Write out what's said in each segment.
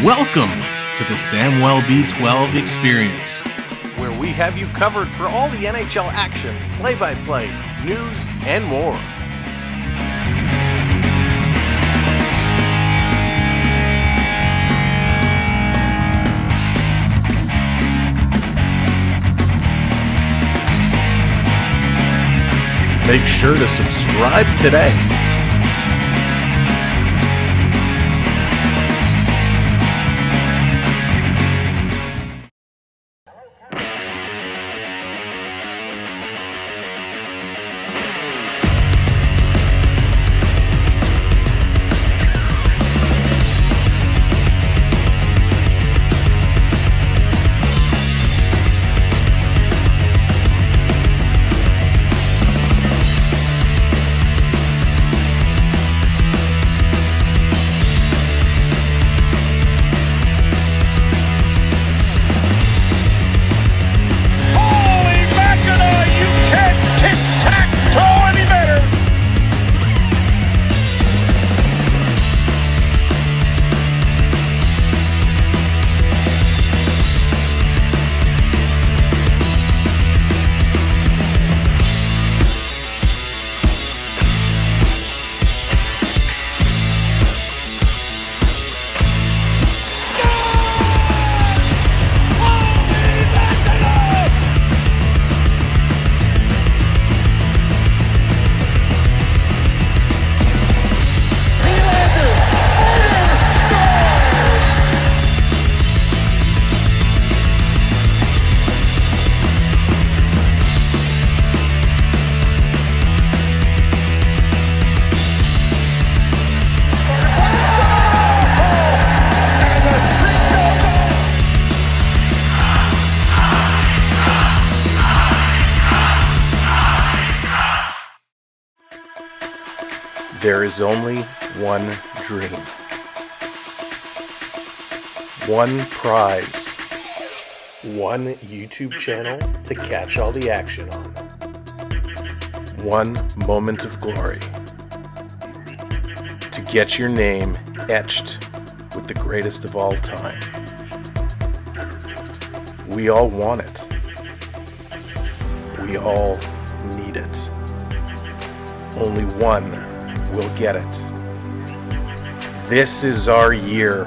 Welcome to the Samwelb B12 experience, where we have you covered for all the NHL action, play-by-play, news, and more. Make sure to subscribe today. There is only one dream, one prize, one YouTube channel to catch all the action on, one moment of glory, to get your name etched with the greatest of all time. We all want it. We all need it. Only one will get it. This is our year.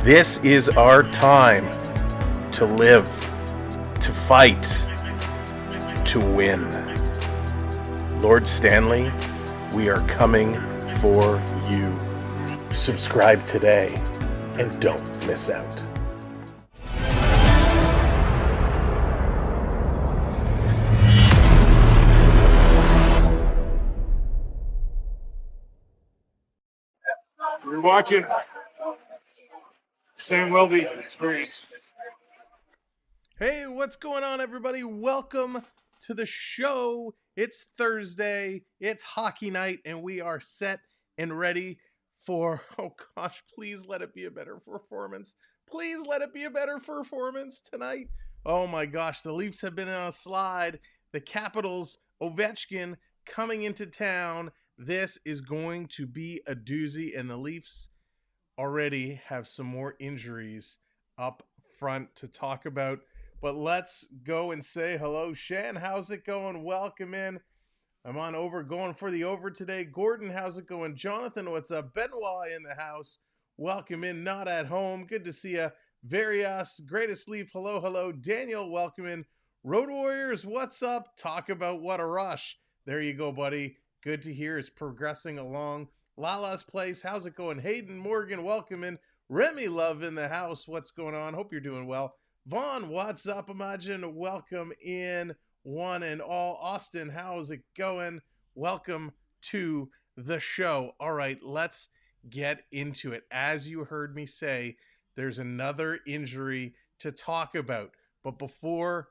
This is our time to live, to fight, to win. Lord Stanley, we are coming for you. Subscribe today and don't miss out. You're watching Samwelb experience. Hey, what's going on, everybody? Welcome to the show. It's Thursday, it's hockey night, and we are set and ready for, oh gosh, please let it be a better performance. Please let it be a better performance tonight. Oh my gosh, the Leafs have been on a slide. The Capitals, Ovechkin coming into town. This is going to be a doozy, and the Leafs already have some more injuries up front to talk about. But let's go and say hello. Shan, how's it going? Welcome in. I'm on over, going for the over today. Gordon, how's it going? Jonathan, what's up? Benoit in the house. Welcome in. Not at home. Good to see you. Various, Greatest Leaf, hello, hello. Daniel, welcome in. Road Warriors, what's up? Talk about what a rush. There you go, buddy. Good to hear it's progressing along. Lala's Place, how's it going? Hayden Morgan, welcome in. Remy Love in the house, what's going on? Hope you're doing well. Vaughn, what's up? Imagine, welcome in one and all. Austin, how's it going? Welcome to the show. All right, let's get into it. As you heard me say, there's another injury to talk about. But before,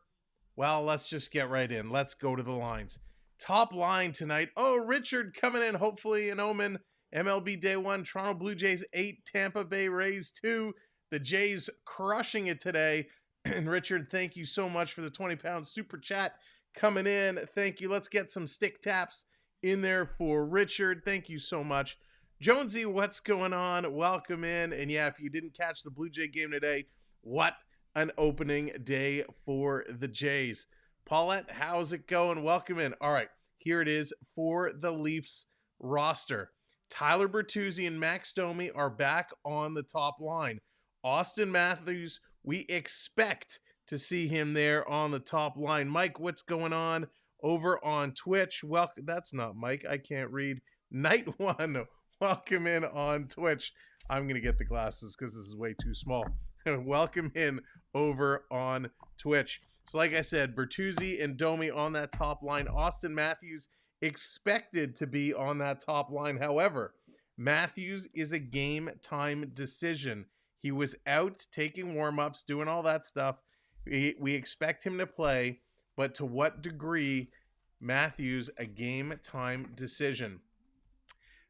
well, let's just get right in. Let's go to the lines. Top line tonight. Oh, Richard coming in, hopefully an omen. MLB Day 1, Toronto Blue Jays 8, Tampa Bay Rays 2. The Jays crushing it today. And Richard, thank you so much for the 20-pound super chat coming in. Thank you. Let's get some stick taps in there for Richard. Thank you so much. Jonesy, what's going on? Welcome in. And yeah, if you didn't catch the Blue Jay game today, what an opening day for the Jays. Paulette, how's it going? Welcome in. All right, here it is for the Leafs roster. Tyler Bertuzzi and Max Domi are back on the top line. Austin Matthews, we expect to see him there on the top line. Mike, what's going on over on Twitch? Well, that's not Mike. I can't read. Night One, welcome in on Twitch. I'm going to get the glasses because this is way too small. Welcome in over on Twitch. So like I said, Bertuzzi and Domi on that top line. Austin Matthews expected to be on that top line. However, Matthews is a game time decision. He was out taking warm-ups, doing all that stuff. We expect him to play, but to what degree? Matthews, a game time decision.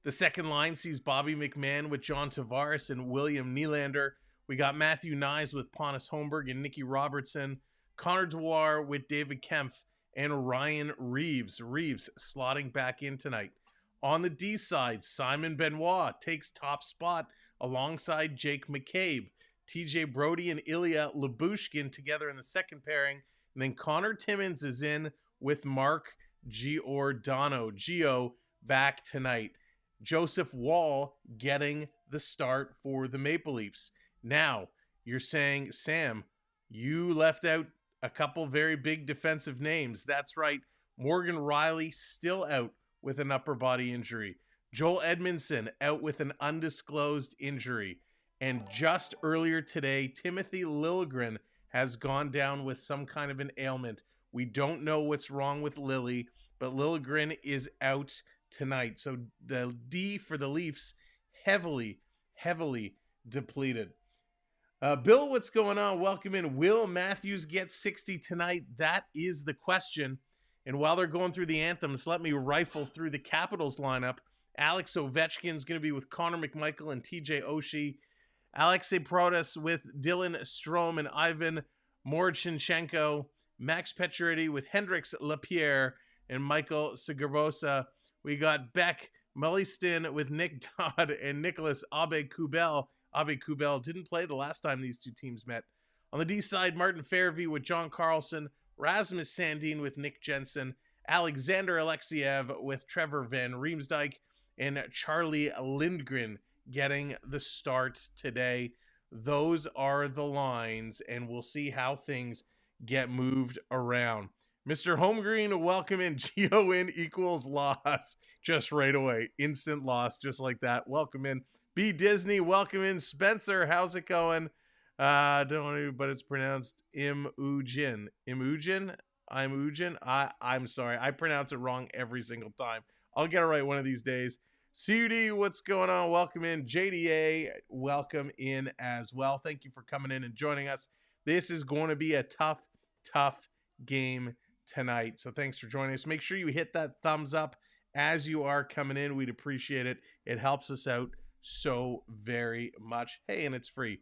The second line sees Bobby McMahon with John Tavares and William Nylander. We got Matthew Nyes with Pontus Holmberg and Nicky Robertson. Connor Dwyer with David Kempf and Ryan Reeves. Reeves slotting back in tonight. On the D side, Simon Benoit takes top spot alongside Jake McCabe. TJ Brody and Ilya Lyubushkin together in the second pairing. And then Connor Timmins is in with Mark Giordano. Gio back tonight. Joseph Wall getting the start for the Maple Leafs. Now, you're saying, Sam, you left out a couple very big defensive names. That's right. Morgan Riley still out with an upper body injury. Joel Edmondson out with an undisclosed injury. And just earlier today, Timothy Liljegren has gone down with some kind of an ailment. We don't know what's wrong with Lily, but Liljegren is out tonight. So the D for the Leafs heavily depleted. Bill, what's going on? Welcome in. Will Matthews get 60 tonight? That is the question. And while they're going through the anthems, let me rifle through the Capitals lineup. Alex Ovechkin's going to be with Connor McMichael and TJ Oshie. Alexei Protas with Dylan Strome and Ivan Morchinchenko. Max Pacioretty with Hendrix Lapierre and Michael Sigarbosa. We got Beck Mulliston with Nick Dodd and Nicholas Abe-Kubel. Abe-Kubel didn't play the last time these two teams met. On the D side, Martin Fairview with John Carlson, Rasmus Sandin with Nick Jensen, Alexander Alexiev with Trevor Van Riemsdyk, and Charlie Lindgren getting the start today. Those are the lines, and we'll see how things get moved around. Mr. Holmgreen, welcome in. Geo in equals loss. Just right away. Instant loss, just like that. Welcome in. B. Disney, welcome in. Spencer, how's it going? Don't know, but it's pronounced Imugin. Imugin? I'm sorry. I pronounce it wrong every single time. I'll get it right one of these days. CUD, what's going on? Welcome in. JDA, welcome in as well. Thank you for coming in and joining us. This is going to be a tough game tonight. So thanks for joining us. Make sure you hit that thumbs up as you are coming in. We'd appreciate it. It helps us out so very much. Hey, and it's free.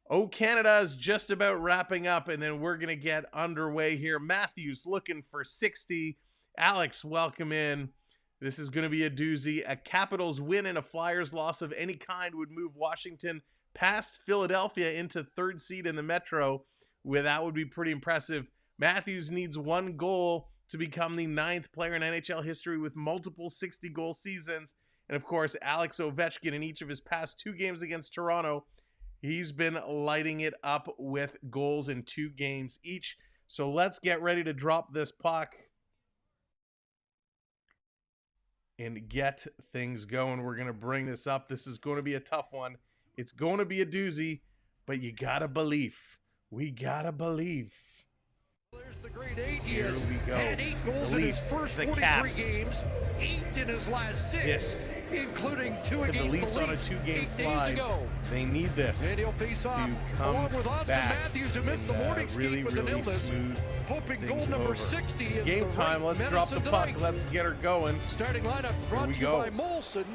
Oh, Canada's just about wrapping up, and then we're going to get underway here. Matthews looking for 60. Alex, welcome in. This is going to be a doozy. A Capitals win and a Flyers loss of any kind would move Washington past Philadelphia into third seed in the Metro. That would be pretty impressive. Matthews needs one goal to become the 9th player in NHL history with multiple 60-goal seasons. And, of course, Alex Ovechkin in each of his past 2 games against Toronto, he's been lighting it up with goals in 2 games each. So let's get ready to drop this puck and get things going. We're going to bring this up. This is going to be a tough one. It's going to be a doozy, but you got to believe. We got to believe. There's the great 8. Here we go. Had 8 goals in his first 43 games, 8 in his last 6, including 2 against the Leafs on a 2-game slide. They need this and he'll face off along with Austin Matthews, who missed the morning skate with an illness, hoping goal number 60 is game the time. right Let's drop the puck. tonight. Let's get her going. Starting lineup brought to you by Molson.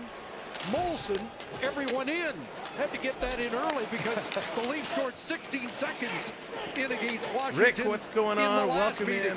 Molson, everyone in. Had to get that in early because the Leafs scored 16 seconds in against Washington. Rick, what's going on? Welcome in.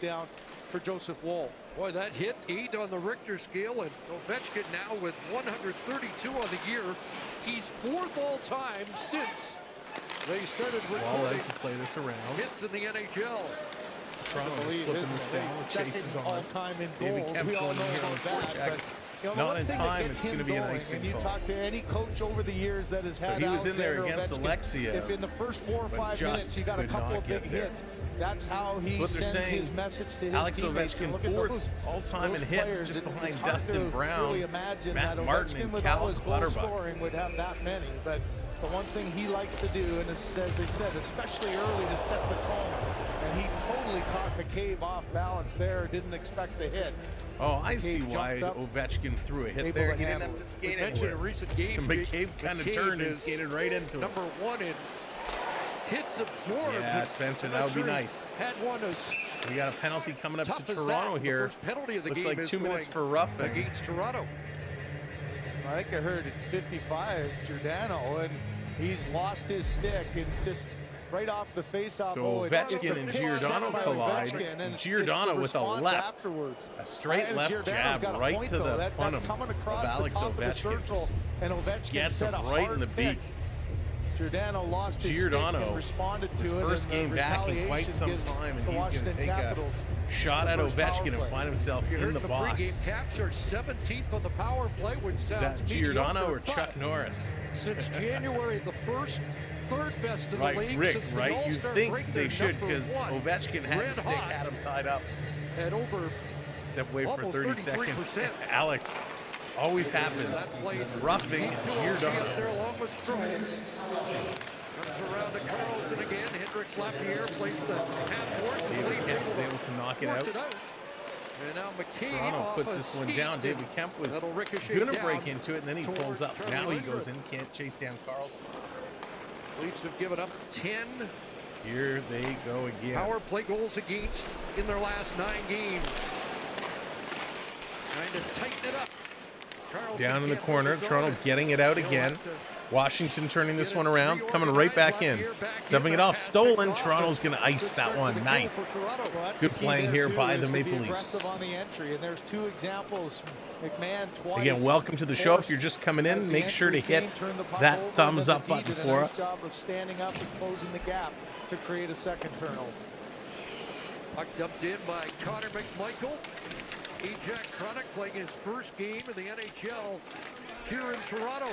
down for Joseph Woll. Boy, that hit 8 on the Richter scale, and Ovechkin now with 132 on the year. He's 4th all time since they started recording to play this around. hits in the NHL. Toronto Believe, flipping isn't this it? down. Second Chases on. all-time in David goals. Kemp's We all going know here on about the that. forecheck. But, you know, Not one in thing time, that gets it's gonna him be an going, icing and you call. talk to any coach over the years that has had he was in there Alexander against Ovechkin, Alexia, if in the first 4 or but 5 just minutes he got a could couple not of big get there. hits, that's how he What they're sends saying, his message to his Alex teammates. Ovechkin And look at 4th those- all-time those in hits, players. just It's behind hard Dustin to Brown, really imagine Matt that Martin, Ovechkin, and with Cal all his goal Clutterbuck. scoring, would have that many. But the one thing he likes to do, and as they said, especially early, to set the tone. And he totally caught McCabe off balance there. Didn't expect the hit. Oh, I McCabe see why jumped up, Ovechkin threw a hit able there. to He didn't handle have to it. skate We mentioned in anywhere. recent games, McCabe kind of turned and is skated right into it. number 1 in hits absorbed. Yeah, Spencer, I'm that not would be sure he's nice. Had one as We got a penalty coming up tough to as Toronto that. here. The first penalty of the Looks game like is 2 minutes going for roughing. against Toronto. I think I heard at 55, Giordano, and he's lost his stick and just right off the face-off. So it's a Ovechkin and pick Giordano set by collide. Ovechkin, and it's Giordano the with a response left. afterwards. A straight And left Giordano's jab got a right point, to though. the That's punum coming of across Alex the top of the Ovechkin. circle, and Ovechkin Gets set him a right hard in the pick. beak. Giordano lost his stick Giordano, and responded to his it. first and game the back in quite retaliation some gives time, and the he's going Washington to take Capitals a shot the at first power Ovechkin and play. find himself You in heard the the box. pregame Caps are 17th on the power play, which Is sounds that Giordano mediocre, or Chuck but Norris? Since January the 1st, 3rd best in the Right, league Rick, since the right? You All-Star think break. they They're should, number because 1 Ovechkin had red the stick, hot had him tied up. at over Step away for almost 30 33%. seconds. Alex, always happens. That play Roughing deep to Oshie up there Giordano. along with Stromes. Comes around to Carlson again. Hendricks Lapierre plays the half-court. The David Leafs Kemp able is to able to knock it force out. it out. And now McCabe Toronto off puts a this one skate down. and David Kemp was that'll ricochet going to down break into it, and then he pulls towards up. Charlie Now he Lindgren. goes in, can't chase down Carlson. Leafs have given up 10 Here they go again. power play goals against in their last 9 games. Trying to tighten it up. Carlson Down in the can't corner, hold his Toronto own. getting it out He'll again. have to Washington turning this get one it around, coming right back in. reorganized. Lapierre back in, Dumping it that off, pass stolen. picked off, Toronto's and going to ice good that start to one. the kill Nice. for Toronto. Well, that's Good the key playing there, here too, by is the to Maple be Leafs. aggressive on the entry, and there's 2 examples. McMahon twice. Again, welcome to the show. If you're just coming as in, the make sure to entry hit game turned the puck that over, thumbs and up then the button D did a for nice us. job of standing up and closing the gap to create a second turnover. Puck dumped in by Connor McMichael. Jack Chronic playing his first game in the NHL here in Toronto.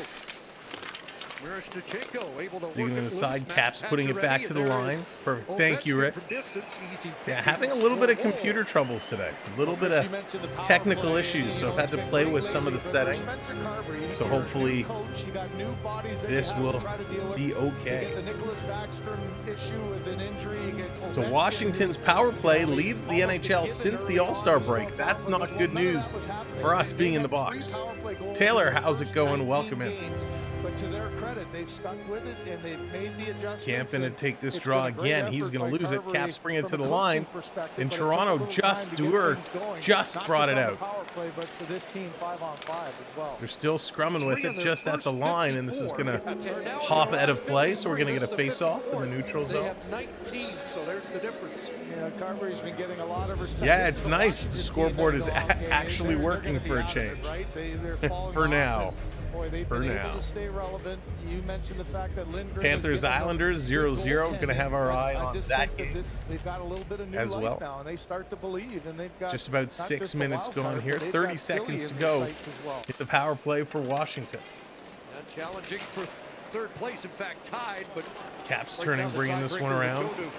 Miroshnichenko able to work Digging it in the loose. side, Matt Caps putting it back Pacioretty, to the and there line. is Perfect. Thank you, Ovechkin Rick. from distance. Easy Yeah, pick. having a He little bit of scored a goal. computer troubles today. A little bit Chris, of you mentioned the power technical play, issues, so you I've know, had to it's been play great with some of the lately, but for settings. Spencer Carberry, So you're a hopefully new coach, you got new bodies that this you have will to try to deal with. be You okay. get the Nicholas Backstrom issue with an injury. You get So Ovechkin, Washington's who power play almost leads the a NHL given since early the on All-Star to score break. That's power not play good goals. None of news that was happening. for us They being in the had 3 box. power play goals Taylor, in the how's it first going? 19 Welcome in. games. But to their credit, they've stuck with it and they've made the adjustments. Camp going to and take this it's draw been a great again. He's effort going to by lose it. Carberry Caps bring it to from the a line. coaching perspective, And but it took a Toronto little just time to get things going, just not brought just it on out. the power play, but for this team 5-on-5 as well. They're still scrumming with 3 of it their just at first the line, and this is 54. going to And now hop in the out of last play, so we're going to 53, get a that's the face-off in the 54. neutral They zone. have 19, so there's the difference. Yeah, Carberry's been getting a lot of respect. Yeah, This it's is a nice. Washington The team scoreboard that is go, okay, actually they're working gonna be for a out of it, change. right? They're falling For off, now. and, boy, they've For been now. able to stay relevant. You mentioned the fact that Lindgren Panthers Islanders 0-0. Going to have our eye I on just that think game. they've got a little bit of new as life well. now, and they start to believe, and they've got Just about not 6 just the minutes wild going card, here. but they've 30 got seconds Philly to in go. their sights as well. Hit the power play for Washington. Challenging for 3rd place, in fact tied, but Caps right turning, now the bringing this tiebreaker one would around. go to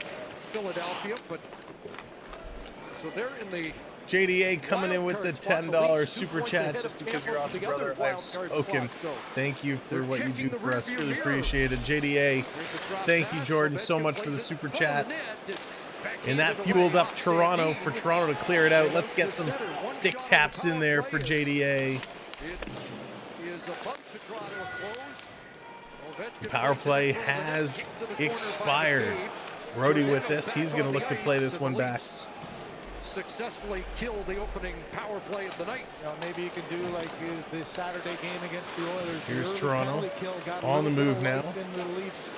Philadelphia, but so they're in the JDA coming in with the wild card spot. The $10 Leafs 2 super points chat ahead just of because Tampa you're for awesome, the other brother. I've wild card spoken. spot, so Thank you for they're what you checking do the for us. rearview Really mirror. appreciate it. JDA, there's a drop thank you, pass. Jordan, so Ovechkin much for plays the it super in front chat. of the net. It's back And that into the fueled right up off Toronto Sandin. for Toronto to clear it out. Let's get The some center, one stick shot on the taps in power there play for is- JDA. It is about to draw to a close. Ovechkin Power plays it play in front of the net, has kicked to the corner by expired. McCabe. Brody with Giordano this. back He's going to on look the to play ice, this and one the back. Leafs successfully killed the opening power play of the night. You know, maybe you can do like the Saturday game against the Oilers. The Here's early Toronto penalty kill got a on the little move bit now. of life into the Leafs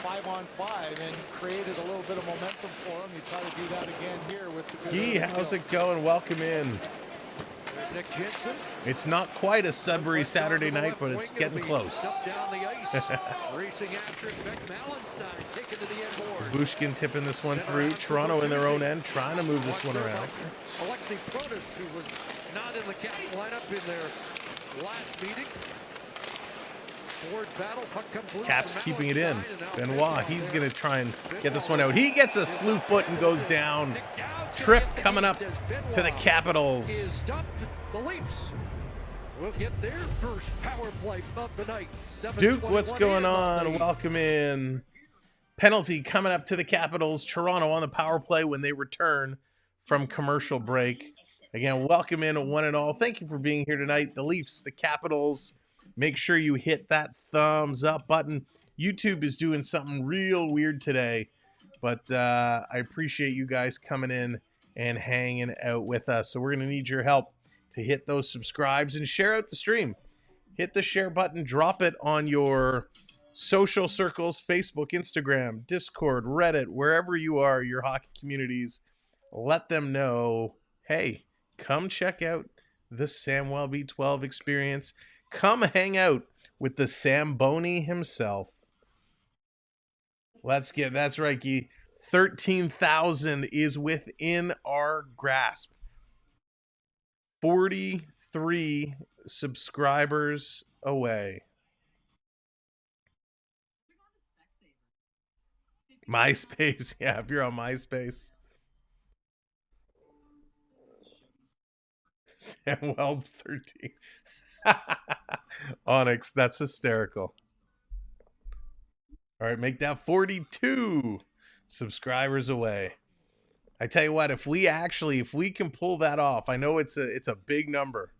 5-on-5 and created a little bit of momentum for him. You try to do that again here with the good Gee, how's it going? Welcome in. Nick Jensen. It's not quite a Sudbury Saturday night, but it's getting close. Down the ice. Racing after it. Beck Malenstein taken to the end board. Bushkin tipping this one through. Toronto in their own end, trying to move this one around. Alexei Protas, who was not in the Caps lineup in their last meeting. Forward battle, puck comes loose. Caps keeping it in. Benoit, he's going to try and get this one out. He gets a slew foot and goes down. Trip coming up to the Capitals. The Leafs will get their first power play of the night. Duke, what's going on? Welcome in. Penalty coming up to the Capitals. Toronto on the power play when they return from commercial break. Again, welcome in one and all. Thank you for being here tonight. The Leafs, the Capitals. Make sure you hit that thumbs up button. YouTube is doing something real weird today, but I appreciate you guys coming in and hanging out with us. So we're going to need your help to hit those subscribes and share out the stream. Hit the share button, drop it on your social circles, Facebook, Instagram, Discord, Reddit, wherever you are, your hockey communities. Let them know, hey, come check out the Samwelb 12 experience. Come hang out with the Samboni himself. Let's get, that's right, Guy. 13,000 is within our grasp. 43 subscribers away. MySpace, yeah, if you're on MySpace. Samwelb 13. Onyx, that's hysterical. All right, make that 42 subscribers away. I tell you what, if we can pull that off, I know it's a big number,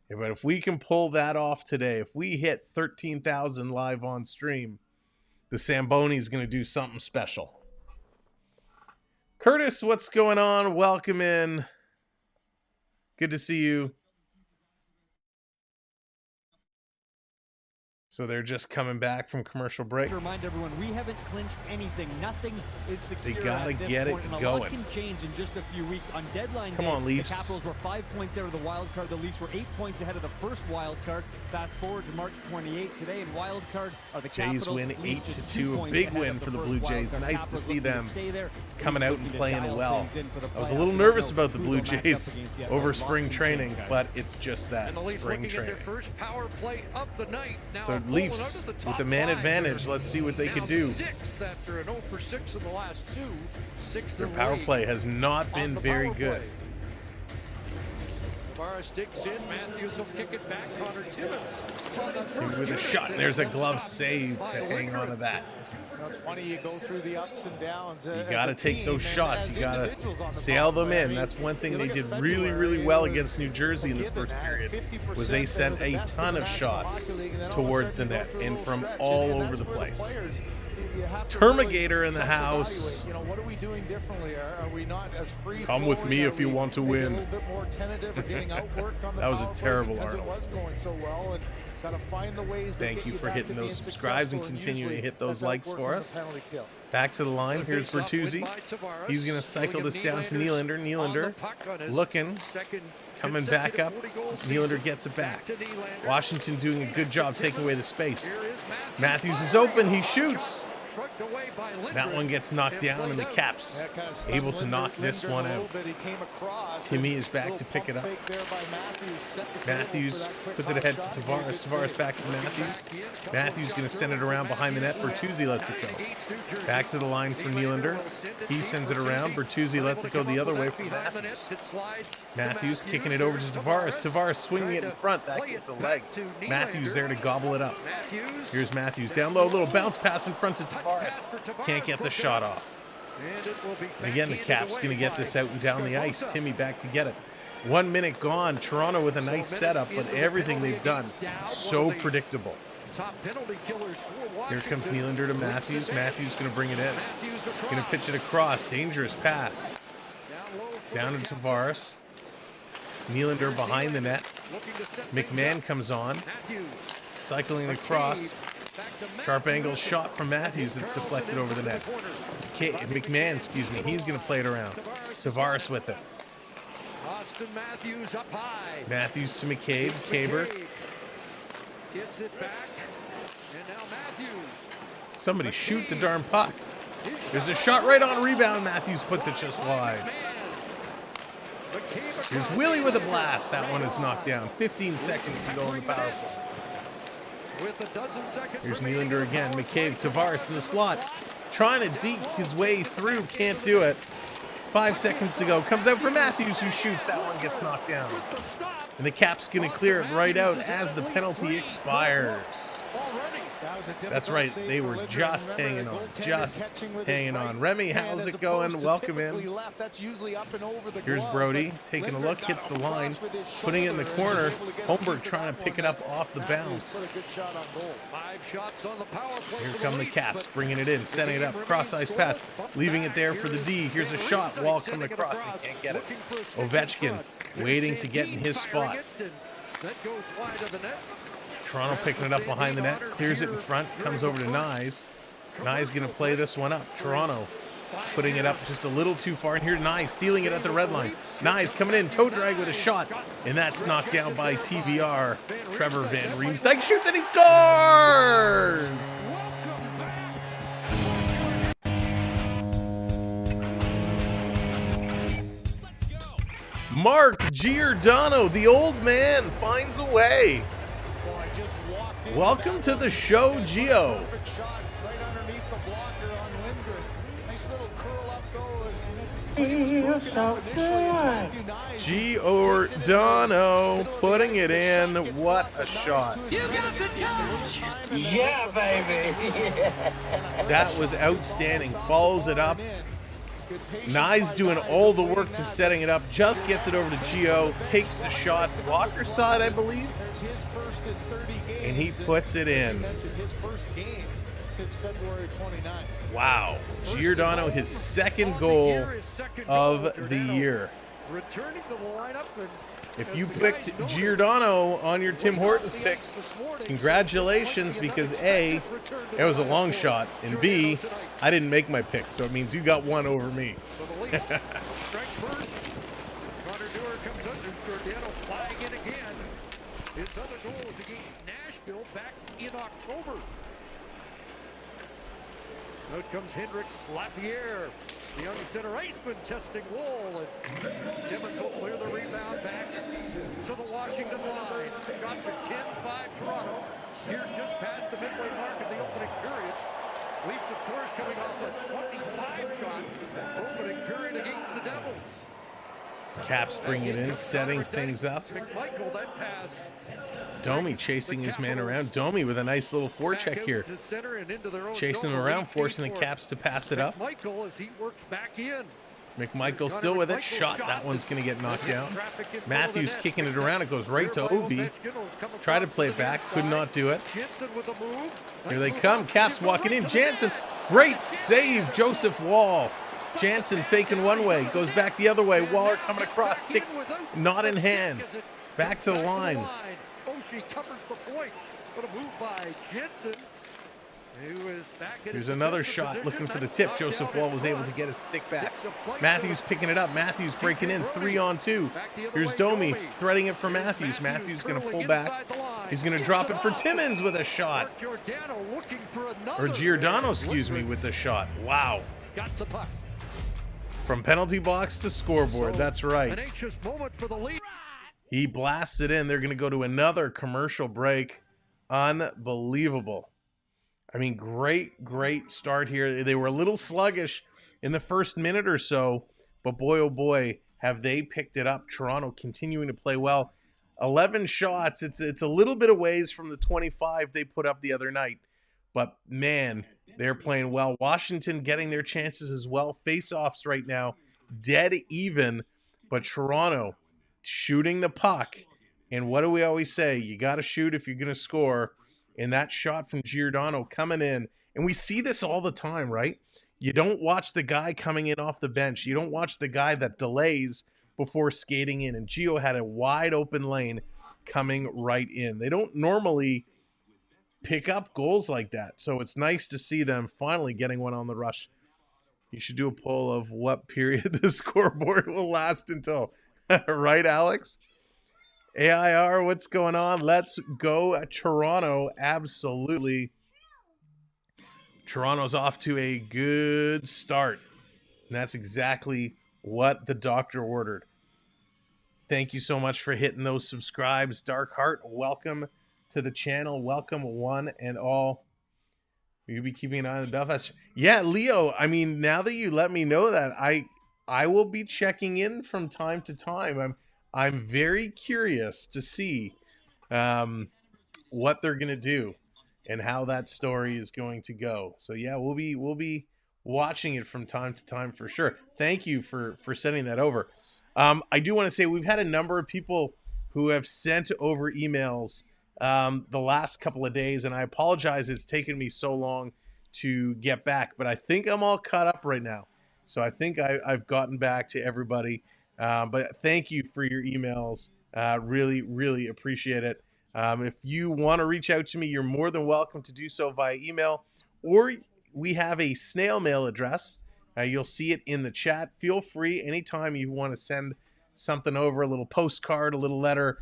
but if we can pull that off today, if we hit 13,000 live on stream, the Samboni is going to do something special. Curtis, what's going on? Welcome in. Good to see you. So they're just coming back from commercial break. To remind everyone, we haven't clinched anything. Nothing is secure. They gotta at this get it point, and going. A lot can change in just a few weeks. On deadline Come day, on, Leafs. the Capitals were 5 points out of the wild card. The Leafs were 8 points ahead of the first wild card. Fast forward to March 28th today, in wild card are the Jays Capitals. win Leafs 8-2. A big win for the Blue Jays. Nice to see them coming out and playing well. I was a little nervous about the Blue Jays over spring training, but it's just that, spring training. First power play of the night. Now So Leafs with the man advantage. Let's see what they can do. Sixth after an 0 for 6 in the last two. Sixth Their power play has not been very good. Tavares digs in. Matthews will kick it back. Connor Timmins With a shot. And there's a glove save to hang on to that. You know, it's funny, you go through the ups and downs. You got to take those shots. You got to sail them in. That's one thing they did really, really well against New Jersey in the first period, was they sent a ton of shots towards the net and from all over the place. Termigator in the house. You know, what are we doing differently? Are we not as free? Come with me if you want to win. A little bit more tentative or getting outworked on the That was a power play terrible because article. It was going so well, and gotta find the ways. Thank you for hitting those subscribes and continuing to hit those likes for us. Back to the line. Here's Bertuzzi. He's going to cycle this down to Nylander. Nylander looking, coming back up. Nylander gets it back. Washington doing a good job taking away the space. Matthews is open. He shoots. That one gets knocked down, and the Caps able to knock this one out. Timmy is back to pick it up. Matthews puts it ahead to Tavares. Tavares back to Matthews. Matthews going to send it around behind the net. Bertuzzi lets it go. Back to the line for Nylander. He sends it around. Bertuzzi lets it go the other way for Matthews. Matthews kicking it over to Tavares. Tavares swinging it in front. That gets a leg. Matthews there to gobble it up. Here's Matthews down low. Little bounce pass in front to Tavares. Can't get the shot off. And again, the Caps going to get this out and down the ice. Timmy back to get it. 1 minute gone. Toronto with a nice setup, but everything they've done so predictable. Here comes Nylander to Matthews. Matthews going to bring it in. Going to pitch it across. Dangerous pass. Down to Tavares. Nylander behind the net. McMahon comes on. Cycling across. Sharp angle shot from Matthews. It's deflected over the net. McMahon, excuse me. He's going to play it around. Tavares with it. Austin Matthews up high. Matthews to McCabe. Caber. Gets it back. And now Matthews. Somebody shoot the darn puck. There's a shot right on rebound. Matthews puts it just wide. Here's Willie with a blast. That one is knocked down. 15 seconds to go in the power play. Here's Nylander again. McCabe, Tavares in the slot. Trying to deke his way through. Can't do it. 5 seconds to go. Comes out for Matthews, who shoots. That one gets knocked down. And the Caps going to clear it right out as the penalty expires. That's right. They were just hanging on. Just hanging on. Remy, how's it going? Welcome in. Here's Brody taking a look. Hits the line. Putting it in the corner. Holmberg trying to pick it up off the bounce. Here come the Caps. Bringing it in. Setting it up. Cross-ice pass. Leaving it there for the D. Here's a shot. Wall coming across. They can't get it. Ovechkin waiting to get in his spot. Toronto picking it up behind the net, clears it in front, comes over to Nyes. Nyes going to play this one up. Toronto putting it up just a little too far. And here Nyes stealing it at the red line. Nyes coming in, toe drag with a shot. And that's knocked down by TVR. Trevor Van Riemsdyk shoots and he scores! Mark Giordano, the old man, finds a way. Welcome to the show, Gio. Giordano putting it in. What a shot. You got the touch. Yeah, baby. That was outstanding. Follows it up. Nye's doing all the work to setting it up. Just gets it over to Gio. Takes the shot. Walker's side, I believe. And he puts it in. Wow. Giordano, his second goal of the year. If you picked Giordano on your Tim Hortons picks, congratulations, because A, it was a long shot, and B, I didn't make my pick, so it means you got one over me. His other goal was against Nashville back in October. Out comes Hendricks, Lapierre, the young center iceman testing Wall, and Timmins will clear the rebound back to the Washington line. Shots at 10-5 Toronto. Here just past the midway mark of the opening period. Leafs, of course, coming off a 25 shot opening period against the Devils. Caps bring it in, setting things up. Domi chasing his man around. Domi with a nice little forecheck here. Chasing him around, forcing the Caps to pass it up. McMichael still with it. Shot. That one's going to get knocked down. Matthews kicking it around. It goes right to Ovi. Try to play it back. Could not do it. Here they come. Caps walking in. Jansen. Great save. Joseph Wall. Jansen faking one way, goes back the other way. Waller coming across, stick not in hand. Back to the line. Covers the point, but a move by Jansen. Here's another shot looking for the tip. Joseph Wall was able to get his stick back. Matthews picking it up. Matthews breaking in 3-on-2. Here's Domi threading it for Matthews. Matthews going to pull back. He's going to drop it for Timmins with a shot. Or Giordano, excuse me, with the shot. Wow. Got the puck. From penalty box to scoreboard, that's right. An anxious moment for the lead. He blasts it in. They're going to go to another commercial break. Unbelievable. I mean, great start here. They were a little sluggish in the first minute or so, but boy, oh boy, have they picked it up. Toronto continuing to play well. 11 shots. It's a little bit of ways from the 25 they put up the other night, but man, they're playing well. Washington getting their chances as well. Face-offs right now, dead even, but Toronto shooting the puck. And what do we always say? You got to shoot if you're going to score. And that shot from Giordano coming in. And we see this all the time, right? You don't watch the guy coming in off the bench. You don't watch the guy that delays before skating in. And Gio had a wide open lane coming right in. They don't normally pick up goals like that. So it's nice to see them finally getting one on the rush. You should do a poll of what period the scoreboard will last until. Right, Alex? AIR, what's going on? Let's go Toronto. Absolutely. Toronto's off to a good start. And that's exactly what the doctor ordered. Thank you so much for hitting those subscribes. Dark Heart, welcome to the channel. Welcome one and all. You'll be keeping an eye on the Belfast. Yeah, Leo, I mean, now that you let me know that, I will be checking in from time to time. I'm very curious to see what they're going to do and how that story is going to go. So yeah, we'll be watching it from time to time for sure. Thank you for sending that over. I do want to say we've had a number of people who have sent over emails the last couple of days, and I apologize it's taken me so long to get back, but I think I'm all caught up right now. So I think I've gotten back to everybody. But thank you for your emails. Really, really appreciate it. If you want to reach out to me, you're more than welcome to do so via email, or we have a snail mail address. You'll see it in the chat. Feel free anytime you want to send something over, a little postcard, a little letter,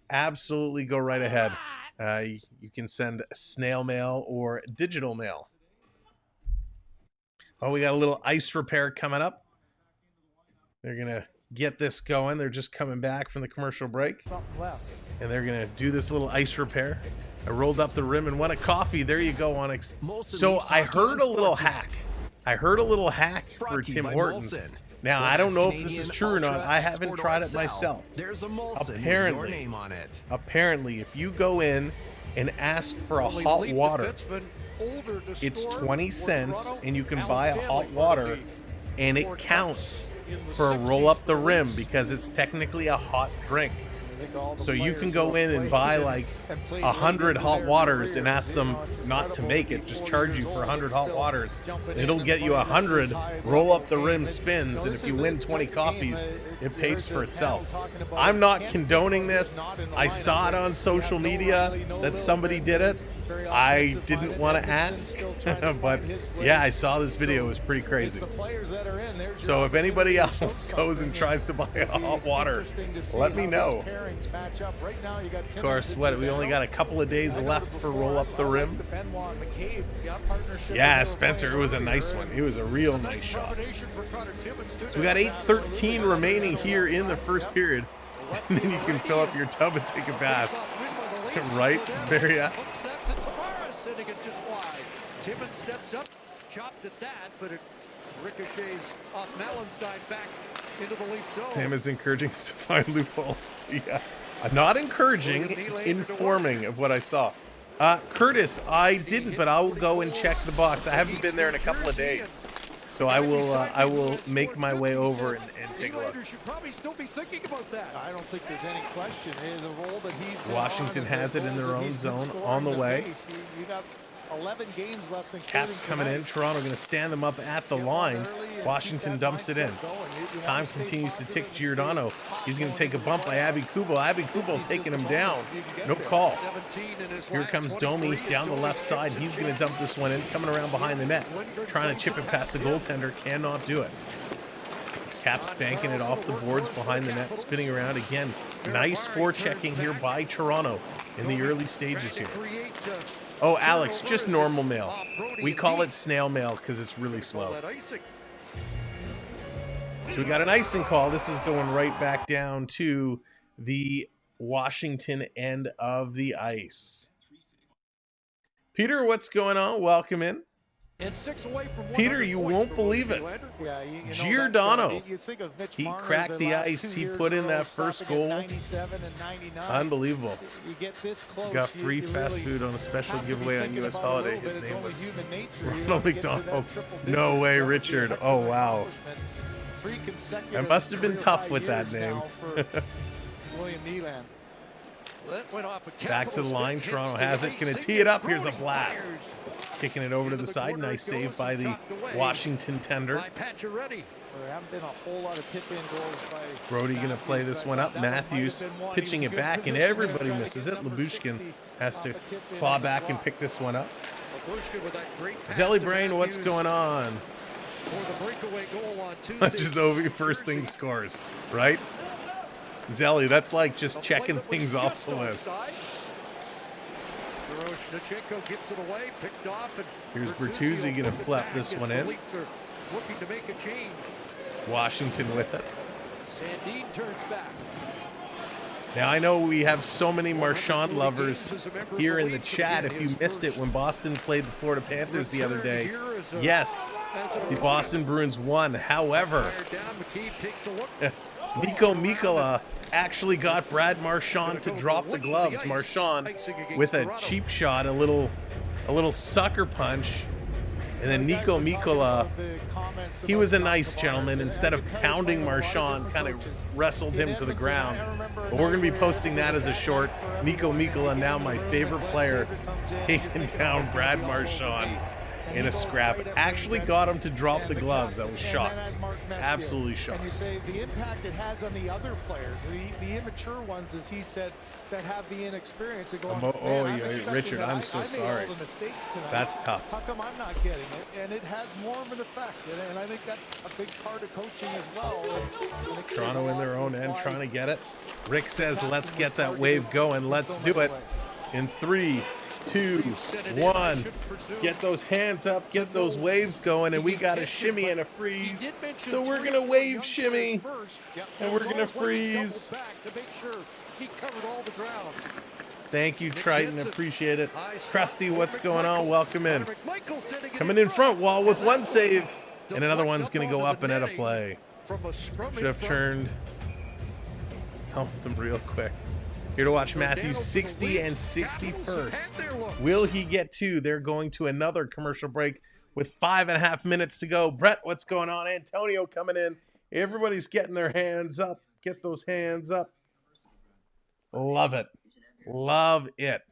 absolutely go right ahead. You can send snail mail or digital mail. Oh, we got a little ice repair coming up. They're going to get this going. They're just coming back from the commercial break. And they're going to do this little ice repair. I rolled up the rim and won a coffee. There you go, Onyx. So I heard a little hack. For Tim Hortons. Now, I don't know if this is true or not. I haven't tried it myself. Apparently, if you go in and ask for a hot water, it's 20 cents, and you can buy a hot water, and it counts for a roll up the rim because it's technically a hot drink. So you can go in and buy like 100 hot waters and ask them not to make it, just charge you for 100 hot waters. It'll get you 100 roll up the rim spins, and if you win 20 coffees, it pays for itself. I'm not condoning this. I saw it on social media that somebody did it. I didn't want to ask, but yeah, I saw this video. It was pretty crazy. So if anybody else goes and tries to buy a hot water, let me know. Of course, we only got a couple of days left for Roll Up the Rim. Yeah, Spencer, it was a nice one. It was a real nice shot. So we got 8:13 remaining here in the first period. And then you can fill up your tub and take a bath. Right, Various? Sending it just wide. Timmons steps up, chopped at that, but it ricochets off Mallenstein back into the Leaf zone. Tim is encouraging us to find loopholes. Yeah, I'm not encouraging, informing of what I saw. Curtis, I didn't, but I'll go and check the box. I haven't been there in a couple of days, so I will make my way over and take a look. Should probably still be thinking about that. I don't think there's any question. The role that he's Washington has it in their own zone on the way. You got 11 games left. Caps coming in. Toronto going to stand them up at the line. Washington dumps it in. Time continues to tick. Giordano. He's going to take a bump by Abby Kubel. Abby Kubel taking him down. No call. Here comes Domi down the left side. He's going to dump this one in. Coming around behind the net. Trying to chip it past the goaltender. Cannot do it. Caps banking it off the boards behind the net. Spinning around again. Nice forechecking here by Toronto in the early stages here. Oh, Alex, just normal mail. We call it snail mail because it's really slow. So we got an icing call. This is going right back down to the Washington end of the ice. Peter, what's going on? Welcome in. And 6 away from Peter, you won't believe it. Yeah, Giordano. He cracked the ice. He put in that first goal. 97 and 99. Unbelievable. You get this close, Got free fast food on a special giveaway on U.S. Holiday. His name was Ronald McDonald. No way, Richard. Oh, wow. It must have been tough with that name. William Nyland. Back to the line. Toronto has it. Can it tee it up? Here's a blast. Kicking it over to the side. Nice save by the Washington tender. There haven't been a whole lot of tip-in goals by Brody going to play this one up. Matthews pitching it back, and everybody misses it. Labushkin has to claw back and pick this one up. Zelly Brain, what's going on? For the breakaway goal on Tuesday. Just Ovi first thing scores, right? Zelly, that's like just checking things off the list. Miroshnichenko gets it away, picked off, and here's Bertuzzi going to flap this one in. Looking to make a change. Washington with it. Sandin turns back. Now, I know we have so many Marchand lovers here in the chat. If you missed it when Boston played the Florida Panthers the other day, yes, the Boston Bruins won. However, Nico Mikkola actually got Brad Marchand to drop the gloves. Marchand with a cheap shot, a little sucker punch. And then Nico Mikkola, he was a nice gentleman. Instead of pounding Marchand, kind of wrestled him to the ground. But we're going to be posting that as a short. Nico Mikkola, now my favorite player, taking down Brad Marchand in a scrap. Actually got him to drop the gloves. I was shocked. Absolutely shocked. And you say the impact it has on the other players, the immature ones, as he said, that have the inexperience and go, Richard, I'm so sorry. That's tough. How come I'm not getting it? And it has more of an effect. And I think that's a big part of coaching as well. And Toronto in their own end trying to get it. Rick says, let's get that wave going. Let's do it. In 3, 2, 1. Get those hands up, get those waves going, and we got a shimmy and a freeze. So we're going to wave shimmy, and we're going to freeze. Thank you, Triton. Appreciate it. Krusty, what's going on? Welcome in. Coming in front wall with one save, and another one's going to go up and out of play. Should have turned. Help them real quick. Here to watch Matthews 60 and 61st. Will he get two? They're going to another commercial break with 5.5 minutes to go. Brett, what's going on? Antonio coming in. Everybody's getting their hands up. Get those hands up. Love it. Love it.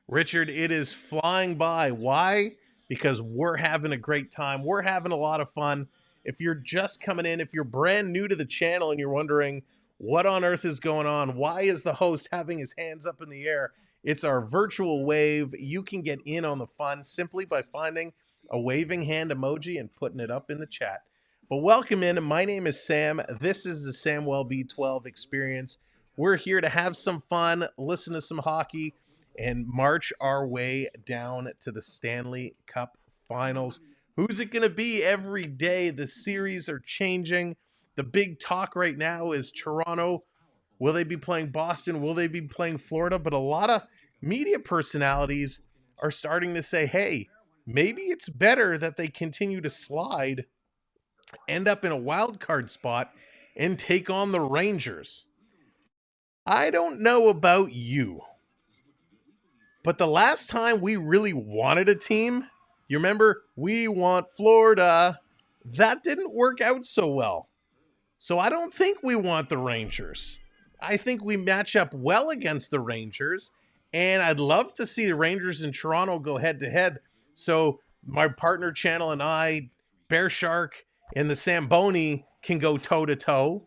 Richard, it is flying by. Why? Because we're having a great time. We're having a lot of fun. If you're just coming in, if you're brand new to the channel and you're wondering, what on earth is going on? Why is the host having his hands up in the air? It's our virtual wave. You can get in on the fun simply by finding a waving hand emoji and putting it up in the chat. But welcome in. My name is Sam. This is the Samwelb B12 experience. We're here to have some fun, listen to some hockey, and march our way down to the Stanley Cup Finals. Who's it going to be every day? The series are changing. The big talk right now is Toronto. Will they be playing Boston? Will they be playing Florida? But a lot of media personalities are starting to say, hey, maybe it's better that they continue to slide, end up in a wild card spot, and take on the Rangers. I don't know about you, but the last time we really wanted a team, you remember, we want Florida, that didn't work out so well. So I don't think we want the Rangers. I think we match up well against the Rangers, and I'd love to see the Rangers and Toronto go head-to-head. So my partner channel and I, Bear Shark and the Samboni, can go toe-to-toe.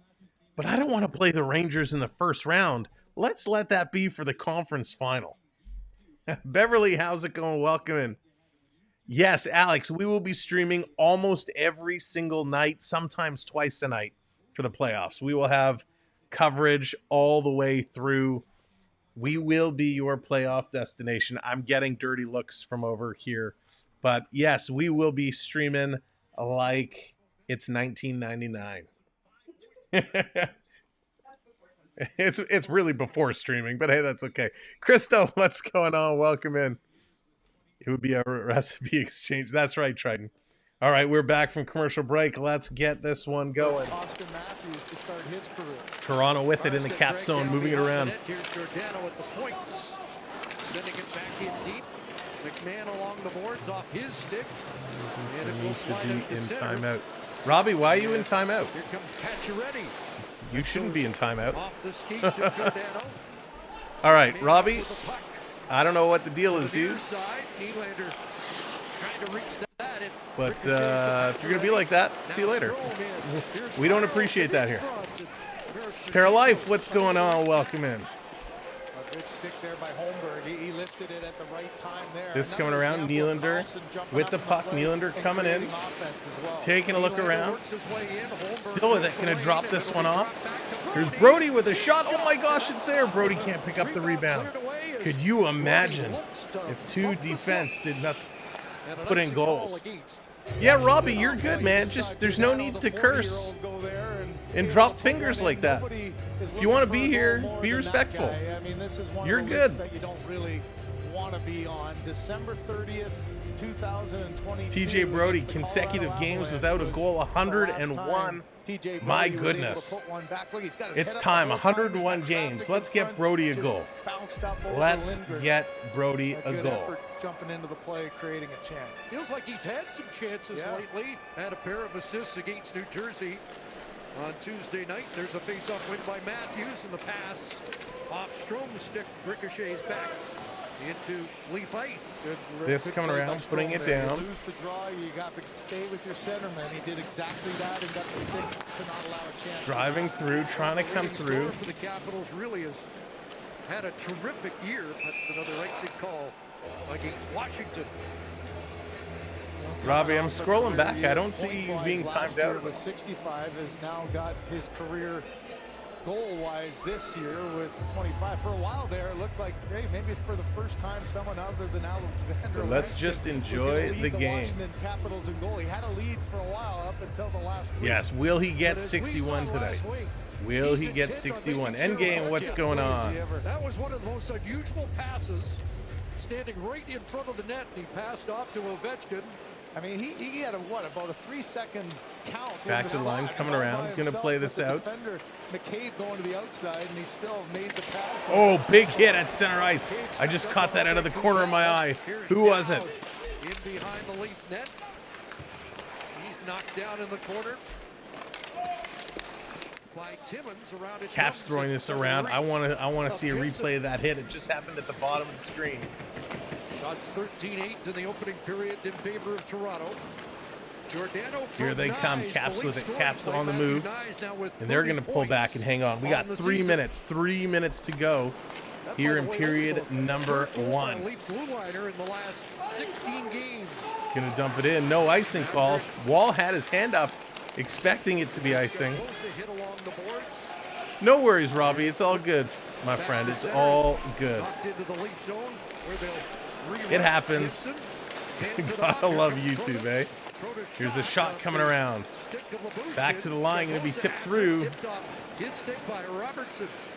But I don't want to play the Rangers in the first round. Let's let that be for the conference final. Beverly, how's it going? Welcome in. Yes, Alex, we will be streaming almost every single night, sometimes twice a night for the playoffs. We will have coverage all the way through. We will be your playoff destination. I'm getting dirty looks from over here. But yes, we will be streaming like it's 1999. It's really before streaming, but hey, that's okay. Christo, what's going on? Welcome in. It would be a recipe exchange. That's right, Triton. All right, we're back from commercial break. Let's get this one going. Austin Matthews to start his career. Toronto with it in the cap zone, moving it around. Here's Giordano at the point, sending it back in deep. McMahon along the boards off his stick. And it will slide to out be in center. timeout. Robbie, why are you in timeout? Here comes Pacioretty. You shouldn't be in timeout. Off the skate to Giordano. All right, Robbie, I don't know what the deal is, dude. Side, Nylander trying to reach that. But if you're going to be like that, see you later. We don't appreciate that here. Paralife, what's going on? Welcome in. A good stick there by Holmberg. He lifted it at the right time there. This coming around, Nylander with the puck. Nylander coming in, taking a look around. Still with it, going to drop this one off. Here's Brody with a shot. Oh my gosh, it's there. Brody can't pick up the rebound. Could you imagine if two defense did not put in goals? Yeah, Robbie, you're good, man. Just there's no need to curse and drop fingers like that. If you want to be here, be respectful. You're good. That you don't really want to be on. December 30th, 2022. TJ Brody, consecutive games without a goal, 101. My goodness. It's time, 101 games. Let's get Brody a goal. Let's get Brody a goal. Jumping into the play, creating a chance. Feels like he's had some chances lately. Had a pair of assists against New Jersey on Tuesday night. There's a face-off win by Matthews, and the pass off Strom's stick ricochets back into Leaf Ice. This coming around, putting it down. You lose the draw, you got to stay with your centerman. He did exactly that and got the stick to not allow a chance. Driving through, trying to come through. For the Capitals really has had a terrific year. That's another icing call against Washington. Robbie, I'm scrolling back. I don't see you being timed out. With 65 has now got his career goal-wise this year with 25. For a while there, it looked like, hey, maybe for the first time, someone other than Alexander. Let's just enjoy the game. Washington Capitals in goal. He had a lead for a while up until the last week. Yes, will he get 61 today? Will he get 61? Endgame, what's going on? That was one of the most unusual passes, standing right in front of the net, and he passed off to Ovechkin. I mean, he had about a 3-second count. Back to the line, coming around, going to play this out. Defender, McCabe going to the outside, and he still made the pass. Oh, big hit at center ice. I just caught that out of the corner of my eye. Who was it? In behind the Leaf net. He's knocked down in the corner. By Timmons around it. Cap's throwing this around. I want to see a replay of that hit. It just happened at the bottom of the screen. Shots 13-8 in the opening period in favor of Toronto. Giordano Here they come. Caps with it. Caps on the move. And they're going to pull back and hang on. We got 3 minutes. 3 minutes to go here in period number 1. Leaf blue liner in the last 16 games. Going to dump it in. No icing call. Wall had his hand up, expecting it to be icing. No worries, Robbie. It's all good, my friend. It's all good. It happens. Gotta love YouTube, eh? Here's a shot coming around. Back to the line, going to be tipped through.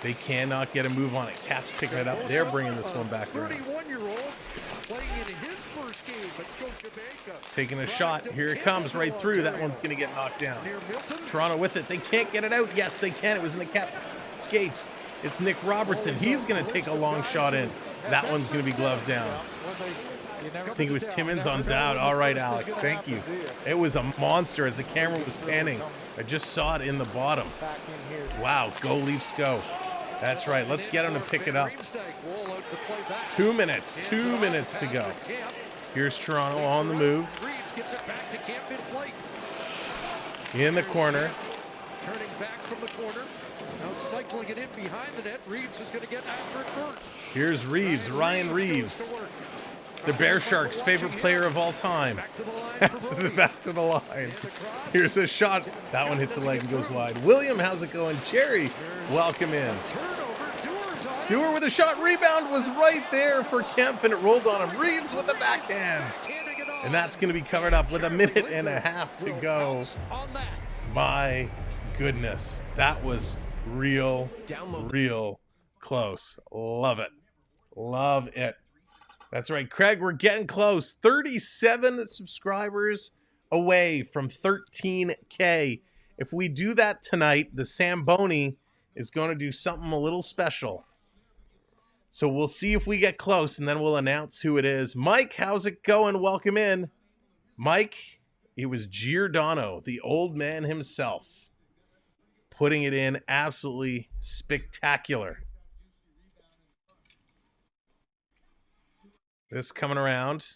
They cannot get a move on it. Caps picking it up. They're bringing this one back around. 31-year-old playing in his first game at Scotiabank. Taking a shot. Here it comes right through. That one's going to get knocked down. Toronto with it. They can't get it out. Yes, they can. It was in the Caps skates. It's Nick Robertson. He's going to take a long shot in. That one's going to be gloved down. I think it was Timmons on Dowd. All right, Alex. Thank you. It was a monster as the camera was panning. I just saw it in the bottom. Wow. Go Leafs go. That's right. Let's get him to pick it up. 2 minutes. 2 minutes to go. Here's Toronto on the move. In the corner. Turning back from the corner. Now cycling it in behind the net. Reeves is going to get after it first. Here's Reeves. Ryan Reeves. The Bear Sharks' favorite player of all time. This is back to the line. Here's a shot. That one hits the leg and goes wide. William, how's it going? Jerry, welcome in. Dewar with a shot. Rebound was right there for Kemp, and it rolled on him. Reeves with the backhand. And that's going to be covered up with 1.5 minutes to go. My goodness. That was real close. Love it. Love it. That's right, Craig, we're getting close. 37 subscribers away from 13K. If we do that tonight, the Samboni is going to do something a little special. So we'll see if we get close, and then we'll announce who it is. Mike, how's it going? Welcome in. Mike, it was Giordano, the old man himself, putting it in. Absolutely spectacular. This coming around,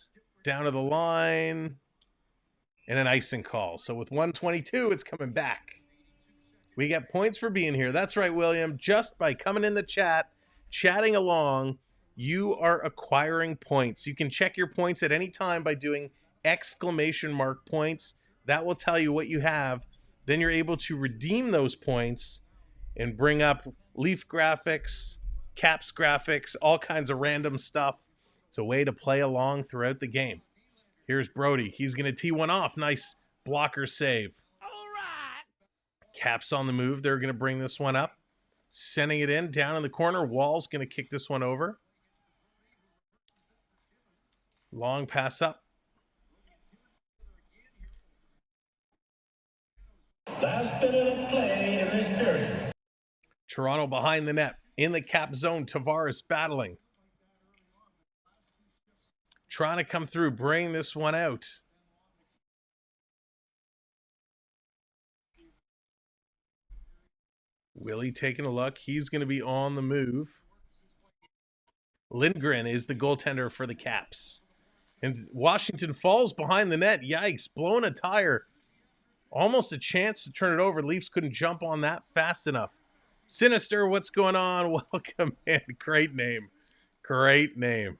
down to the line. and an icing call. So with 122, it's coming back. We get points for being here. That's right, William. Just by coming in the chat, chatting along, you are acquiring points. You can check your points at any time by doing !! points. That will tell you what you have. Then you're able to redeem those points and bring up Leaf graphics, Caps graphics, all kinds of random stuff. It's a way to play along throughout the game. Here's Brody. He's going to tee one off. Nice blocker save. All right. Caps on the move. They're going to bring this one up. Sending it in, down in the corner. Wall's going to kick this one over. Long pass up. Last minute of play in this period. Toronto behind the net. In the cap zone, Tavares battling. Trying to come through, bring this one out. Willie taking a look. He's going to be on the move. Lindgren is the goaltender for the Caps. And Washington falls behind the net. Yikes, blowing a tire. Almost a chance to turn it over. Leafs couldn't jump on that fast enough. Sinister, what's going on? Welcome in. Great name. Great name.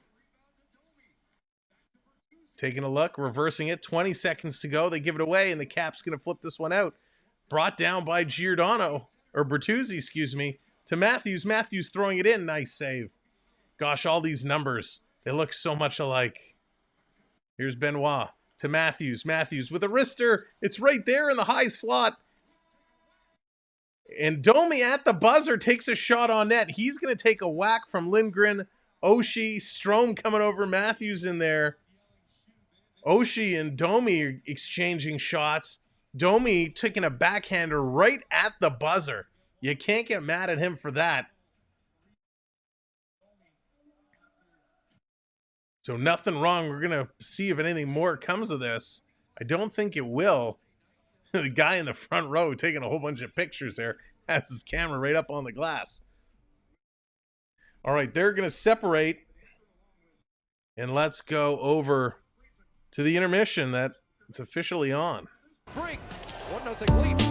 Taking a look, reversing it. 20 seconds to go. They give it away, and the Caps going to flip this one out. Brought down by Giordano, or Bertuzzi, excuse me, to Matthews. Matthews throwing it in. Nice save. Gosh, all these numbers, they look so much alike. Here's Benoit to Matthews. Matthews with a wrister. It's right there in the high slot. And Domi at the buzzer takes a shot on net. He's going to take a whack from Lindgren. Oshie, Strome coming over, Matthews in there. Oshie and Domi exchanging shots. Domi taking a backhander right at the buzzer. You can't get mad at him for that. So nothing wrong. We're going to see if anything more comes of this. I don't think it will. The guy in the front row taking a whole bunch of pictures there has his camera right up on the glass. All right, they're going to separate. And let's go over to the intermission that it's officially on. Break. 1-0 Leafs.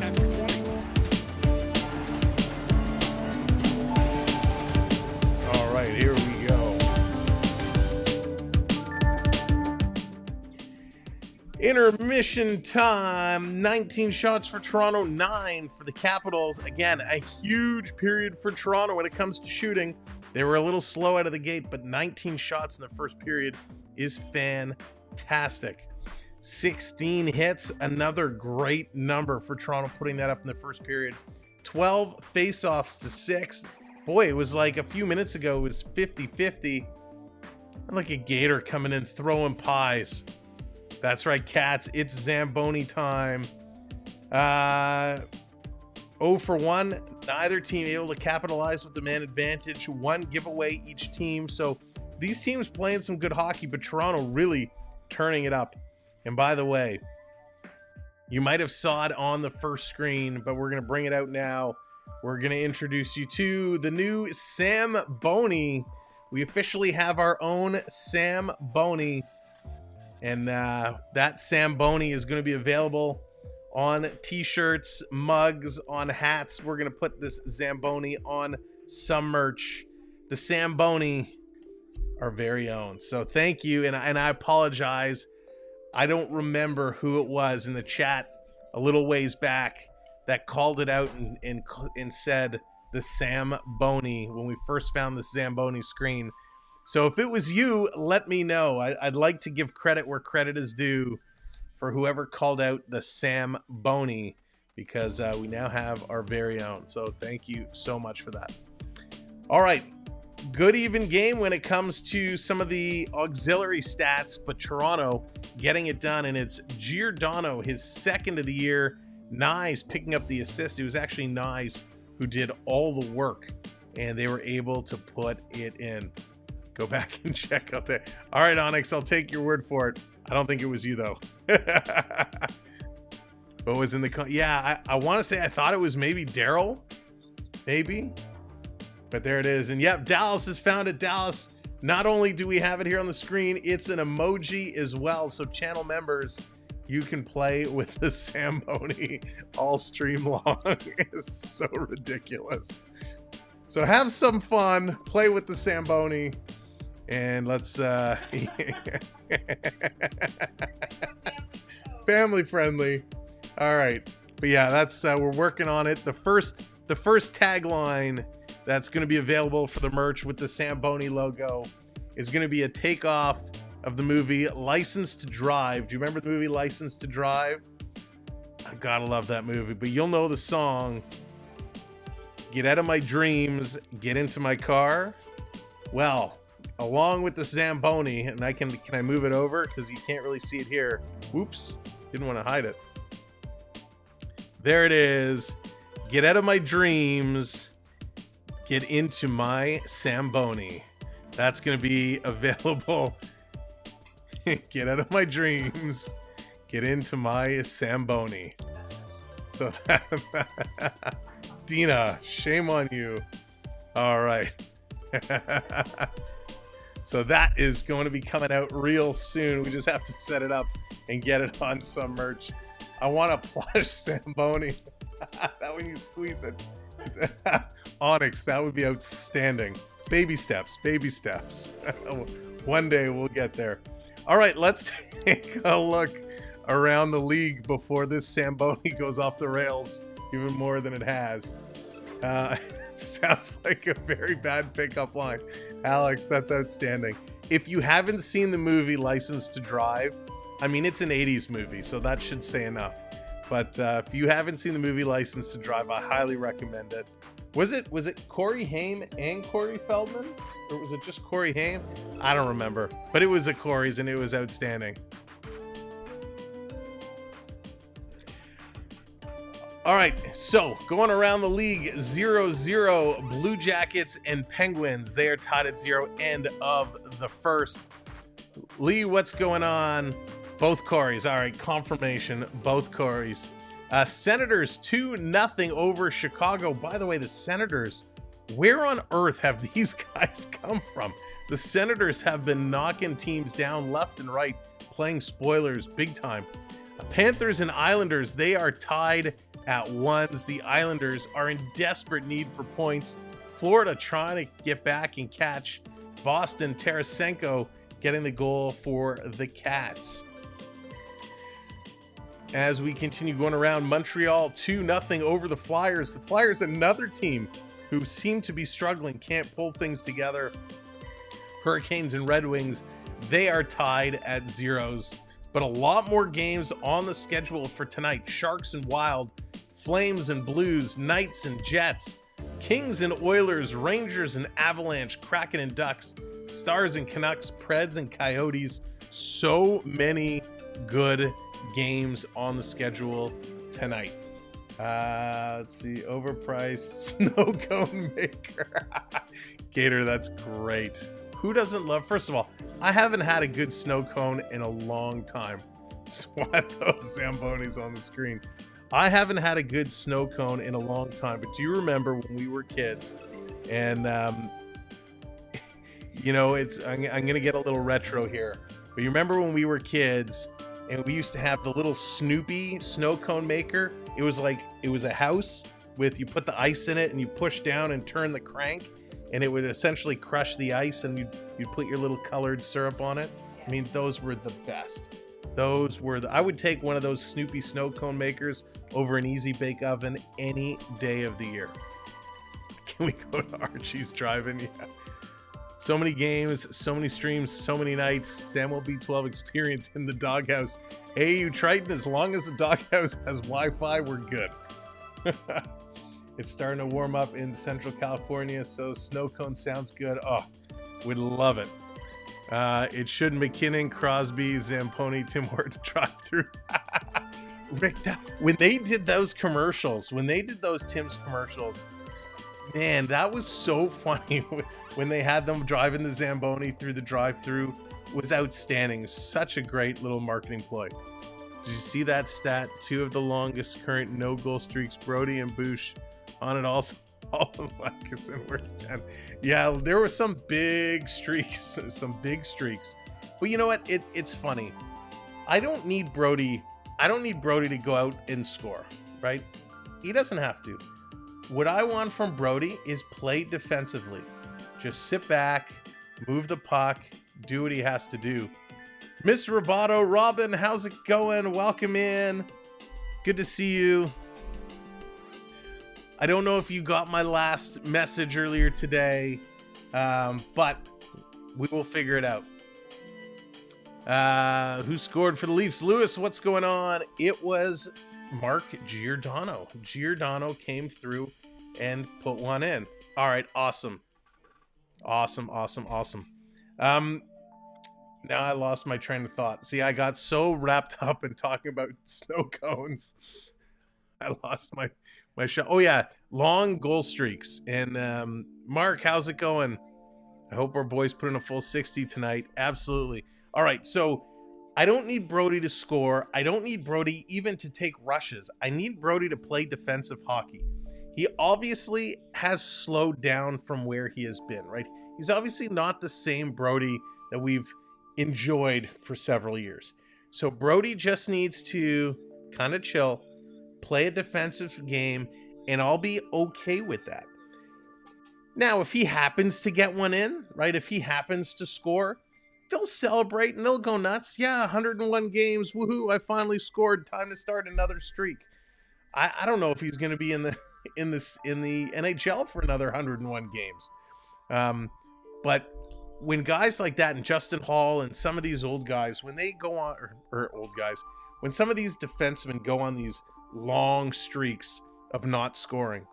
After 20. All right, here we go. Intermission time. 19 shots for Toronto, 9 for the Capitals. Again, a huge period for Toronto when it comes to shooting. They were a little slow out of the gate, but 19 shots in the first period is fantastic. 16 hits, another great number for Toronto, putting that up in the first period. 12 faceoffs to 6. Boy, it was like a few minutes ago, it was 50-50. And look at Gator coming in, throwing pies. That's right, Cats. It's Zamboni time. 0 for 1. Neither team able to capitalize with the man advantage. 1 giveaway each team. So these teams playing some good hockey, but Toronto really turning it up. And by the way, you might have saw it on the first screen, but we're going to bring it out now. We're going to introduce you to the new Zamboni. We officially have our own Zamboni. And that Zamboni is going to be available on t-shirts, mugs, on hats. We're going to put this Zamboni on some merch. The Zamboni, our very own. So thank you. And I apologize. I don't remember who it was in the chat a little ways back that called it out and said the Zamboni when we first found the Zamboni screen. So if it was you, let me know. I'd like to give credit where credit is due for whoever called out the Zamboni, because we now have our very own. So thank you so much for that. All right. Good even game when it comes to some of the auxiliary stats, but Toronto getting it done, and it's Giordano, his second of the year. Nyes picking up the assist. It was actually Nyes who did all the work, and they were able to put it in. Go back and check out that. All right, Onyx, I'll take your word for it. I don't think it was you, though. What was in the... Yeah, I want to say I thought it was maybe Daryl. Maybe. But there it is. And yep, Dallas has found it. Dallas, not only do we have it here on the screen, it's an emoji as well. So channel members, you can play with the Zamboni all stream long is so ridiculous. So have some fun, play with the Zamboni, and let's family friendly. All right, but yeah, that's we're working on it. The first tagline that's going to be available for the merch with the Zamboni logo is going to be a takeoff of the movie License to Drive. Do you remember the movie License to Drive? I gotta love that movie, but you'll know the song. Get out of my dreams, get into my car. Well, along with the Zamboni, and can I move it over? Because you can't really see it here. Whoops, didn't want to hide it. There it is. Get out of my dreams, get into my Zamboni. That's going to be available. Get out of my dreams, get into my Zamboni. So that, Dina, shame on you. All right. So that is going to be coming out real soon. We just have to set it up and get it on some merch. I want a plush Zamboni. That when you squeeze it. Onyx, that would be outstanding. Baby steps, baby steps. One day we'll get there. All right, let's take a look around the league before this Zamboni goes off the rails even more than it has. Sounds like a very bad pickup line. Alex, that's outstanding. If you haven't seen the movie License to Drive, I mean, it's an 80s movie, so that should say enough. But if you haven't seen the movie License to Drive, I highly recommend it. Was it Corey Haim and Corey Feldman? Or was it just Corey Haim? I don't remember. But it was the Corys, and it was outstanding. All right, so going around the league, 0-0, Blue Jackets and Penguins. They are tied at 0, end of the first. Lee, what's going on? Both Corys. All right, confirmation, both Corys. Senators 2-0 over Chicago. By the way, the Senators, where on earth have these guys come from? The Senators have been knocking teams down left and right, playing spoilers big time. Panthers and Islanders, they are tied at 1s. The Islanders are in desperate need for points. Florida trying to get back and catch. Boston, Tarasenko getting the goal for the Cats. As we continue going around, Montreal 2-0 over the Flyers. The Flyers, another team who seem to be struggling, can't pull things together. Hurricanes and Red Wings, they are tied at 0s. But a lot more games on the schedule for tonight. Sharks and Wild, Flames and Blues, Knights and Jets, Kings and Oilers, Rangers and Avalanche, Kraken and Ducks, Stars and Canucks, Preds and Coyotes. So many good games on the schedule tonight. Let's see, overpriced snow cone maker. Gator, that's great. Who doesn't love, first of all, I haven't had a good snow cone in a long time. Swat those Zambonis on the screen. I haven't had a good snow cone in a long time, but do you remember when we were kids? And, you know, I'm going to get a little retro here, but you remember when we were kids and we used to have the little Snoopy snow cone maker? It was like, it was a house with, you put the ice in it and you push down and turn the crank, and it would essentially crush the ice, and you'd put your little colored syrup on it. I mean, those were the best. Those were I would take one of those Snoopy snow cone makers over an Easy Bake Oven any day of the year. Can we go to Archie's Drive-In? Yeah. So many games, so many streams, so many nights. Samwelb B12 experience in the doghouse. AU Triton, as long as the doghouse has Wi-Fi, we're good. It's starting to warm up in Central California, so snow cone sounds good. Oh, would love it. It should McKinnon, Crosby, Zamponi, Tim Horton drive-through. Rick, when they did those commercials, when they did those Tim's commercials, man, that was so funny. When they had them driving the Zamboni through the drive-through, was outstanding. Such a great little marketing ploy. Did you see that stat? 2 of the longest current no-goal streaks, Brody and Bush on it also. All of Lackison, where's 10? Yeah, there were some big streaks, But you know what? It's funny. I don't need Brody I don't need Brody to go out and score, right? He doesn't have to. What I want from Brody is play defensively. Just sit back, move the puck, do what he has to do. Miss Roboto, Robin, how's it going? Welcome in. Good to see you. I don't know if you got my last message earlier today, but we will figure it out. Who scored for the Leafs? Lewis, what's going on? It was Mark Giordano. Giordano came through and put one in. All right, awesome. Awesome. Now I lost my train of thought. See, I got so wrapped up in talking about snow cones. I lost my shot. Oh yeah, long goal streaks. And Mark, how's it going? I hope our boys put in a full 60 tonight. Absolutely. All right, so I don't need Brody to score. I don't need Brody even to take rushes. I need Brody to play defensive hockey. He obviously has slowed down from where he has been, right? He's obviously not the same Brody that we've enjoyed for several years. So Brody just needs to kind of chill, play a defensive game, and I'll be okay with that. Now, if he happens to get one in, right? If he happens to score, they'll celebrate and they'll go nuts. Yeah, 101 games. Woohoo, I finally scored. Time to start another streak. I don't know if he's going to be in the NHL for another 101 games. But when guys like that, and Justin Hall and some of these old guys, when they go on, or old guys, when some of these defensemen go on these long streaks of not scoring,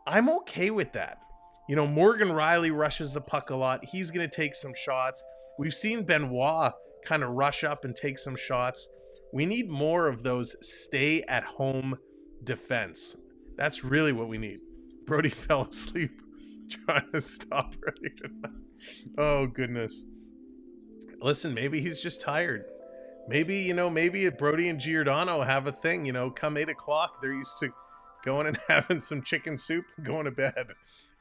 I'm okay with that. You know, Morgan Riley rushes the puck a lot. He's going to take some shots. We've seen Benoit kind of rush up and take some shots. We need more of those stay-at-home defense. That's really what we need. Brody fell asleep trying to stop earlier tonight. Oh, goodness. Listen, maybe he's just tired. Maybe Brody and Giordano have a thing, come 8 o'clock, they're used to going and having some chicken soup and going to bed.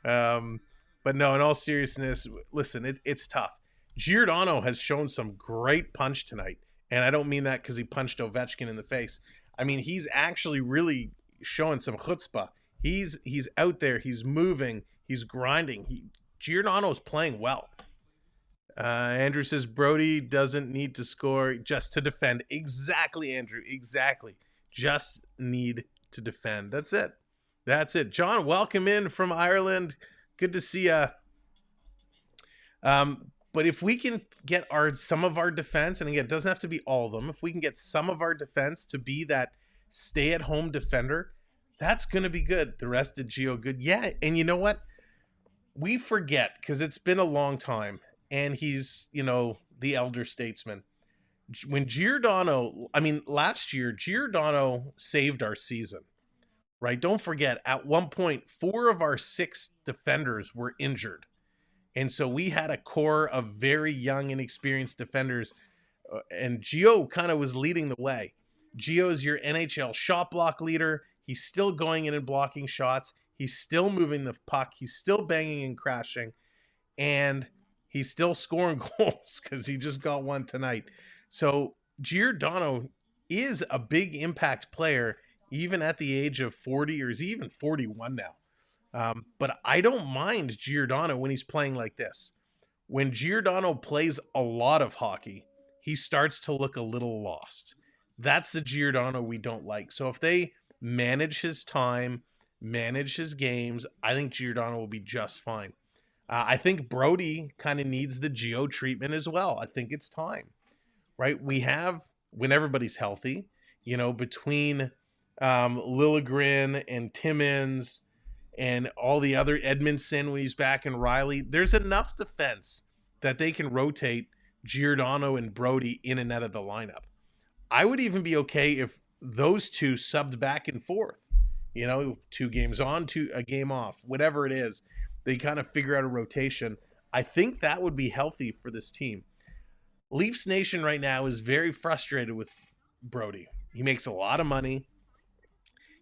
But no, in all seriousness, listen, it's tough. Giordano has shown some great punch tonight. And I don't mean that because he punched Ovechkin in the face. I mean, he's actually really showing some chutzpah. He's out there. He's moving. He's grinding. Giordano's playing well. Andrew says Brody doesn't need to score, just to defend. Exactly, Andrew. Exactly. Just need to defend. That's it. John, welcome in from Ireland. Good to see ya. But if we can get some of our defense, and again, it doesn't have to be all of them, if we can get some of our defense to be that stay-at-home defender, that's going to be good. The rest of Gio good. Yeah, and you know what? We forget, because it's been a long time, and he's, the elder statesman. When last year, Giordano saved our season, right? Don't forget, at one point, 4 of our 6 defenders were injured. And so we had a core of very young, inexperienced defenders, and Gio kind of was leading the way. Gio's your NHL shot block leader. He's still going in and blocking shots. He's still moving the puck. He's still banging and crashing. And he's still scoring goals because he just got one tonight. So Giordano is a big impact player, even at the age of 40, or is he even 41 now? But I don't mind Giordano when he's playing like this. When Giordano plays a lot of hockey, he starts to look a little lost. That's the Giordano we don't like. So if they manage his time, manage his games, I think Giordano will be just fine. I think Brody kind of needs the Gio treatment as well. I think it's time, right? We have, when everybody's healthy, between Liljegren and Timmins and all the other, Edmondson when he's back, and Riley, there's enough defense that they can rotate Giordano and Brody in and out of the lineup. I would even be okay if those two subbed back and forth, 2 games on, a game off, whatever it is. They kind of figure out a rotation. I think that would be healthy for this team. Leafs Nation right now is very frustrated with Brody. He makes a lot of money.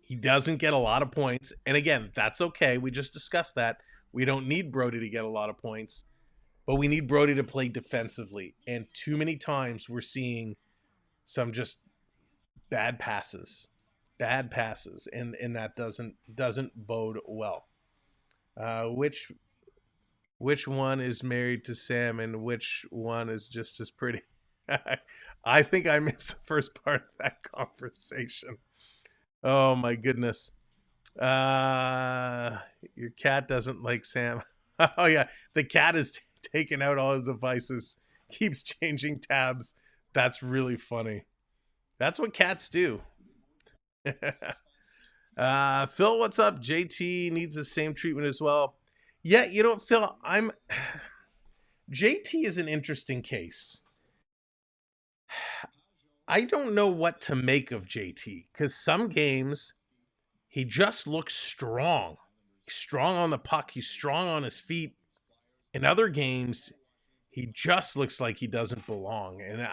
He doesn't get a lot of points. And again, that's okay. We just discussed that. We don't need Brody to get a lot of points, but we need Brody to play defensively. And too many times we're seeing some just bad passes, and that doesn't bode well. Which one is married to Sam, and which one is just as pretty? I think I missed the first part of that conversation. Oh my goodness. Your cat doesn't like Sam. Oh yeah, the cat is taking out all his devices, keeps changing tabs. That's really funny. That's what cats do. Phil, what's up? JT needs the same treatment as well. Yeah, Phil, JT is an interesting case. I don't know what to make of JT, because some games he just looks strong. He's strong on the puck. He's strong on his feet. In other games, he just looks like he doesn't belong. And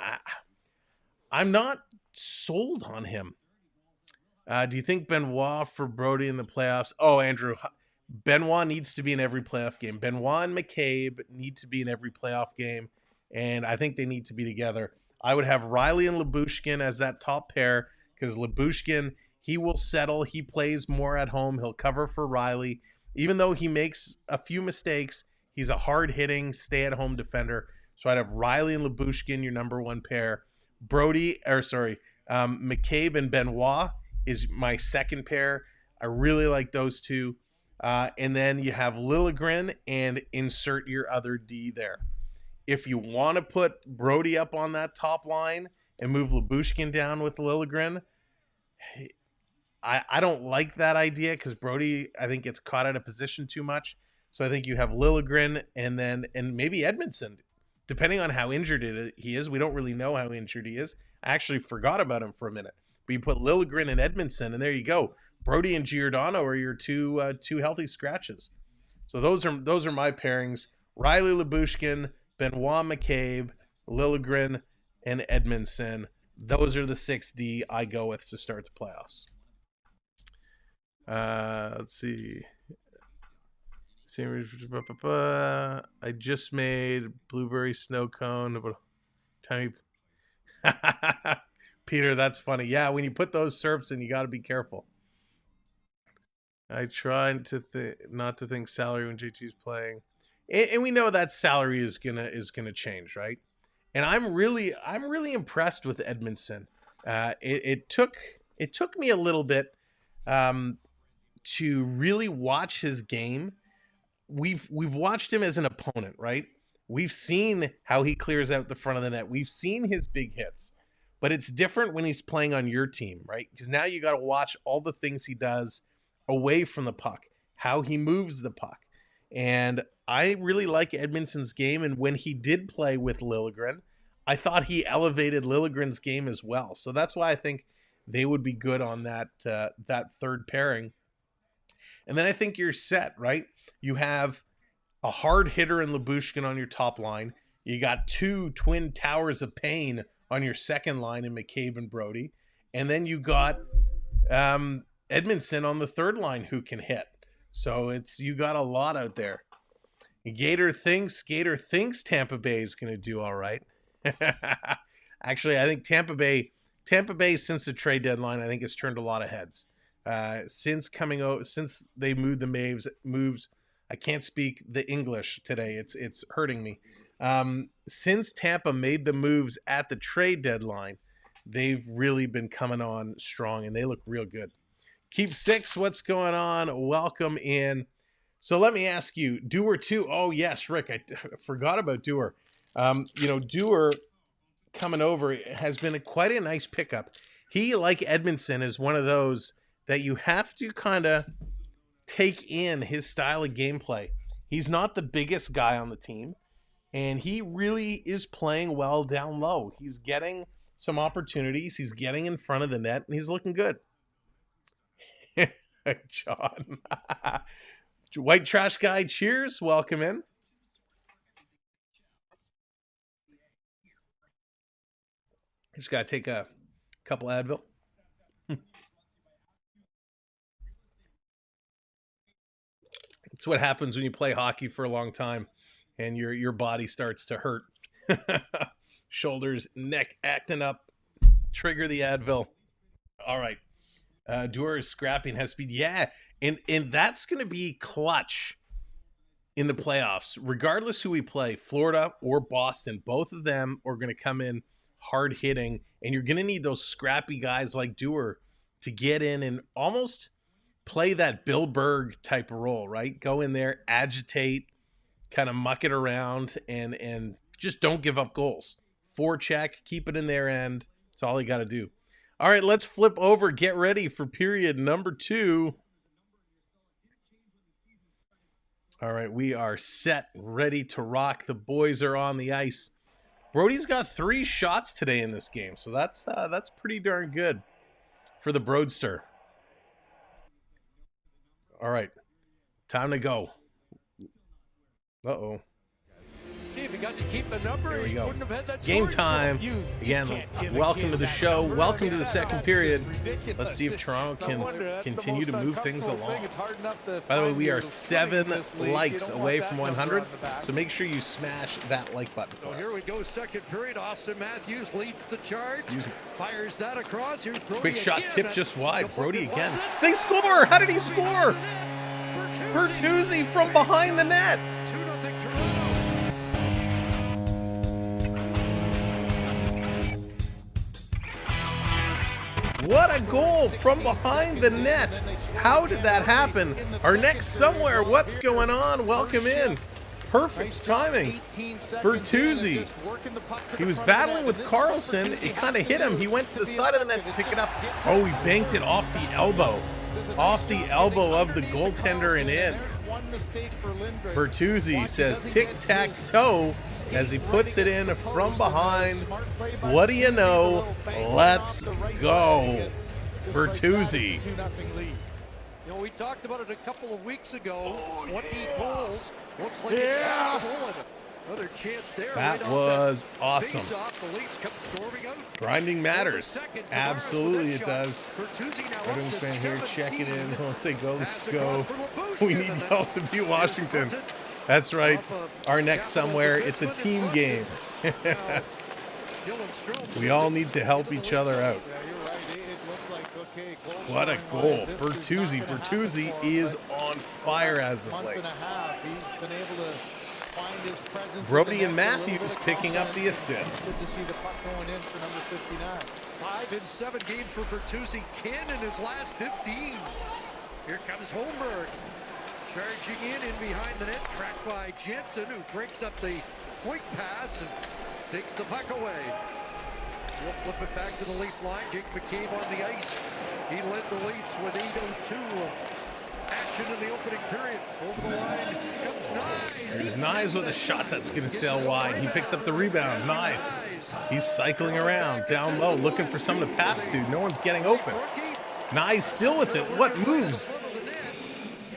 I'm not sold on him. Do you think Benoit for Brody in the playoffs? Oh, Andrew, Benoit needs to be in every playoff game. Benoit and McCabe need to be in every playoff game, and I think they need to be together. I would have Riley and Lyubushkin as that top pair, because Lyubushkin, he will settle. He plays more at home. He'll cover for Riley. Even though he makes a few mistakes, he's a hard-hitting, stay-at-home defender. So I'd have Riley and Lyubushkin, your number one pair. McCabe and Benoit is my second pair. I really like those two. And then you have Liljegren and insert your other D there. If you want to put Brody up on that top line and move Lyubushkin down with Liljegren, I don't like that idea, because Brody, I think, gets caught out of position too much. So I think you have Liljegren and maybe Edmondson, depending on how injured he is. We don't really know how injured he is. I actually forgot about him for a minute. But you put Liljegren and Edmondson, and there you go. Brody and Giordano are your two healthy scratches. So those are my pairings: Riley, Lyubushkin, Benoit, McCabe, Liljegren, and Edmondson. Those are the 6D I go with to start the playoffs. Let's see. I just made blueberry snow cone. Tiny. Peter, that's funny. Yeah, when you put those syrups in, you got to be careful. I try not to think salary when JT's playing, and we know that salary is gonna change, right? And I'm really impressed with Edmondson. It took me a little bit to really watch his game. We've watched him as an opponent, right? We've seen how he clears out the front of the net. We've seen his big hits, but it's different when he's playing on your team, right? Because now you got to watch all the things he does away from the puck, how he moves the puck. And I really like Edmondson's game. And when he did play with Liljegren, I thought he elevated Liljegren's game as well. So that's why I think they would be good on that third pairing. And then I think you're set, right? You have a hard hitter in Lyubushkin on your top line. You got two twin towers of pain on your second line in McCabe and Brody. And then you got Edmondson on the third line who can hit. So you got a lot out there. Gator thinks Tampa Bay is going to do all right. Actually, I think Tampa Bay since the trade deadline, I think has turned a lot of heads. Since they moved the moves, I can't speak the English today. It's hurting me. Since Tampa made the moves at the trade deadline, they've really been coming on strong, and they look real good. Keep Six, what's going on? Welcome in. So let me ask you, Dewar too. Oh yes, Rick, I forgot about Dewar. Dewar coming over has been quite a nice pickup. He, like Edmondson, is one of those that you have to kind of take in his style of gameplay. He's not the biggest guy on the team, and he really is playing well down low. He's getting some opportunities. He's getting in front of the net, and he's looking good. John. White Trash Guy, cheers. Welcome in. Just got to take a couple Advil. It's what happens when you play hockey for a long time and your body starts to hurt. Shoulders, neck acting up. Trigger the Advil. All right. Dewar is scrapping, has speed. Yeah, and that's going to be clutch in the playoffs. Regardless who we play, Florida or Boston, both of them are going to come in hard hitting, and you're going to need those scrappy guys like Dewar to get in and almost play that Bill Berg type of role, right? Go in there, agitate, kind of muck it around, and just don't give up goals. Forecheck, keep it in their end. That's all you got to do. All right, let's flip over. Get ready for period number 2. All right, we are set, ready to rock. The boys are on the ice. Brody's got 3 shots today in this game, so that's pretty darn good for the Broadster. All right, time to go. Uh-oh. See if he got to keep the number. Here we He go. wouldn't have had that Game scoring time. zone. Again, welcome to the show. Welcome to the second period. Let's see if Toronto can continue to move things along. By the way, we are 7 likes away from 100, so make sure you smash that like button for So us. here we go, second period. Austin Matthews leads the charge. Excuse me. Fires that across. Here's Brody Quick shot again. tip just wide. Brody Deflected again. wide. They score! How did he score? Bertuzzi from behind the net. 2-0 Toronto. What a goal from behind the net. How did that happen? Our next somewhere. What's going on? Welcome in. Perfect timing. Bertuzzi. He was battling with Carlson. It kind of hit him. He went to the side of the net to pick it up. Oh, he banked it off the elbow. Off the elbow of the goaltender and in. Bertuzzi says tic-tac-toe as he puts it in from behind. What do you know? Let's go. Bertuzzi. You know, we talked about it a couple of weeks ago. 20 goals. Looks like it's possible. And another chance there. That right was off awesome. face-off. The Leafs come storming out. Grinding matters. Second, Tavares Absolutely with it that does. shot. Bertuzzi now Red up Wings to fan here 17. checking in. Let's say go, let's Pass go. across for Lebushkin, We need and then y'all to beat Washington. fronted That's right. off of Our next somewhere. It's a defenseman team in game. front. Now, Dylan Strome We all need to help each other out. What a goal. Bertuzzi. Bertuzzi is on fire as of late. Brody and Matthews picking up the assists. Good to see the puck going in for number 59. 5 in 7 games for Bertuzzi, 10 in his last 15. Here comes Holmberg. Charging in behind the net, tracked by Jensen, who breaks up the point pass and takes the puck away. We'll flip it back to the Leaf line. Jake McCabe on the ice. He led the Leafs with 8:02 of action in the opening period. Over the line comes Nyes. There's Nyes with a shot that's going to sail wide. He picks up the rebound. Nice. He's cycling around down low, looking for someone to pass to. No one's getting open. Nyes still with it. What moves?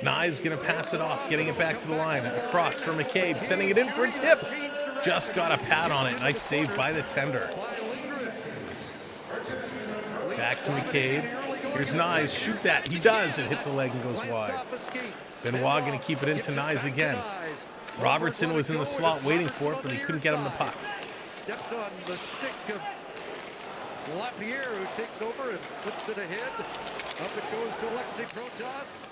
Nyes going to pass it off, getting it back to the line. Across for McCabe, sending it in for a tip. Just got a pad on it. Nice save by the tender. Back to McCabe. Here's Nyes. Shoot that. He does. It hits the leg and goes wide. Benoit going to keep it into Nyes again. Robertson was in the slot waiting for it, but he couldn't get him the puck. Stepped on the stick of Lapierre, who takes over and flips it ahead. Up it goes to Alexei Protas.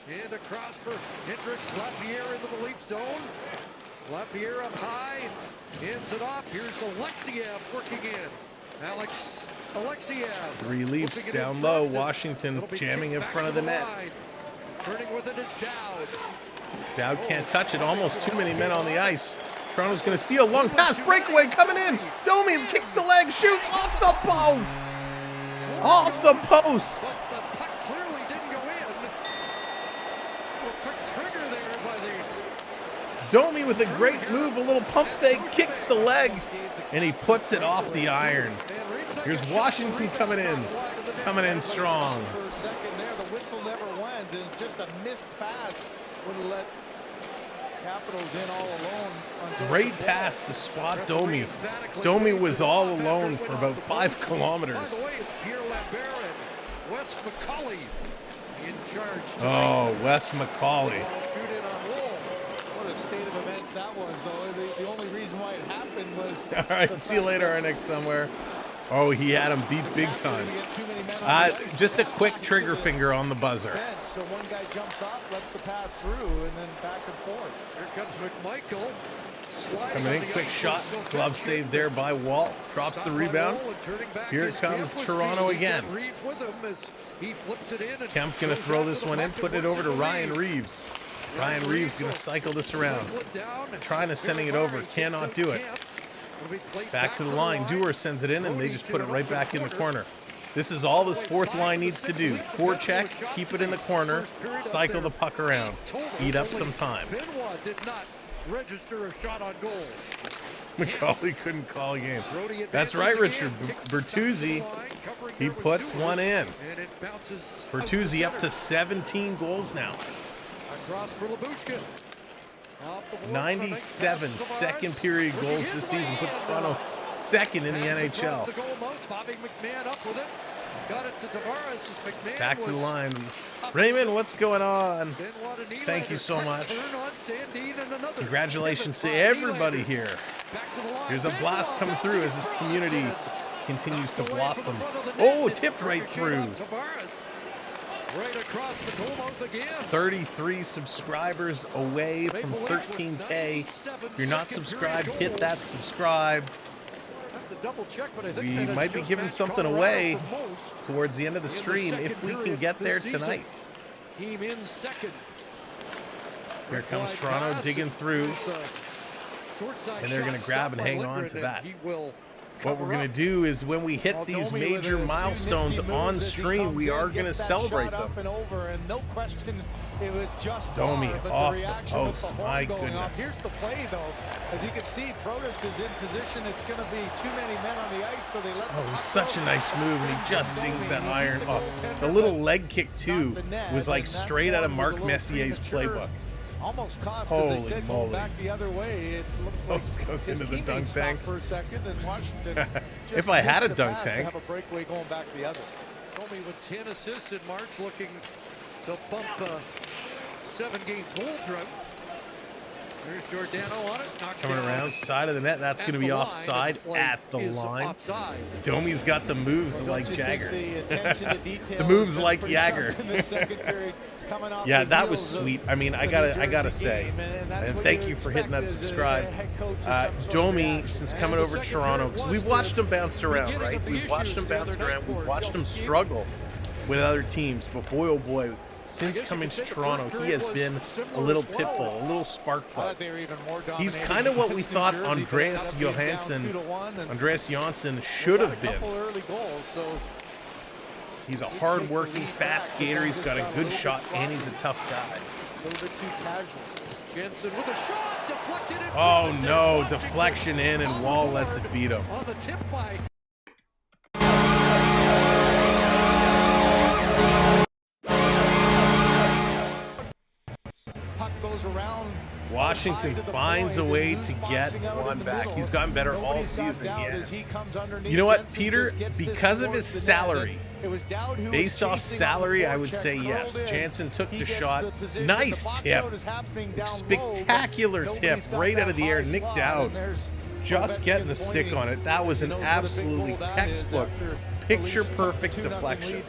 And across for Hendricks. Lapierre into the Leaf zone. Lapierre up high. Hands it off. Here's Alexiev working in. Alexiev. 3 Leafs down low. Washington jamming in front of the net. Turning with it is Dowd. Dowd can't touch it. Almost too many men on the ice. Toronto's going to steal. Long pass. Breakaway coming in. Domi kicks the leg. Shoots off the post. Off the post. But the puck clearly didn't go in. A quick trigger there by the... Domi with a great move. A little pump fake. Kicks the leg. And he puts it off the iron. Here's Washington coming in. Coming in strong. For a second there, the whistle never went, and just a missed pass would have let Capitals in all alone. Great pass to spot Domi. Domi was all alone for about 5 kilometers. By the way, it's Pierre Lambert and Wes McCauley in charge Oh, tonight. Wes McCauley. Shoot in on Wolf. What a state of events that was, though. The only reason why it happened was... All right, see you later, our next somewhere. Oh, he had him beat big time. Just a quick trigger finger on the buzzer. So one guy jumps off, lets the pass through, and then back and forth. Here comes McMichael. Coming in, quick shot. Glove save there by Walt. Drops the rebound. Here comes Toronto again. Kemp's going to throw this one in, putting it over to Ryan Reeves. Ryan Reeves going to cycle this around. Trying to sending it over. Cannot do it. Back to the line. Dewar sends it in, and they just put it right back in the corner. This is all this fourth line needs to do. Forecheck, keep it in the corner, cycle the puck around, eat up some time. Register a shot on goal. McCauley couldn't call a game. That's right, Richard. Bertuzzi, he puts one in. Bertuzzi up to 17 goals now. Across for Labushkin. 97 second period goals this season. Puts Toronto second in the NHL. Bobby McMahon up with it. Got it to Tavares as McMahon. Back to the line. Raymond, what's going on? Thank you so much. Congratulations to everybody here. Here's a blast coming through as this community continues to blossom. Oh, tipped right through. Right across the goal mouth again. 33 subscribers away from 13K. If you're not subscribed, hit that subscribe. We might be giving something away towards the end of the stream if we can get there tonight. Team in second. Here comes Toronto digging through. And they're going to grab and hang on to that. What we're going to do is when we hit these major milestones on stream, we are going to celebrate them. Domi off the post. My goodness. Here's the play, though. As you can see, Protas is in position. It's going to be too many men on the ice, so they let. Oh, it was such a nice move, and he just dings that iron. Oh, the little leg kick, too, was like straight out of Mark Messier's playbook. Almost cost, Holy as they said, moly. going back the other way. It looked like goes into the dunk tank for a second, and Washington if I had a dunk tank, to have a breakaway going back the other. Domi with 10 assists in March, looking to bump a 7-game goal drought. There's Giordano on it. Coming around side of the net. That's going to be offside at the line. Offside. Domi's got the moves like Jagger. The moves like Jagger. Yeah, that was sweet. I mean, I gotta say, and thank you for hitting that subscribe. Domi, since coming over to Toronto, because we've watched him bounce around, right? We've watched him bounce around. We've watched him struggle with other teams. But boy, oh boy, since coming to Toronto, he has been a little pit bull, a little spark plug. He's kind of what we thought Andreas Johnsson should have been. He's a hard-working, fast skater. He's got a good shot, and he's a tough guy. A little bit too casual. Jensen with a shot, deflected it. Oh no, deflection in, and Wall lets it beat him. On the tip by. Puck goes around. Washington finds a way to get one back. He's gotten better all season. Yes. You know what, Peter? Because of his salary, based off salary, I would say yes. Jansen took the shot. Nice tip. Spectacular tip right out of the air. Nick Dowd just getting the stick on it. That was an absolutely textbook, picture-perfect deflection.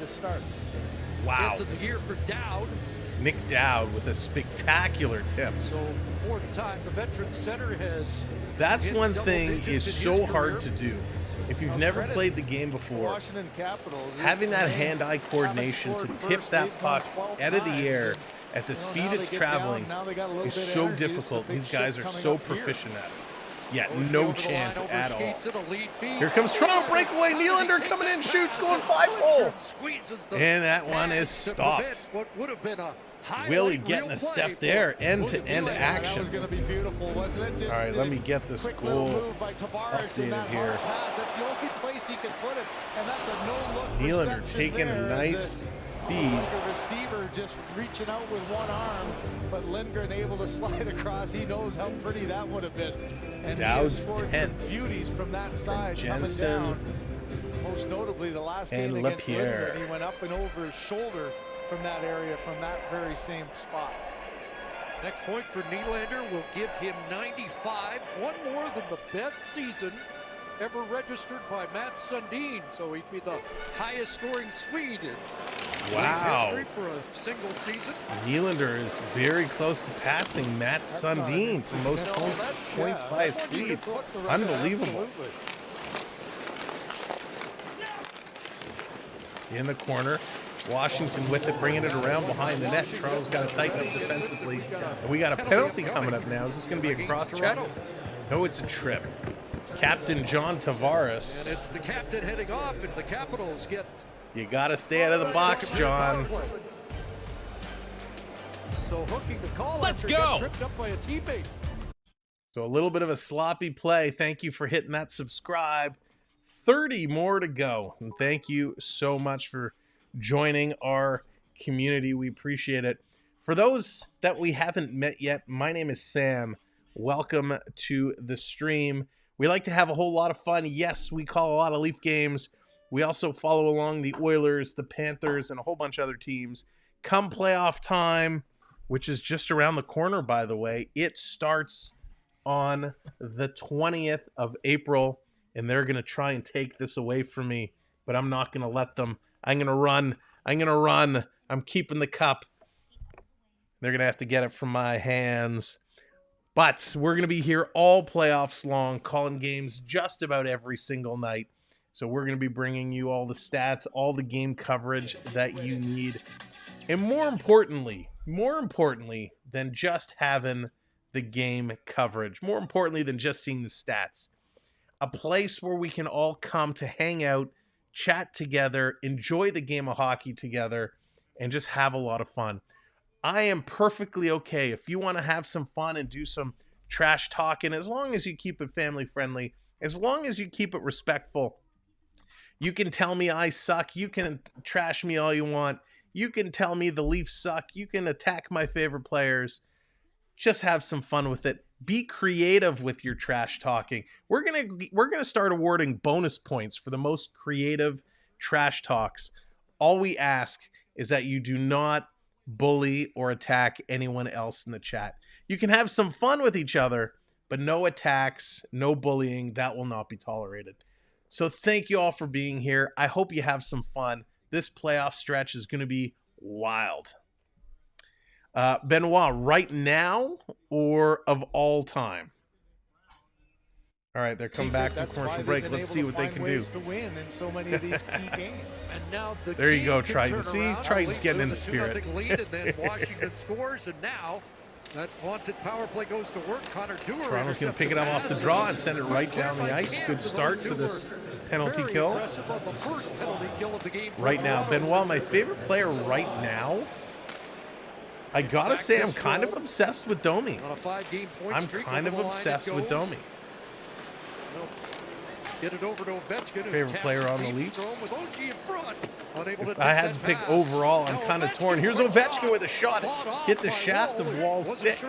Wow. Nick Dowd with a spectacular tip. So fourth time the veteran center has. That's one thing is so hard to do. If you've never played the game before, having that hand-eye coordination to tip that puck out of the air at the speed it's traveling is so difficult. These guys are so proficient at it. Yeah, no chance at all. Here comes Toronto breakaway. Nylander coming in, shoots, going 5-hole. And that one is stopped. Willie getting a step there, end-to-end action. That was going to be beautiful, wasn't it? All right, let me get this goal updated here. That's the only place he could put it, and that's a no-look. Nylander taking a nice feed. Like a receiver just reaching out with one arm, but Lindgren able to slide across. He knows how pretty that would have been. And Dowd's he has scored some beauties from that side coming down. Most notably the last game against Lindgren. He went up and over his shoulder from that area, from that very same spot. Next point for Nylander will give him 95, one more than the best season ever registered by Matt Sundin. So he'd be the highest scoring Swede in Wow. history for a single season. Nylander is very close to passing Matt Sundin for most points by a Swede. Unbelievable. In the corner, Washington with it, bringing it around behind the net. Toronto's got to tighten up defensively. And we got a penalty coming up now. Is this going to be a cross-check? No, it's a trip. Captain John Tavares. And it's the captain heading off, and the Capitals get... You got to stay out of the box, John. So hooking the call. Let's after go. Get tripped up by a teammate. So a little bit of a sloppy play. Thank you for hitting that subscribe. 30 more to go. And thank you so much for joining our community. We appreciate it. For those that we haven't met yet, my name is Sam. Welcome to the stream. We like to have a whole lot of fun. Yes, we call a lot of Leaf games. We also follow along the Oilers, the Panthers, and a whole bunch of other teams. Come playoff time, which is just around the corner, by the way, it starts on the 20th of April, and they're going to try and take this away from me, but I'm not going to let them. I'm going to run. I'm going to run. I'm keeping the cup. They're going to have to get it from my hands. But we're going to be here all playoffs long, calling games just about every single night. So we're going to be bringing you all the stats, all the game coverage that you need. And more importantly than just having the game coverage, more importantly than just seeing the stats, a place where we can all come to hang out, chat together, enjoy the game of hockey together, and just have a lot of fun. I am perfectly okay if you want to have some fun and do some trash talking, as long as you keep it family friendly, as long as you keep it respectful. You can tell me I suck. You can trash me all you want. You can tell me the Leafs suck. You can attack my favorite players. Just have some fun with it. Be creative with your trash talking. We're gonna start awarding bonus points for the most creative trash talks. All we ask is that you do not bully or attack anyone else in the chat. You can have some fun with each other, but no attacks, no bullying. That will not be tolerated. So thank you all for being here. I hope you have some fun. This playoff stretch is going to be wild. Benoit, right now or of all time? All right, they're coming back from commercial break. Let's see what they can do. To win in so many of these key games. And now the There you game go, can Triton. turn See, around. Triton's Leafs getting in with the a 2-0 spirit. lead, and then Washington scores, and now that vaunted power play goes to work. Connor Dewar Toronto's going to pick it up off the draw and send it right down the ice. Good start to this penalty kill. Right now, Benoit, my favorite player right now, I got to say I'm kind of obsessed with Domi. I'm kind of obsessed with Domi. Get it over to Ovechkin. Favorite player on the Leafs. If I had to pick overall, I'm kind of torn. Here's Ovechkin with a shot. Hit the shaft of Wall's stick.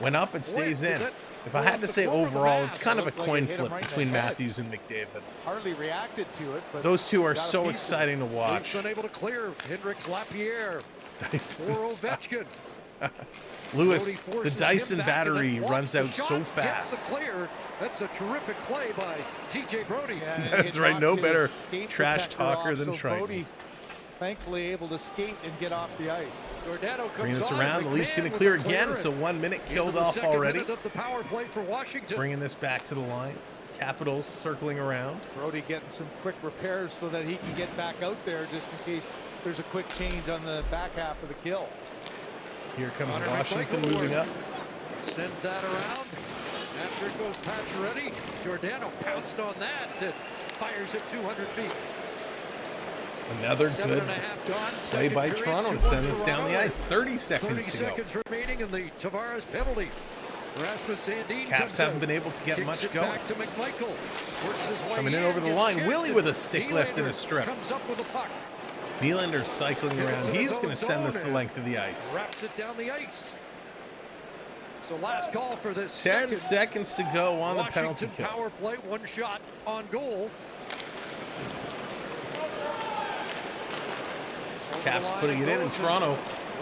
Went up and stays in. If I had to say overall, it's kind of a coin flip between Matthews and McDavid. Hardly reacted to it, but those two are so exciting to watch. Unable to clear. Hendricks Lapierre for Ovechkin. Lewis, the Dyson battery runs out so fast. That's a terrific play by TJ Brody. That's right, no better trash talker than Triton. Brody, thankfully able to skate and get off the ice. Bring this around, the Leafs going to clear again. So 1 minute killed off already. Bringing this back to the line. Capitals circling around. Brody getting some quick repairs so that he can get back out there just in case there's a quick change on the back half of the kill. Here comes Washington moving up. Sends that around. After it goes Pacioretty, Giordano pounced on that and fires it 200 feet. Another good play by Toronto to send this down the ice. 30 seconds to go. Remaining in the Tavares penalty. Rasmus Sandin Caps haven't been able to get much going. Back to McMichael. Coming in over the line. Willie with a stick lift and a strip. Comes up with a puck. Nylander cycling around. He's going to send this the length of the ice. Wraps it down the ice. So last call for this. 10 seconds to go on the penalty kill. Power play, one shot on goal. Caps putting it in, and Toronto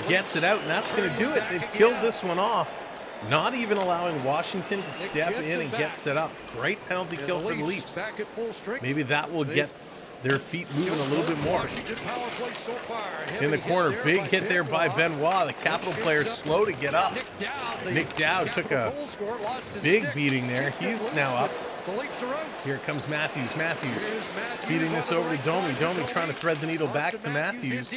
gets it out, and that's going to do it. They've killed this one off. not even allowing Washington to step in and get set up. Great penalty kill for the Leafs. Back at full strength. Maybe that will get their feet moving a little bit more. Washington power play so far. In the corner, big hit there by Benoit. The Capital player slow to get up. Nick Dowd took a big beating there. He's now up. Here comes Matthews. Matthews feeding this over to Domi. Domi trying to thread the needle back to Matthews.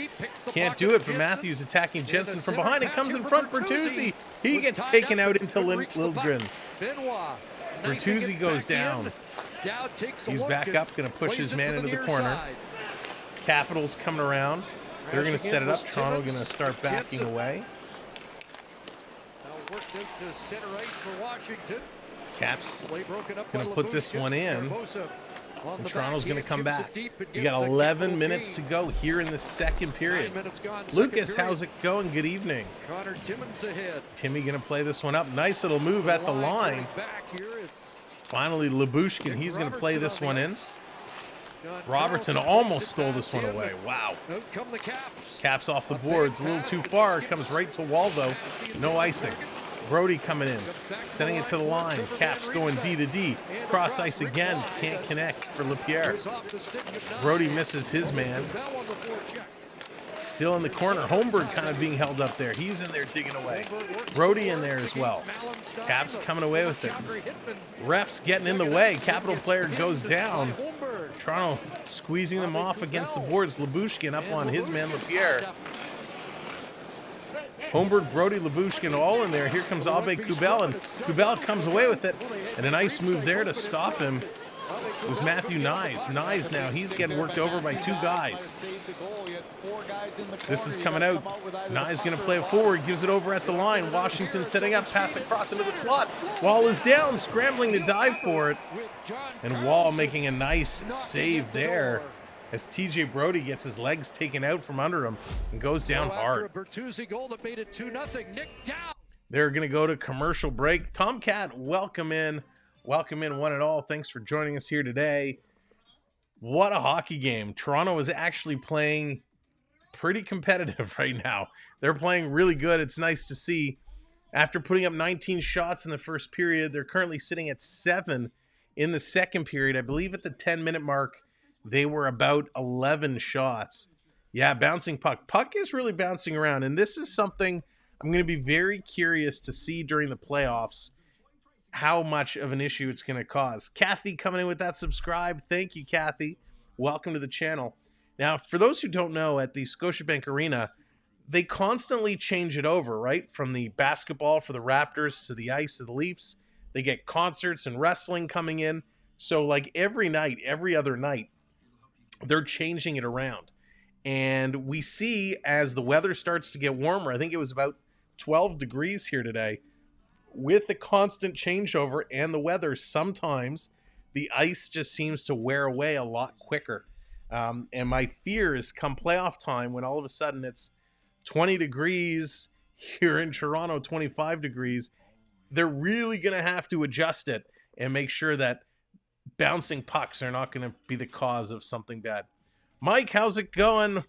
Can't do it, but Matthews attacking Jensen from behind. It comes in front. Bertuzzi. He gets taken out into Lindgren. Bertuzzi goes down. He's back up, going to push his man into the corner. Capitals coming around. They're going to set it up. Toronto going to start backing away. Caps going to put this one in. And Toronto's going to come back. We got 11 minutes to go here in the second period. Lucas, how's it going? Good evening. Timmy going to play this one up. Nice little move at the line. Finally, Lyubushkin, he's going to play this one in. Robertson almost stole this one away. Wow. Caps off the boards. A little too far. Comes right to Waldo. No icing. Brody coming in. Sending it to the line. Caps going D to D. Cross ice again. Can't connect for LaPierre. Brody misses his man. Still in the corner. Holmberg kind of being held up there. He's in there digging away. Brody in there as well. Caps coming away with it. Refs getting in the way. Capital player goes down. Toronto squeezing them off against the boards. Lyubushkin up on his man LaPierre. Holmberg, Brody, Lyubushkin all in there. Here comes Abe Kubel, and Kubel comes away with it. And a nice move there to stop him. It was Matthew Nyes. Nyes now, he's getting worked over by two guys. This is coming out. Nyes going to play it forward, gives it over at the line. Washington setting up, pass across into the slot. Wall is down, scrambling to dive for it. And Wall making a nice save there as TJ Brody gets his legs taken out from under him and goes down hard. They're going to go to commercial break. Tomcat, welcome in. Welcome in, one and all. Thanks for joining us here today. What a hockey game. Toronto is actually playing pretty competitive right now. They're playing really good. It's nice to see. After putting up 19 shots in the first period, they're currently sitting at 7 in the second period. I believe at the 10-minute mark, they were about 11 shots. Yeah, bouncing puck. Puck is really bouncing around, and this is something I'm going to be very curious to see during the playoffs, how much of an issue it's going to cause. Kathy coming in with that subscribe. Thank you, Kathy. Welcome to the channel. Now, for those who don't know, at the Scotiabank Arena, they constantly change it over, right? From the basketball for the Raptors to the ice to the Leafs. They get concerts and wrestling coming in. So like every night, every other night, they're changing it around. And we see as the weather starts to get warmer, I think it was about 12 degrees here today, with the constant changeover and the weather, sometimes the ice just seems to wear away a lot quicker. And my fear is come playoff time, when all of a sudden it's 20 degrees here in Toronto, 25 degrees, they're really going to have to adjust it and make sure that bouncing pucks are not going to be the cause of something bad. Mike, how's it going?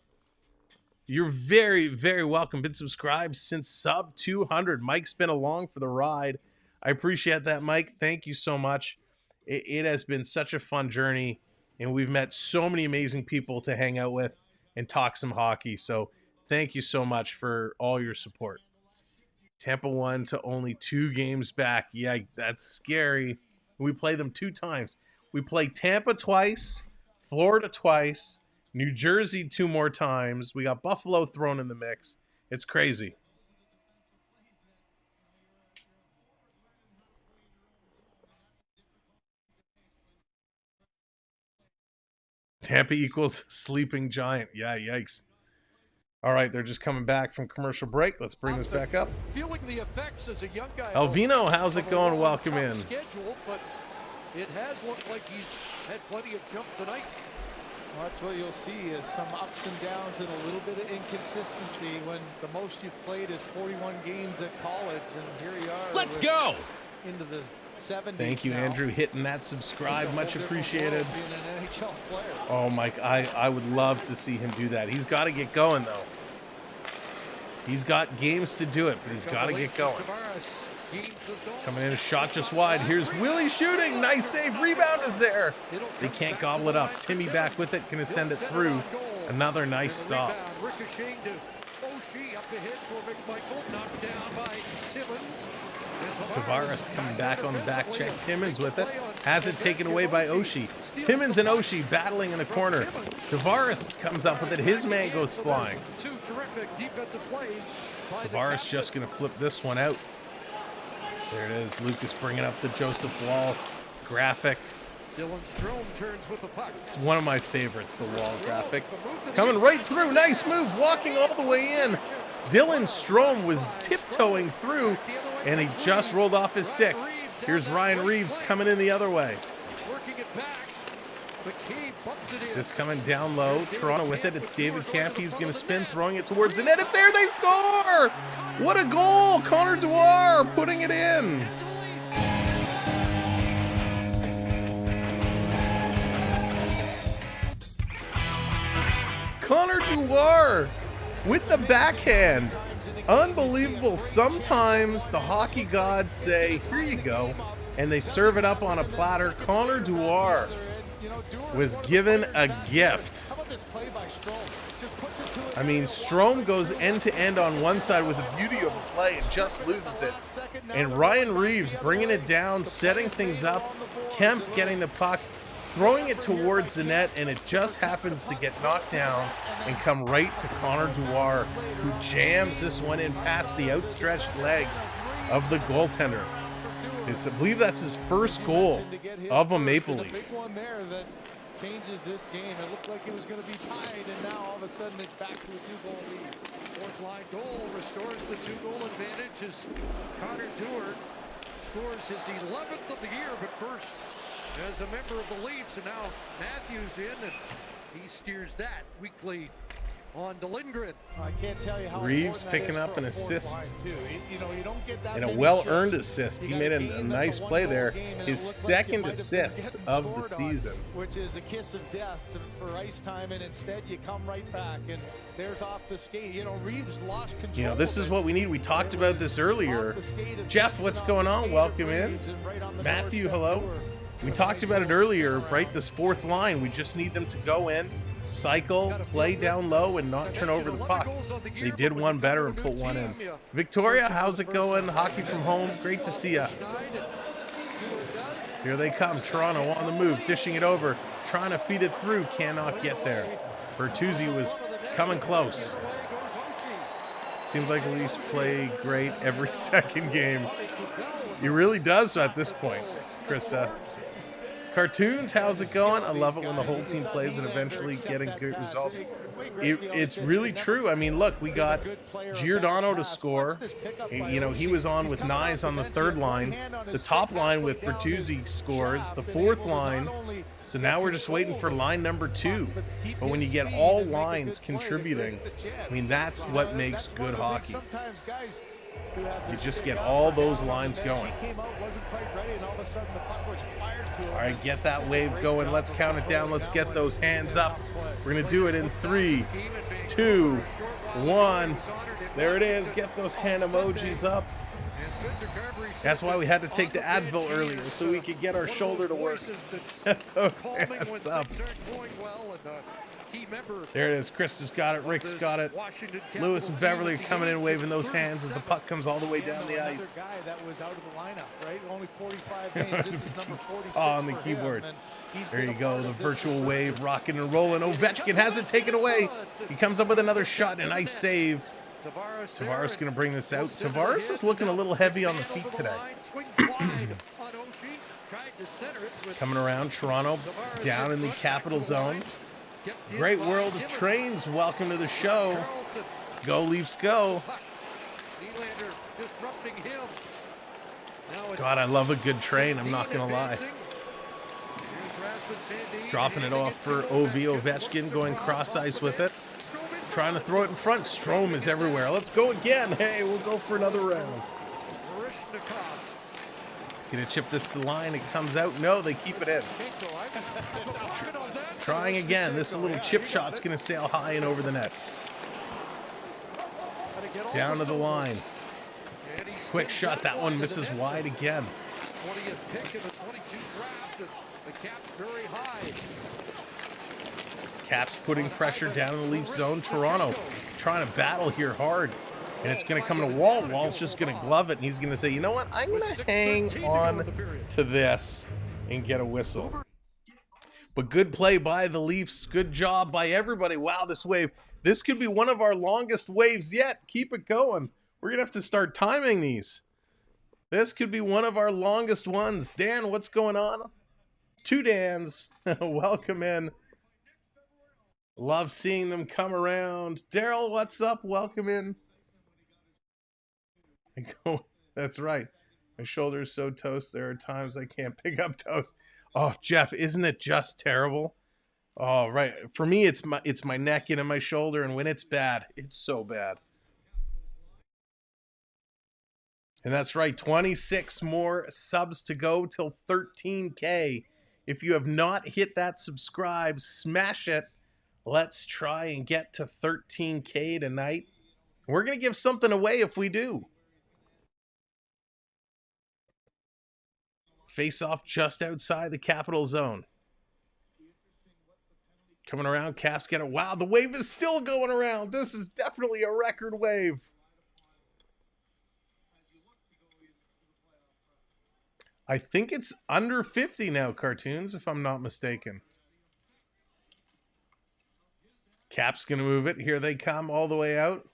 You're very, very welcome. Been subscribed since sub 200. Mike's been along for the ride. I appreciate that, Mike. Thank you so much. It has been such a fun journey, and we've met so many amazing people to hang out with and talk some hockey. So thank you so much for all your support. Tampa won to only 2 games back. Yeah, that's scary. We play them 2 times. We play Tampa twice, Florida twice, New Jersey 2 more times. We got Buffalo thrown in the mix. It's crazy. Tampa equals sleeping giant. Yeah, yikes. All right, they're just coming back from commercial break. Let's bring this back up. Feeling the effects as a young guy. Alvino, how's it going? Welcome in. Schedule, but it has looked like he's had plenty of jump tonight. Well, that's what you'll see is some ups and downs and a little bit of inconsistency when the most you've played is 41 games at college, and here you are. Let's go into the 70s. Thank you, now. Andrew, hitting that subscribe. Much appreciated. Being an NHL player. Oh, Mike, I would love to see him do that. He's got to get going, though. He's got games to do it, but he's got to get going. Coming in a shot just wide. Here's Willie shooting. Nice save. Rebound is there. They can't gobble it up. Timmy back with it. Gonna send it through. Another nice stop. Ricocheting to Oshie up the head for McMichael. Knocked down by Timmons. Tavares coming back on the back check. Timmons with it. Has it taken away by Oshie. Timmons and Oshie battling in the corner. Tavares comes up with it. His man goes flying. Two terrific defensive plays. Tavares just going to flip this one out. There it is. Lucas bringing up the Joseph Wall graphic. Dylan Strome turns with the puck. It's one of my favorites, the Wall graphic. Coming right through. Nice move. Walking all the way in. Dylan Strome was tiptoeing through, and he just rolled off his stick. Here's Ryan Reeves coming in the other way. Working it back. McKee bumps it in. Just coming down low. Toronto with it. It's David Camp. He's going to spin, throwing it towards the net. It's there. They score! What a goal! Connor Dwyer putting it in. Connor Dwyer with the backhand. Unbelievable. Sometimes the hockey gods say, here you go, and they serve it up on a platter. Connor Dwyer was given a gift. I mean, Strome goes end to end on one side with the beauty of the play and just loses it. And Ryan Reeves bringing it down, setting things up. Kemp getting the puck, throwing it towards the net, and it just happens to get knocked down and come right to Connor Dwyer, who jams this one in past the outstretched leg of the goaltender. I believe that's his first goal of a Maple Leaf. Big one there that changes this game. It looked like it was going to be tied, and now all of a sudden it's back to a 2-goal lead. Fourth line goal restores the 2-goal advantage as Connor Dwyer scores his 11th of the year, but first as a member of the Leafs, and now Matthews in, and he steers that weekly on to Lindgren. I can't tell you how Reeves picking up an assist. You don't get that And a many well-earned shifts. assist. You He got made a a game nice that's a play one-goal there. game, and it His looked like second you might have been assist getting of the scored on, season. which is a kiss of death for ice time, and instead you come right back, and there's off the skate. Reeves lost control. This is what we need. We talked about this earlier. Jeff, what's going on? Welcome in. Matthew, hello. We talked about it earlier, right? This fourth line, we just need them to go in, cycle, play down low, and not turn over the puck. They did one better and put one in. Victoria, how's it going? Hockey from home, great to see ya. Here they come, Toronto on the move, dishing it over, trying to feed it through, cannot get there. Bertuzzi was coming close. Seems like the Leafs play great every second game. He really does at this point, Krista. Cartoons, how's it going? I love it when the whole team plays and eventually getting good results. It's really true. I mean, look, we got Giordano to score. He was on with Nyes on the third line. The top line with Bertuzzi scores. The fourth line. So now we're just waiting for line number 2. But when you get all lines contributing, I mean, that's what makes good hockey. You just get all those lines going. All right, get that wave going. Let's count it down. Let's get those hands up. We're going to do it in 3, 2, 1. There it is. Get those hand emojis up. That's why we had to take the Advil earlier, so we could get our shoulder to work. Get those hands up. There it is. Chris has got it. Rick's got it. Lewis and Beverly are coming in, waving those hands as the puck comes all the way down the ice. Guy that was out of the lineup, right? Only 45 games. This is number 46 on the for keyboard. him, There you go. The virtual wave rocking and rolling. Ovechkin has it taken away. He comes up with another shot. A nice save. Tavares going to bring this out. Tavares is looking a little heavy on the feet today. Coming around, Toronto down in the capital zone. Great World of Trains, welcome to the show. Go Leafs, go. God, I love a good train, I'm not going to lie. Dropping it off for Ovechkin, going cross ice with it. Trying to throw it in front. Strome is everywhere. Let's go again. Hey, we'll go for another round. Gonna chip this to the line. It comes out. No, they keep it in. Trying again. This little chip shot's gonna sail high and over the net. Down to the line. Quick shot. That one misses wide again. 20th pick in the 22 draft. And the Caps very high. Caps putting pressure down in the Leaf zone. Toronto trying to battle here hard. And it's going to come to Wall. Wall's just going to glove it. And he's going to say, you know what? I'm going to hang on to this and get a whistle. But good play by the Leafs. Good job by everybody. Wow, this wave. This could be one of our longest waves yet. Keep it going. We're going to have to start timing these. This could be one of our longest ones. Dan, what's going on? 2 Dans. Welcome in. Love seeing them come around. Daryl, what's up? Welcome in. That's right. My shoulder is so toast. There are times I can't pick up toast. Oh, Jeff, isn't it just terrible? Oh, right. For me, it's my neck and my shoulder, and when it's bad, it's so bad. And that's right. 26 more subs to go till 13K. If you have not hit that subscribe, smash it. Let's try and get to 13K tonight. We're going to give something away if we do. Face off just outside the Capital Zone. Coming around, Caps get it. Wow, the wave is still going around. This is definitely a record wave. I think it's under 50 now, Cartoons, if I'm not mistaken. Caps going to move it. Here they come all the way out.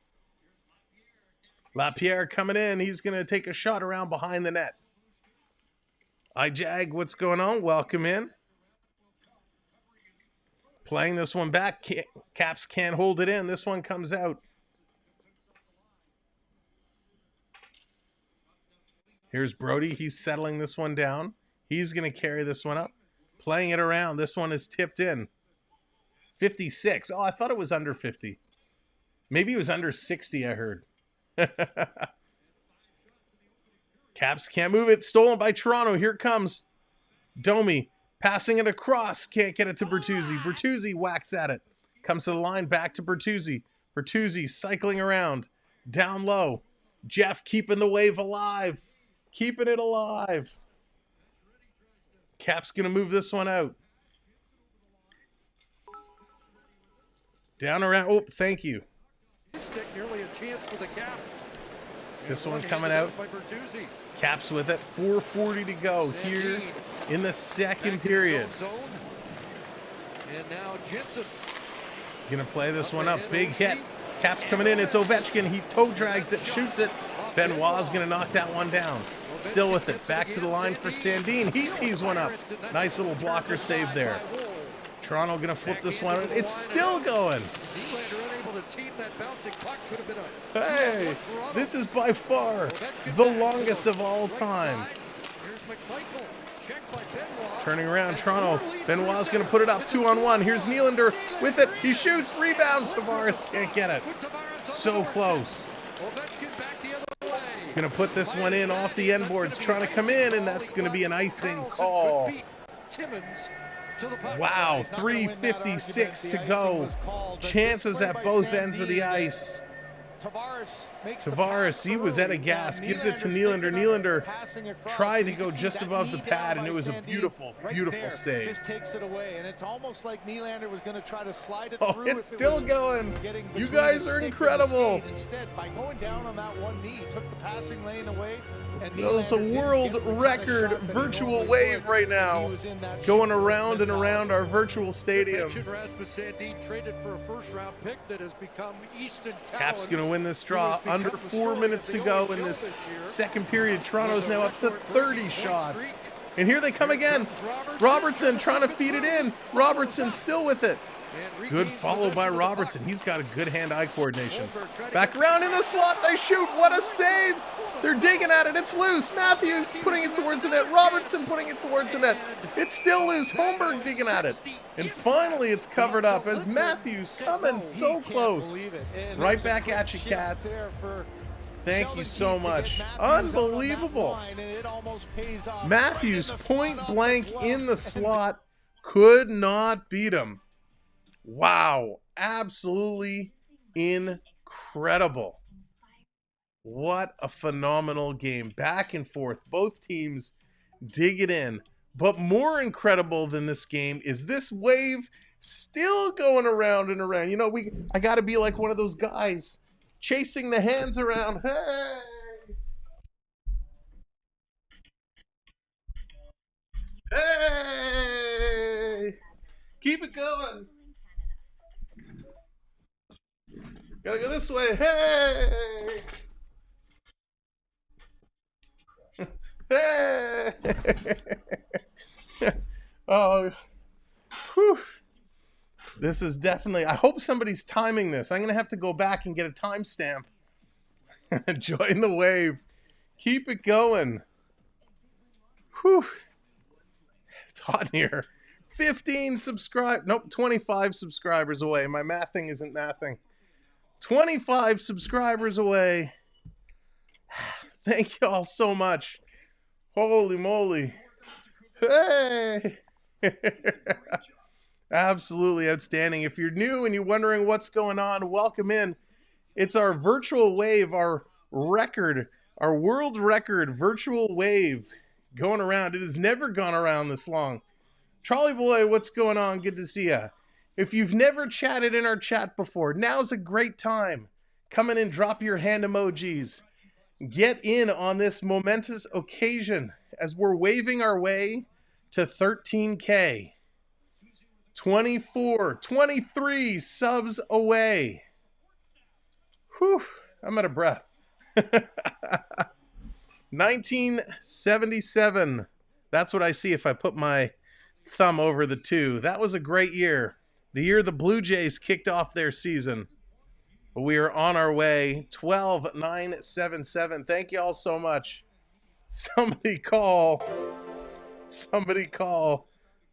LaPierre coming in. He's going to take a shot around behind the net. iJag, what's going on? Welcome in. Playing this one back. Caps can't hold it in. This one comes out. Here's Brody. He's settling this one down. He's going to carry this one up. Playing it around. This one is tipped in. 56. Oh, I thought it was under 50. Maybe it was under 60, I heard. Caps can't move it. Stolen by Toronto. Here it comes. Domi passing it across. Can't get it to Bertuzzi. Bertuzzi whacks at it. Comes to the line. Back to Bertuzzi. Bertuzzi cycling around. Down low. Jeff keeping the wave alive. Keeping it alive. Caps going to move this one out. Down around. Oh, thank you. Nearly a chance for the Caps. This one coming out. Caps with it. 4:40 to go here in the second period. And now Jensen. Gonna play this one up. Big hit. Caps coming in. It's Ovechkin. He toe drags it, shoots it. Benoit's gonna knock that one down. Still with it. Back to the line for Sandin. He tees one up. Nice little blocker save there. Toronto gonna flip this one. It's still going. Hey, this is by far the longest of all time. Turning around, Toronto. Benoit's going to put it up 2-on-1. Here's Nylander with it. He shoots, rebound. Tavares can't get it. So close. Going to put this one in off the end boards, trying to come in, and that's going to be an icing call. Wow, 3:56 to go. Chances at both ends of the ice. Tavares, he was at a gas, gives it to Nylander. Nylander tried to go just above the pad, and it was a beautiful, beautiful save. Just takes it away, and it's almost like Nylander was going to try to slide it through. It's still going. You guys are incredible. Instead, by going down on that one knee, took the passing lane away. There's a world record virtual wave right now going around and around our virtual stadium. Cap's going to win this draw. Under 4 minutes to go in this second period. Toronto's now up to 30 shots. And here they come again. Robertson trying to feed it in. Robertson still with it. Good follow by Robertson. He's got a good hand-eye coordination. Back around in the slot. They shoot. What a save. They're digging at it. It's loose. Matthews putting it towards the net. Robertson putting it towards the net. It's still loose. Holmberg digging at it. And finally it's covered up as Matthews coming so close. Right back at you, Cats. Thank you so much. Unbelievable. Matthews point blank in the slot. Could not beat him. Wow. Absolutely incredible. What a phenomenal game. Back and forth. Both teams dig it in. But more incredible than this game is this wave still going around and around. You know, I got to be like one of those guys chasing the hands around. Hey! Hey! Keep it going. Gotta go this way. Hey! Hey! Oh, whew. This is definitely, I hope somebody's timing this. I'm going to have to go back and get a timestamp. Join the wave. Keep it going. Whew. It's hot in here. 25 subscribers away. My mathing isn't mathing. 25 subscribers away. Thank you all so much. Holy moly. Hey! Absolutely outstanding. If you're new and you're wondering what's going on, welcome in. It's our virtual wave, our record, our world record virtual wave going around. It has never gone around this long. Trolley Boy, what's going on? Good to see ya. If you've never chatted in our chat before, now's a great time. Come in and drop your hand emojis. Get in on this momentous occasion as we're waving our way to 13K. 23 subs away. Whew, I'm out of breath. 1977. That's what I see if I put my thumb over the 2. That was a great year. The year the Blue Jays kicked off their season. But we are on our way. 12977. Thank you all so much. Somebody call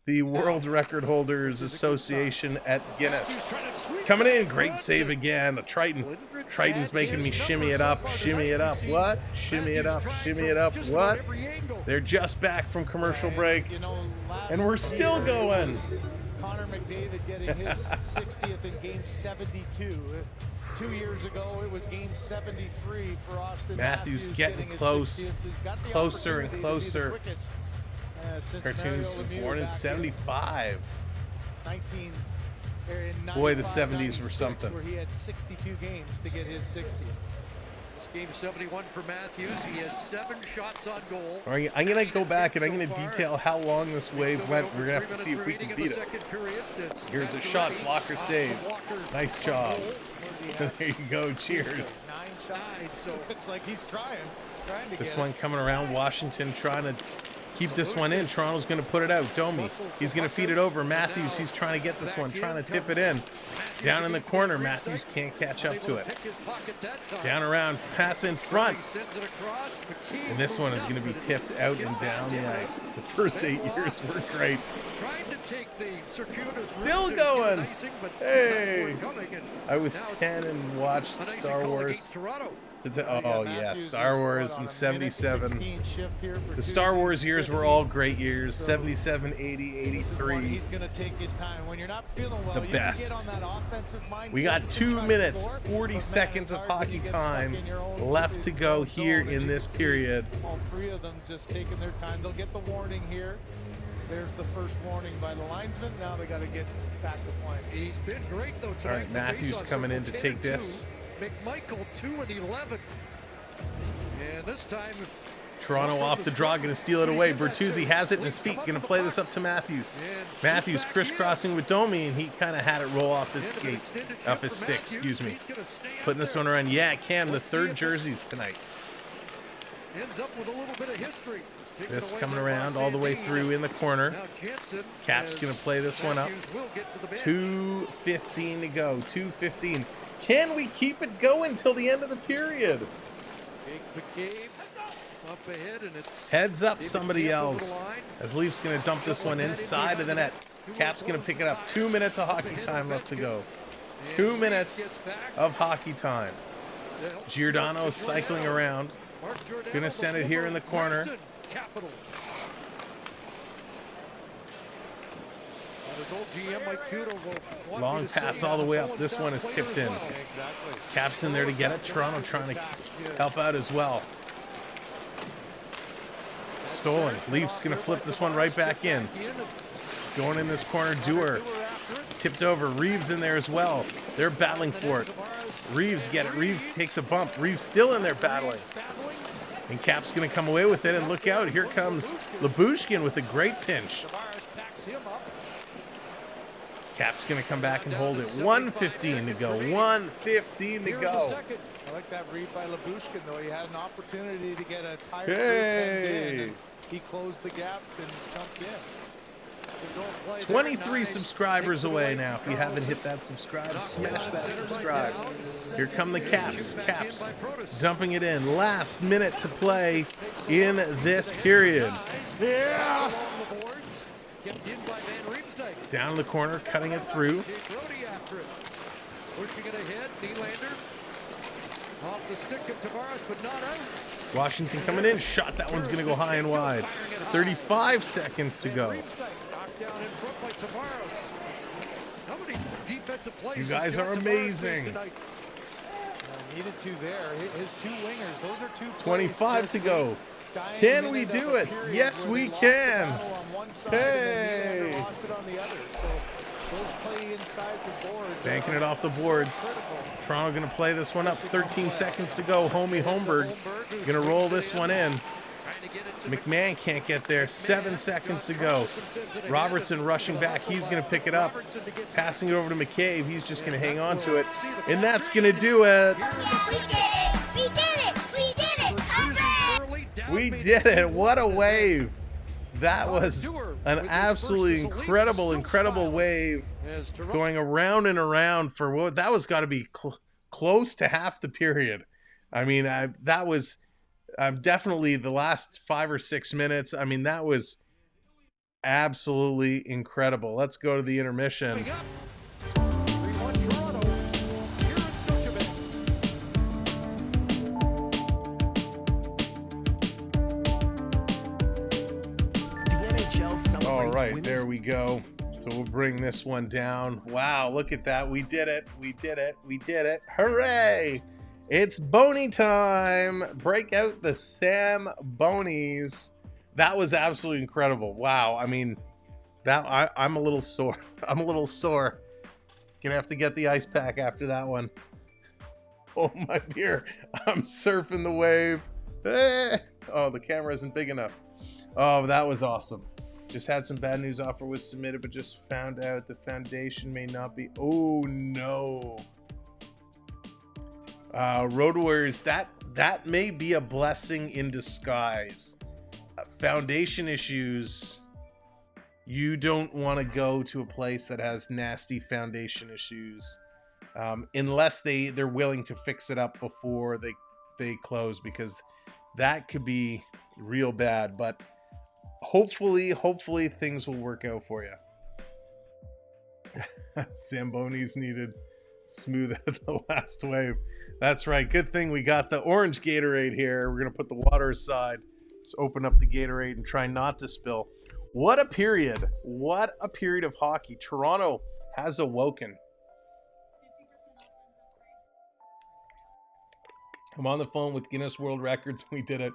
the World Record Holders Association at Guinness. Coming in, great save again. A Triton. Triton's making me shimmy it up. Shimmy it up. What? Shimmy it up. Shimmy it up. What? They're just back from commercial break. And we're still going. Connor McDavid getting his 60th in game 72. 2 years ago, it was game 73 for Austin Matthews getting close, closer and closer. Cartoons born in 75. Boy, the 70s were something. Where he had 62 games to get his 60th. This game 71 for Matthews. He has 7 shots on goal. I'm going to go back and I'm going to detail how long this wave went. We're going to have to see if we can beat it. Here's a shot, blocker save. Nice job. There you go. Cheers. 9 shots. So it's like he's trying to this get one coming around. Washington trying to keep this one in. Toronto's going to put it out. Domi, he's going to feed it over. Matthews, he's trying to get this one, trying to tip it in. Down in the corner, Matthews can't catch up to it. Down around, pass in front. And this one is going to be tipped out and down the ice. The first 8 years were great. Still going. Hey, I was 10 and watched Star Wars. Oh yeah, Star Wars in 77. The Star Wars years were all great years. 77, 80, 83. He's gonna take his time. When you're not feeling well, the best. We got 2 minutes, 40 seconds of hockey time left to go here in this period. All 3 of them just taking their time. They'll get the warning here. There's the first warning by the linesman. Now they got to get back to playing. He's been great though tonight. All right, Matthews coming in to take this. McMichael 2 and 11. And this time Toronto off the draw, going to steal it away. Bertuzzi has it in his feet, going to play this up to Matthews. Matthews crisscrossing with Domi, and he kind of had it roll off his skate, off his stick, excuse me. Putting this one around. Yeah, Cam, the 3rd jerseys tonight. Ends up with a little bit of history. This coming around all the way through in the corner. Cap's going to play this one up. 2:15 to go. 2:15. Can we keep it going till the end of the period? Heads up, somebody else. As Leaf's going to dump this one inside of the net. Cap's going to pick it up. 2 minutes of hockey time left to go. 2 minutes of hockey time. Giordano cycling around. Going to send it here in the corner. This old GM Mike Futo will want Long me to pass say all the way up. going This one is south tipped lane in. as well. Exactly. Cap's in there to get it. Toronto trying to help out as well. Stolen. Leafs going to flip this one right back in. Going in this corner, Dewar. Tipped over. Reeves in there as well. They're battling for it. Reeves get it. Reeves takes a bump. Reeves still in there battling. And Cap's going to come away with it. And look out. Here comes Lyubushkin with a great pinch. Cap's going to come back and hold it. 1:15 to go. 1:15 to go. I like that read by Lyubushkin, though. He had an opportunity to get a tired Hey. and he closed the gap and jumped in. 23 subscribers away now. If you haven't hit that subscribe, smash that subscribe. Here come the Caps. Caps dumping it in. Last minute to play in this period. Yeah. Down in the corner, cutting it through. Pushing it ahead, Nylander. Off the stick of Tavares, but not out. Washington coming in. Shot. That one's going to go high and wide. 35 seconds to go. Knocked down in front by Tavares. How many defensive plays? You guys are amazing. Needed to there. His two wingers. Those are two. 25 to go. Can we do it? Yes, we can. Hey. Banking it off the boards. Toronto going to play this one up. 13 seconds to go. Homie Holmberg going to roll this one in. McMahon can't get there. 7 seconds to go. Robertson rushing back. He's going to pick it up. Passing it over to McCabe. He's just going to hang on to it. And that's going to do it. We did it! We did it! Hooray! We did it. What a wave. That was an absolutely incredible wave going around and around for what that was got to be close to half the period. I mean, that was definitely the last 5 or 6 minutes. I mean, that was absolutely incredible. Let's go to the intermission. 3-1 Toronto here in Scotiabank. All right, there we go. So we'll bring this one down. Wow, look at that. We did it. We did it. We did it. Hooray! It's Boney time. Break out the Sam Bonies. That was absolutely incredible. Wow. I mean, I'm a little sore. I'm a little sore. Gonna have to get the ice pack after that one. Oh my beer. I'm surfing the wave. Oh, the camera isn't big enough. Oh, that was awesome. Just had some bad news. Offer was submitted, but just found out the foundation may not be. Oh no. Road Warriors, that may be a blessing in disguise. Foundation issues. You don't want to go to a place that has nasty foundation issues, unless they're willing to fix it up before they close, because that could be real bad. But hopefully things will work out for you. Zamboni's needed. Smooth out the last wave. That's right. Good thing we got the orange Gatorade here. We're going to put the water aside. Let's open up the Gatorade and try not to spill. What a period. What a period of hockey. Toronto has awoken. I'm on the phone with Guinness World Records. We did it.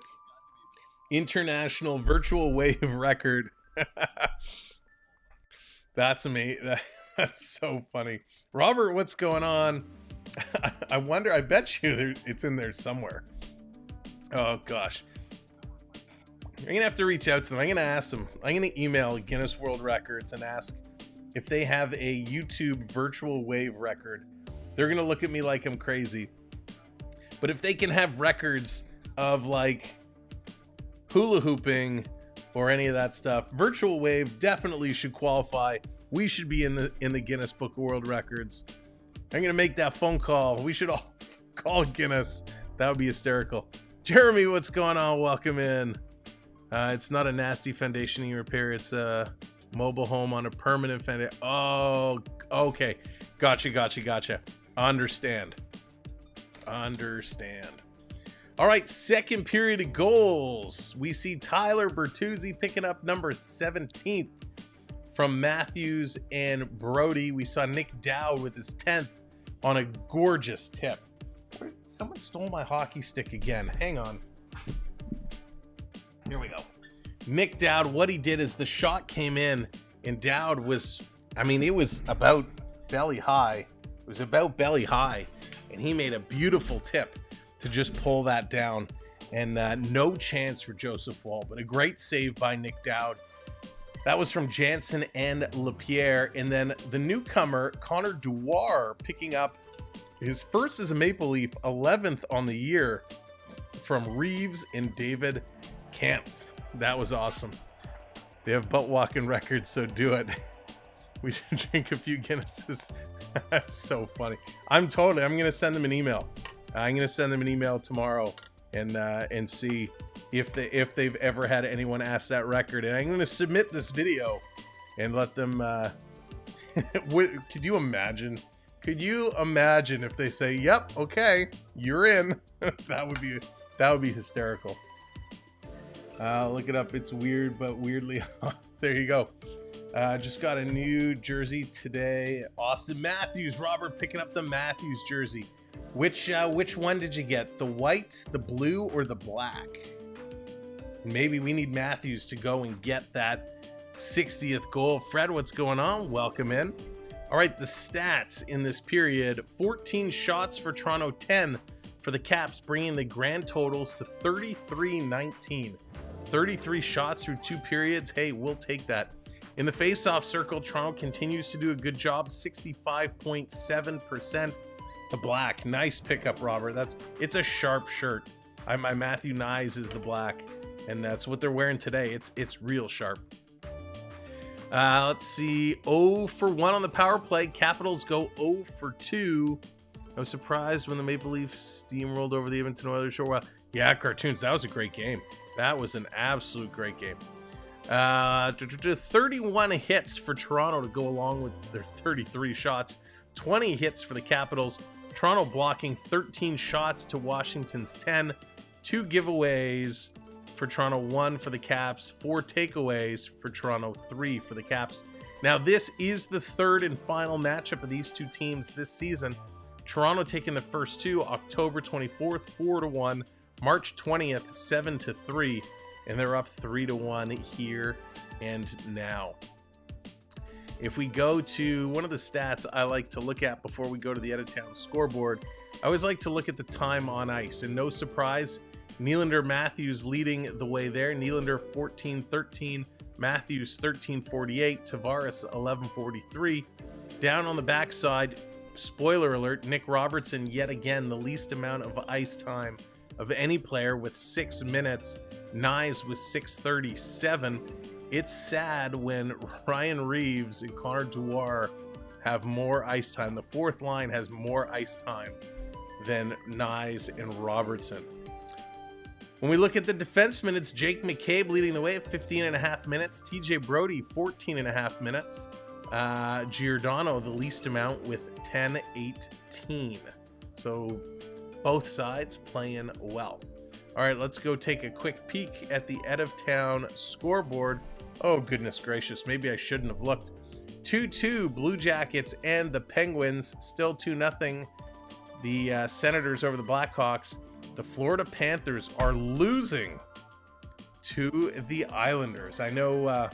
International virtual wave record. That's amazing. That's so funny. Robert, what's going on? I wonder, I bet you it's in there somewhere. Oh, gosh. I'm going to have to reach out to them. I'm going to ask them. I'm going to email Guinness World Records and ask if they have a YouTube virtual wave record. They're going to look at me like I'm crazy. But if they can have records of, like, hula hooping or any of that stuff, virtual wave definitely should qualify. We should be in the Guinness Book of World Records. I'm gonna make that phone call. We should all call Guinness. That would be hysterical. Jeremy, what's going on? Welcome in. It's not a nasty foundation you repair. It's a mobile home on a permanent foundation. Oh, okay. Gotcha. Understand. All right, second period of goals. We see Tyler Bertuzzi picking up number 17 from Matthews and Brody. We saw Nick Dowd with his 10th on a gorgeous tip. Someone stole my hockey stick again. Hang on. Here we go. Nick Dowd, what he did is the shot came in, and Dowd was, I mean, it was about belly high. It was about belly high, and he made a beautiful tip to just pull that down. And no chance for Joseph Wall, but a great save by Nick Dowd. That was from Jansen and LaPierre. And then the newcomer, Connor Dewar, picking up his first as a Maple Leaf, 11th on the year from Reeves and David Kampf. That was awesome. They have butt walking records, so do it. We should drink a few Guinnesses. That's so funny. I'm going to send them an email. I'm going to send them an email tomorrow and see if they've ever had anyone ask that record. And I'm going to submit this video and let them. Could you imagine? Could you imagine if they say, "Yep, okay, you're in"? That would be hysterical. Look it up. It's weird, but weirdly. There you go. Just got a new jersey today. Austin Matthews, Robert picking up the Matthews jersey. Which one did you get? The white, the blue, or the black? Maybe we need Matthews to go and get that 60th goal. Fred, what's going on? Welcome in. All right, the stats in this period: 14 shots for Toronto, 10 for the Caps, bringing the grand totals to 33-19. 33 shots through 2 periods. Hey, we'll take that. In the face-off circle, Toronto continues to do a good job, 65.7%. The black, nice pickup, Robert. It's a sharp shirt. My Matthew Nyes is the black, and that's what they're wearing today. It's real sharp. Let's see, 0 for 1 on the power play. Capitals go 0 for 2. I was surprised when the Maple Leafs steamrolled over the Edmonton Oilers. Sure, well, yeah, cartoons. That was a great game. That was an absolute great game. 31 hits for Toronto to go along with their 33 shots. 20 hits for the Capitals. Toronto blocking 13 shots to Washington's 10. 2 giveaways for Toronto, 1 for the Caps. 4 takeaways for Toronto, 3 for the Caps. Now, this is the third and final matchup of these two teams this season. Toronto taking the first 2, October 24th, 4-1. March 20th, 7-3. And they're up 3-1 here and now. If we go to one of the stats I like to look at before we go to the out-of-town scoreboard, I always like to look at the time on ice. And no surprise, Nylander Matthews leading the way there. Nylander 14-13, Matthews 13-48, Tavares 11-43. Down on the backside, spoiler alert, Nick Robertson yet again the least amount of ice time of any player with 6 minutes. Nyes with 6:37. It's sad when Ryan Reeves and Connor Dewar have more ice time. The fourth line has more ice time than Nyes and Robertson. When we look at the defensemen, it's Jake McCabe leading the way at 15.5 minutes. TJ Brody, 14.5 minutes. Giordano, the least amount, with 10-18. So both sides playing well. All right, let's go take a quick peek at the out-of-town scoreboard. Oh, goodness gracious. Maybe I shouldn't have looked. 2-2, Blue Jackets and the Penguins. Still 2-0. The Senators over the Blackhawks. The Florida Panthers are losing to the Islanders. I know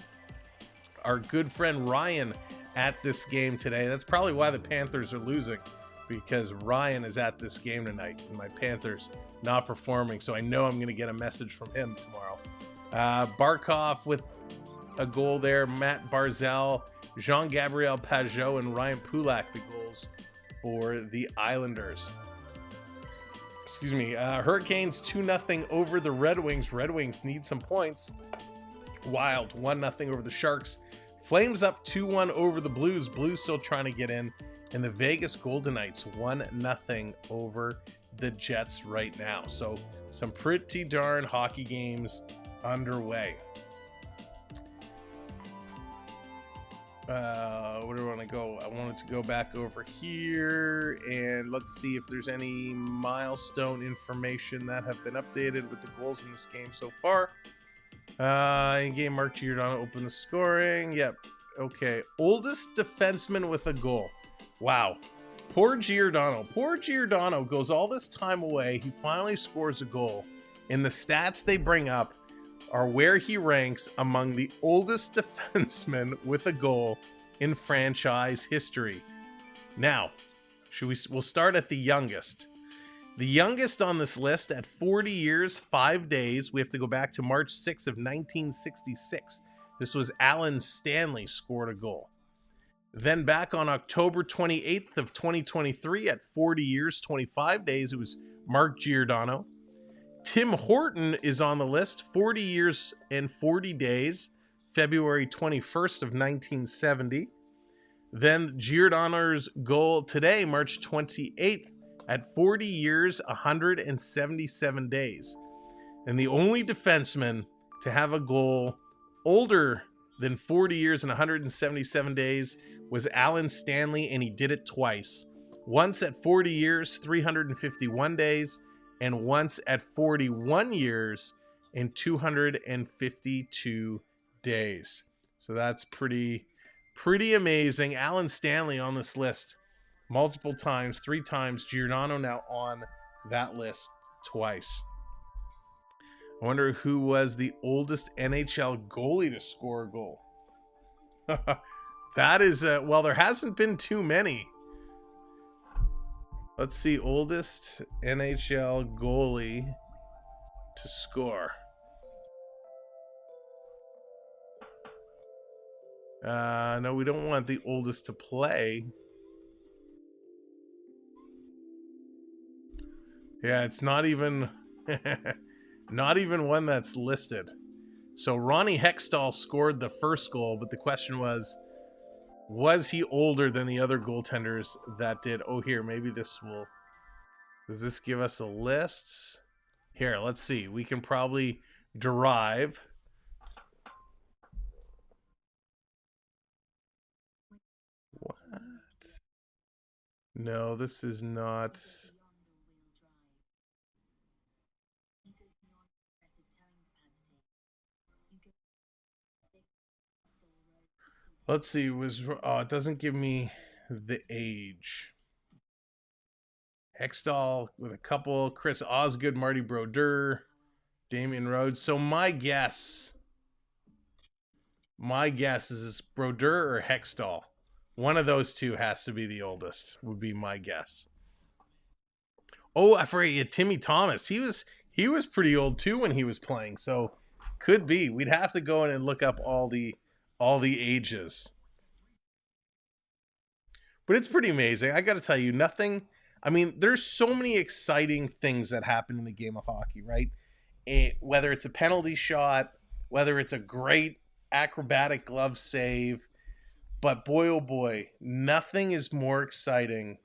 our good friend Ryan at this game today. That's probably why the Panthers are losing, because Ryan is at this game tonight and my Panthers not performing. So I know I'm going to get a message from him tomorrow. Barkov with a goal there. Matt Barzal, Jean-Gabriel Pageau, and Ryan Pulak, the goals for the Islanders. Excuse me. Hurricanes 2-0 over the Red Wings. Red Wings need some points. Wild 1-0 over the Sharks. Flames up 2-1 over the Blues. Blues still trying to get in. And the Vegas Golden Knights 1-0 over the Jets right now. So some pretty darn hockey games underway. Where do I want to go? I wanted to go back over here and let's see if there's any milestone information that have been updated with the goals in this game so far. In game, Mark Giordano opened the scoring. Yep. Okay, oldest defenseman with a goal. Wow. Poor Giordano. Poor Giordano goes all this time away. He finally scores a goal. And the stats they bring up are where he ranks among the oldest defensemen with a goal in franchise history. Now, we'll start at the youngest. The youngest on this list at 40 years, 5 days. We have to go back to March 6th of 1966. This was Alan Stanley scored a goal. Then back on October 28th of 2023 at 40 years, 25 days, it was Mark Giordano. Tim Horton is on the list, 40 years and 40 days, February 21st of 1970. Then Giordano's goal today, March 28th, at 40 years, 177 days. And the only defenseman to have a goal older than 40 years and 177 days was Alan Stanley, and he did it twice. Once at 40 years, 351 days, and once at 41 years and 252 days. So that's pretty amazing. Alan Stanley on this list multiple times, 3 times. Giordano now on that list twice. I wonder who was the oldest NHL goalie to score a goal. That is, well, there hasn't been too many. Let's see, oldest NHL goalie to score. No, we don't want the oldest to play. Yeah, it's not even not even one that's listed. So Ronnie Hextall scored the first goal, but the question was he older than the other goaltenders that did? Oh, here, maybe this will... Does this give us a list? Here, let's see. We can probably derive... What? No, this is not... Let's see, it doesn't give me the age. Hextall with a couple, Chris Osgood, Marty Brodeur, Damian Rhodes. So my guess is it's Brodeur or Hextall. One of those two has to be the oldest, would be my guess. Oh, I forget, Timmy Thomas. He was pretty old too when he was playing, so could be. We'd have to go in and look up all the ages. But it's pretty amazing. I got to tell you, there's so many exciting things that happen in the game of hockey, right? Whether it's a penalty shot, whether it's a great acrobatic glove save, but boy, oh boy, nothing is more exciting.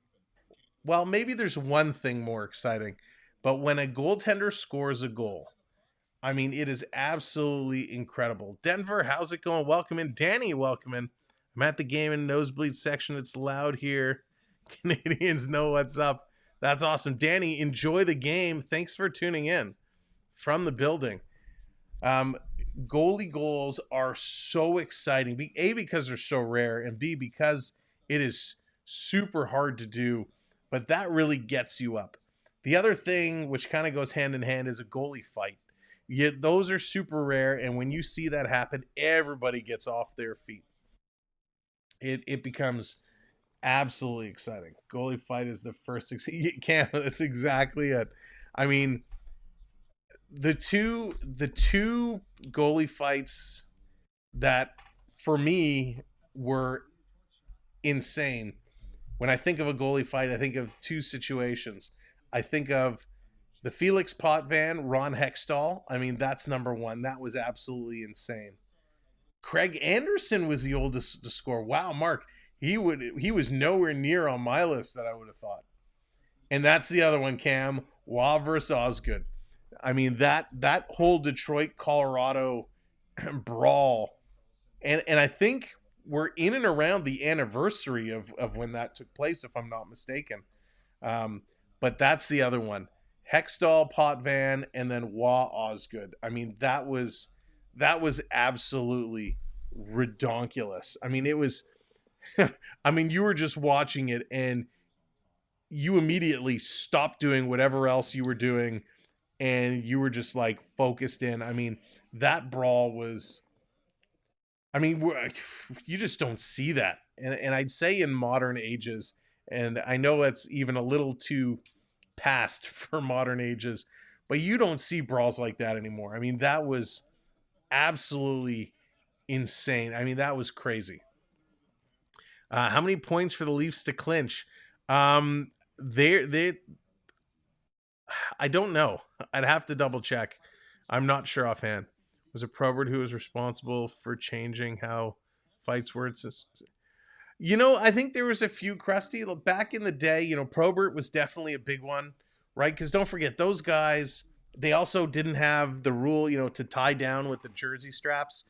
Well, maybe there's one thing more exciting, but when a goaltender scores a goal, it is absolutely incredible. Denver, how's it going? Welcome in. Danny, welcome in. I'm at the game in nosebleed section. It's loud here. Canadians know what's up. That's awesome. Danny, enjoy the game. Thanks for tuning in from the building. Goalie goals are so exciting. A, because they're so rare, and B, because it is super hard to do, but that really gets you up. The other thing, which kind of goes hand in hand, is a goalie fight. Those are super rare, and when you see that happen, everybody gets off their feet. It becomes absolutely exciting. Goalie fight is the first. Cam, that's exactly it. The two goalie fights that for me were insane. When I think of a goalie fight, I think of two situations. I think of the Felix Potvin, Ron Hextall. That's number one. That was absolutely insane. Craig Anderson was the oldest to score. Wow, Mark, he was nowhere near on my list that I would have thought. And that's the other one, Cam. Waugh versus Osgood. That whole Detroit, Colorado brawl. And I think we're in and around the anniversary of when that took place, if I'm not mistaken. But that's the other one. Hextall, Potvin, and then Waugh Osgood. That was absolutely redonkulous. I mean, it was, I mean, you were just watching it and you immediately stopped doing whatever else you were doing and you were just like focused in. I mean, that brawl was, I mean, you just don't see that. And I'd say in modern ages, and I know it's even a little too past for modern ages, but you don't see brawls like that anymore. I mean, that was absolutely insane. I mean, that was crazy. How many points for the Leafs to clinch? They I don't know. I'd have to double check. I'm not sure offhand. Was it Probert who was responsible for changing how fights were? You know, I think there was a few, Krusty, back in the day. You know, Probert was definitely a big one, right? Because don't forget, those guys, they also didn't have the rule, you know, to tie down with the jersey straps.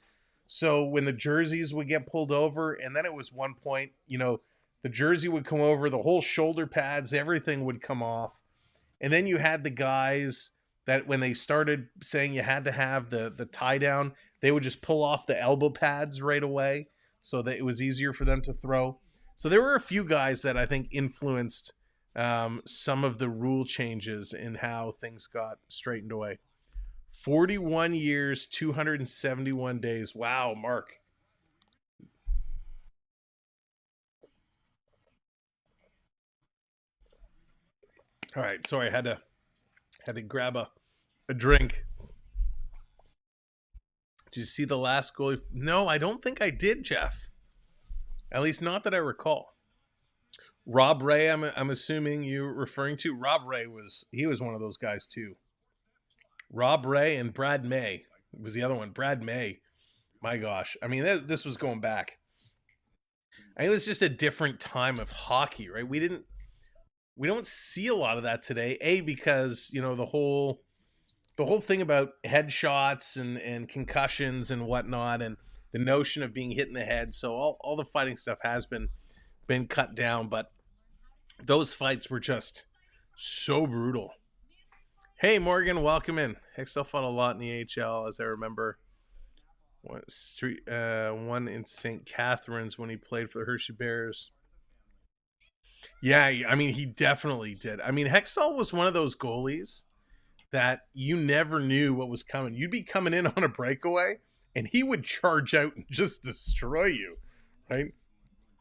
So when the jerseys would get pulled over, and then it was one point, you know, the jersey would come over, the whole shoulder pads, everything would come off. And then you had the guys that when they started saying you had to have the tie down, they would just pull off the elbow pads right away so that it was easier for them to throw. So there were a few guys that I think influenced some of the rule changes in how things got straightened away. 41 years, 271 days. Wow, Mark. All right, sorry, I had to grab a drink. Did you see the last goal? No, I don't think I did, Jeff. At least not that I recall. Rob Ray, I'm assuming you're referring to. Rob Ray was one of those guys too. Rob Ray and Brad May was the other one. Brad May, my gosh. I mean, this was going back. I think it was just a different time of hockey, right? We don't see a lot of that today. Because, you know, the whole thing about headshots and concussions and whatnot, and the notion of being hit in the head. So all the fighting stuff has been cut down, but those fights were just so brutal. Hey, Morgan, welcome in. Hextall fought a lot in the AHL, as I remember. One in St. Catharines when he played for the Hershey Bears. Yeah, I mean, he definitely did. I mean, Hextall was one of those goalies that you never knew what was coming. You'd be coming in on a breakaway, and he would charge out and just destroy you, right?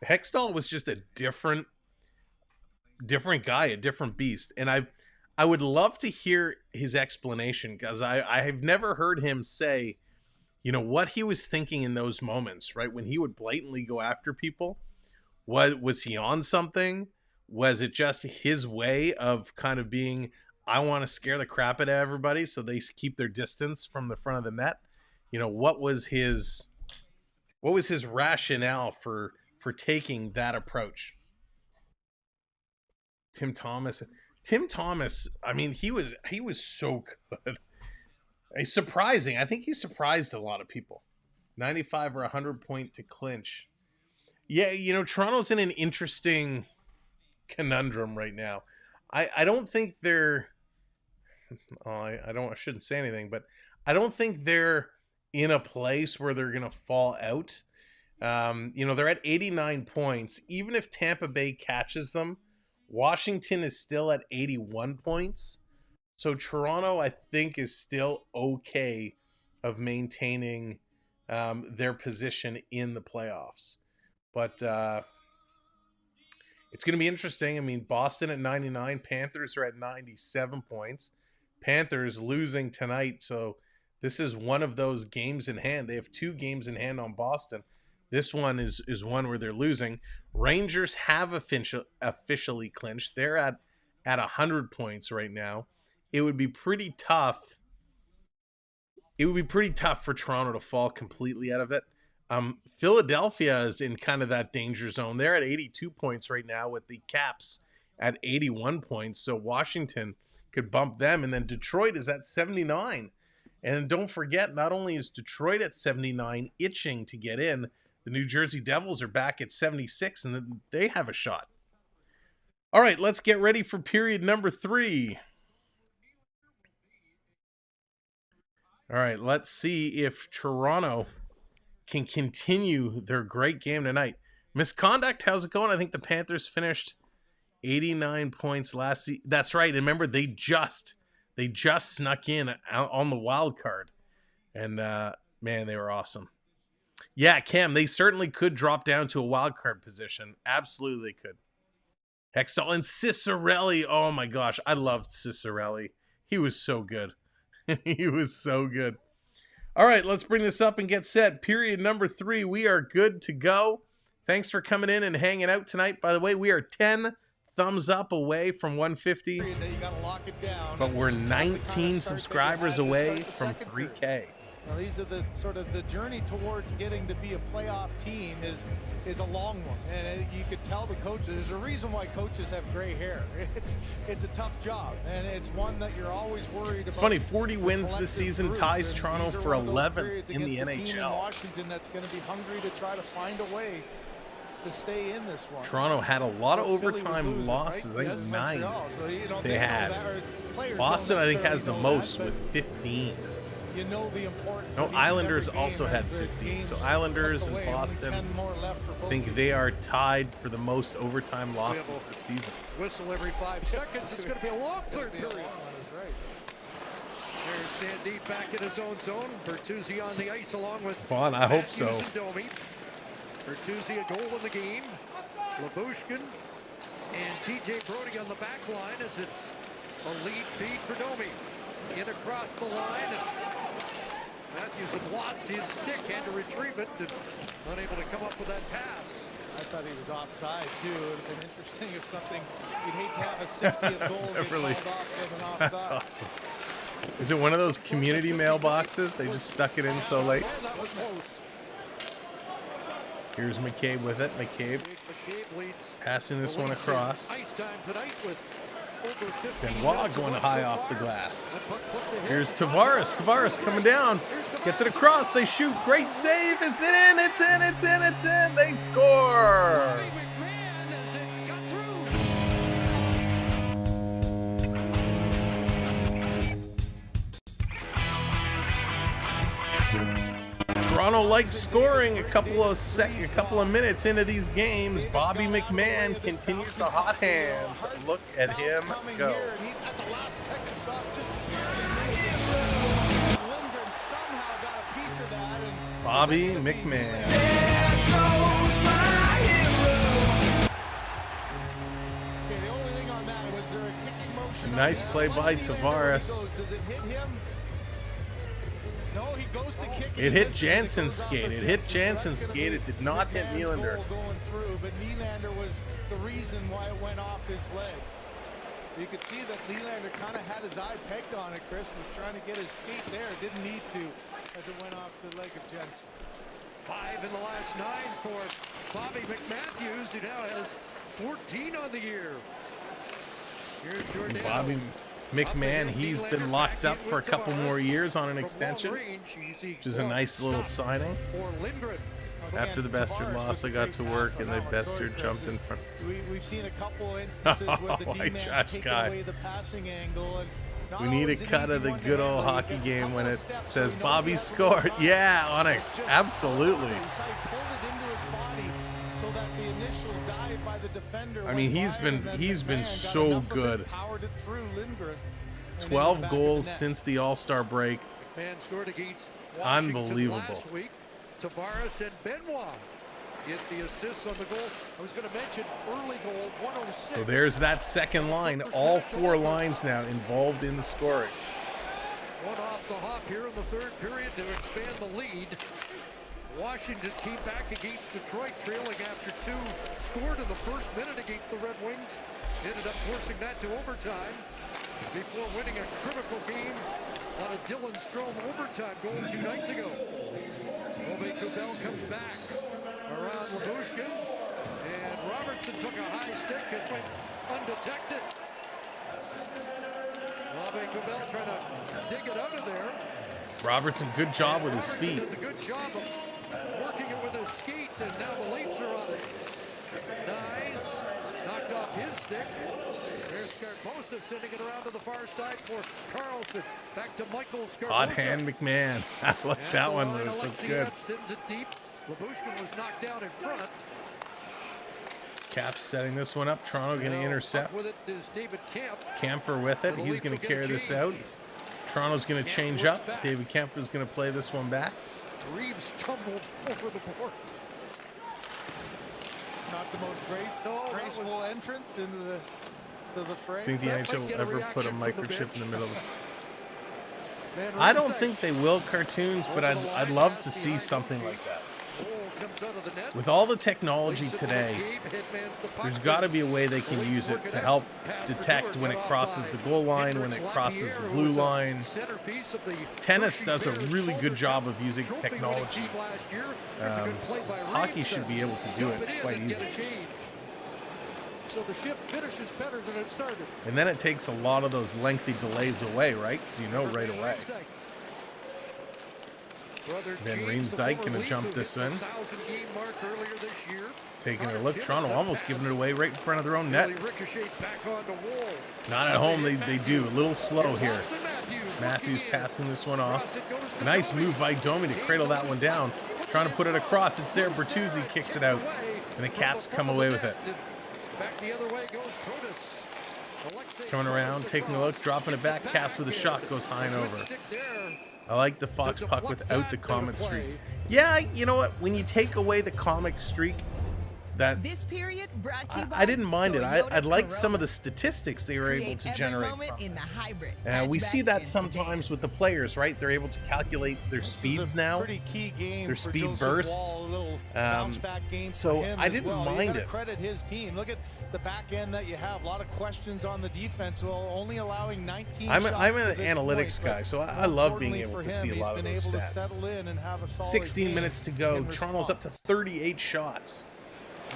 Hextall was just a different guy, a different beast. And I would love to hear his explanation, because I have never heard him say, you know, what he was thinking in those moments, right? When he would blatantly go after people. Was he on something? Was it just his way of kind of being, I want to scare the crap out of everybody so they keep their distance from the front of the net? You know, what was his rationale for taking that approach? Tim Thomas, I mean, he was so good. Surprising. I think he surprised a lot of people. 95 or 100 point to clinch. Yeah, you know, Toronto's in an interesting conundrum right now. I don't think they're I shouldn't say anything, but I don't think they're in a place where they're going to fall out. You know, they're at 89 points. Even if Tampa Bay catches them, Washington is still at 81 points. So Toronto, I think, is still okay of maintaining their position in the playoffs. But it's going to be interesting. I mean, Boston at 99. Panthers are at 97 points. Panthers losing tonight. So this is one of those games in hand. They have 2 games in hand on Boston. This one is one where they're losing. Rangers have officially clinched. They're at 100 points right now. It would be pretty tough. It would be pretty tough for Toronto to fall completely out of it. Philadelphia is in kind of that danger zone. They're at 82 points right now with the Caps at 81 points. So Washington could bump them. And then Detroit is at 79. And don't forget, not only is Detroit at 79 itching to get in, the New Jersey Devils are back at 76 and they have a shot. All right, let's get ready for period number 3. All right, let's see if Toronto can continue their great game tonight. Misconduct, how's it going? I think the Panthers finished 89 points last season. That's right. Remember, they just snuck in on the wild card. And, man, they were awesome. Yeah, Cam, they certainly could drop down to a wild card position. Absolutely they could. Hextall and Cicerelli. Oh, my gosh. I loved Cicerelli. He was so good. He was so good. All right, let's bring this up and get set. Period number 3. We are good to go. Thanks for coming in and hanging out tonight. By the way, we are 10 thumbs up away from 150. But we're 19 subscribers away from 3K. Now, these are the sort of the journey towards getting to be a playoff team is a long one, and you could tell the coaches. There's a reason why coaches have gray hair. It's a tough job, and it's one that you're always worried about. It's funny, 40 wins this season ties Toronto for 11th in the NHL. In Washington, that's going to be hungry to try to find a way to stay in this one. Toronto had a lot of overtime losses. Right? I think 9 so, they had. Boston, I think, has the most with 15. You know the importance. No, Islanders also had 15. So Islanders and Boston, I think they are tied for the most overtime losses this season. Whistle every 5 seconds. It's going to be a long third period. There's Sandeep back in his own zone. Bertuzzi on the ice along with Vaughn, I hope so. Bertuzzi a goal in the game. Labushkin and TJ Brody on the back line as it's a lead feed for Domi. In across the line. And Matthews had lost his stick, had to retrieve it, and unable to come up with that pass. I thought he was offside too. It would have been interesting if something. You'd hate to have a 60th goal Beverly. Off That's awesome. Is it one of those community mailboxes? They just stuck it in so late. That was close. Here's McCabe with it. McCabe passing this one across. Ice time tonight with Benoit going high off the glass. Here's Tavares. Tavares coming down. Gets it across. They shoot. Great save. It's in. It's in. It's in. It's in. They score. Toronto likes scoring a couple of minutes into these games. Bobby McMahon continues the hot hand. Look at him go. Bobby McMahon. A nice play by Tavares. No, he goes to kick it hit Jansen's skate. It hit Jansen's skate. It did not hit Nylander. Going through, but Nylander was the reason why it went off his leg. You could see that Nylander kind of had his eye pegged on it. Chris was trying to get his skate there. Didn't need to as it went off the leg of Jensen. 5 in the last 9 for Bobby McMatthews, who now has 14 on the year. Here's Jordan. Bobby McMahon, he's been locked up for a couple more years on an extension, which is a nice little signing. After the Bestard loss, I got to work, and the Bestard jumped in front. We've seen a couple instances where the D-man's taken away the passing angle. We need a cut of the good old hockey game when it says Bobby scored. Yeah, Onyx, absolutely. I mean, he's been so good. 12 goals since the All-Star break. Unbelievable. Tavares and Benoit get the assists on the goal. I was going to mention early goal 106. So there's that second line. All 4 lines now involved in the scoring. One off the hop here in the third period to expand the lead. Washington came back against Detroit, trailing after 2. Scored in the first minute against the Red Wings. Ended up forcing that to overtime before winning a critical game on a Dylan Strome overtime goal 2 nights ago. Obe Kubel comes back around Labushkin, and Robertson took a high stick and went undetected. Obe Kubel trying to dig it out of there. Robertson, good job with his feet. Does a good job of working it with his skate, and now the Leafs are on it. Nice. Knocked knocked off his stick. There's Scarbosa sending it around to the far side for Carlson. Back to Michael Scarbosa. Hot hand McMahon. I like that one, Lewis. That's good. Sends it deep. Labushkin was knocked down in front. Caps setting this one up. Toronto going to intercept. With it is David Kemp. Camphor with it. He's going to carry this out. Toronto's going to change up. back. David Camphor's going to play this one back. Reeves tumbled over the boards. Not the most graceful entrance into the fray. I think the That NHL might will get a ever put a reaction from the microchip in the bench. middle. Van I don't Riemsdyk. think they will cartoons, but Over the I'd line, love pass to see behind something the like that. Goal comes out of the net. With all the technology Leaves it to today, McCabe, headmans the puck. there's got to be a way they can use it to help detect when it crosses the goal line, when it crosses the blue line. Tennis does a really good job of using technology. So hockey should be able to do it quite easily. So the ship finishes better than it started. And then it takes a lot of those lengthy delays away, right? Because you know right away. Van Riemsdyk going to jump this in. Taking a look. Toronto almost giving it away right in front of their own net. Not at home, they do. A little slow here. Matthews passing this one off. Nice move by Domi to cradle that one down. Trying to put it across. It's there. Bertuzzi kicks it out. And the Caps come away with it. Coming around, taking a look, dropping it back. Caps with a shot, goes high and over. I like the Fox puck without the comic streak. Yeah, you know what? When you take away the comic streak, that this period brought to you by I didn't mind it. Toyota I'd like some Corolla. of the statistics they were able to generate from in the hybrid. we hatchback, see that and sometimes with the players, right? They're able to calculate their speeds now, Pretty key game their for speed Joseph bursts. Wall, a little bounce back game so for him I as didn't well. mind You gotta it. credit his team. Look at the back end that you have. A lot of questions on the defense, while only allowing 19 I'm shots an to this analytics point, guy, so I more love being importantly able for to him, see a lot of he's those been able stats. to settle in and have a solid 16 game minutes to go. in Toronto's up to 38 shots.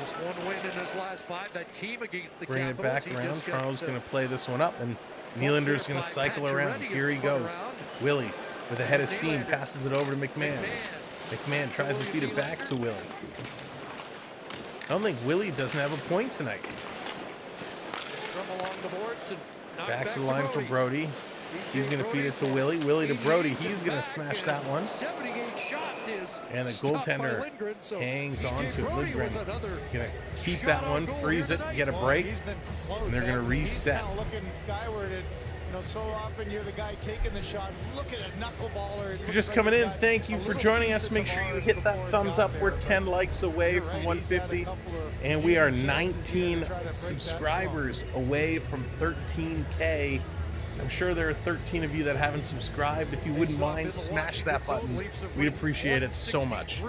Just one win in his last 5. That came against the Bringing it Capitals. back He around. just got, Toronto's going to play this one up, and Nylander's going to cycle around. Here he goes. Willie with a head of steam passes it over to McMahon. McMahon tries to feed it back to Willie. I don't think Willie doesn't have a point tonight. From along the boards and Back to the line for Brody. He's going to feed it to Willie. Willie to Brody. He's going to smash that one. 78 shot is And the stopped by goaltender Lindgren, so hangs on TJ to it. Brody Lindgren with another going to keep shot that on one, goal freeze here it, tonight. get a Well, break, he's been close, and they're going to hasn't he? He's reset. now looking skyward, and so often you're the guy taking the shot. Look at a knuckleballer. If you're just coming in, thank you for joining us. Make sure you hit that thumbs up. We're 10 likes away from 150, and we are 19 subscribers away from 13K. I'm sure there are 13 of you that haven't subscribed. If you wouldn't mind, smash that button. We'd appreciate it so much.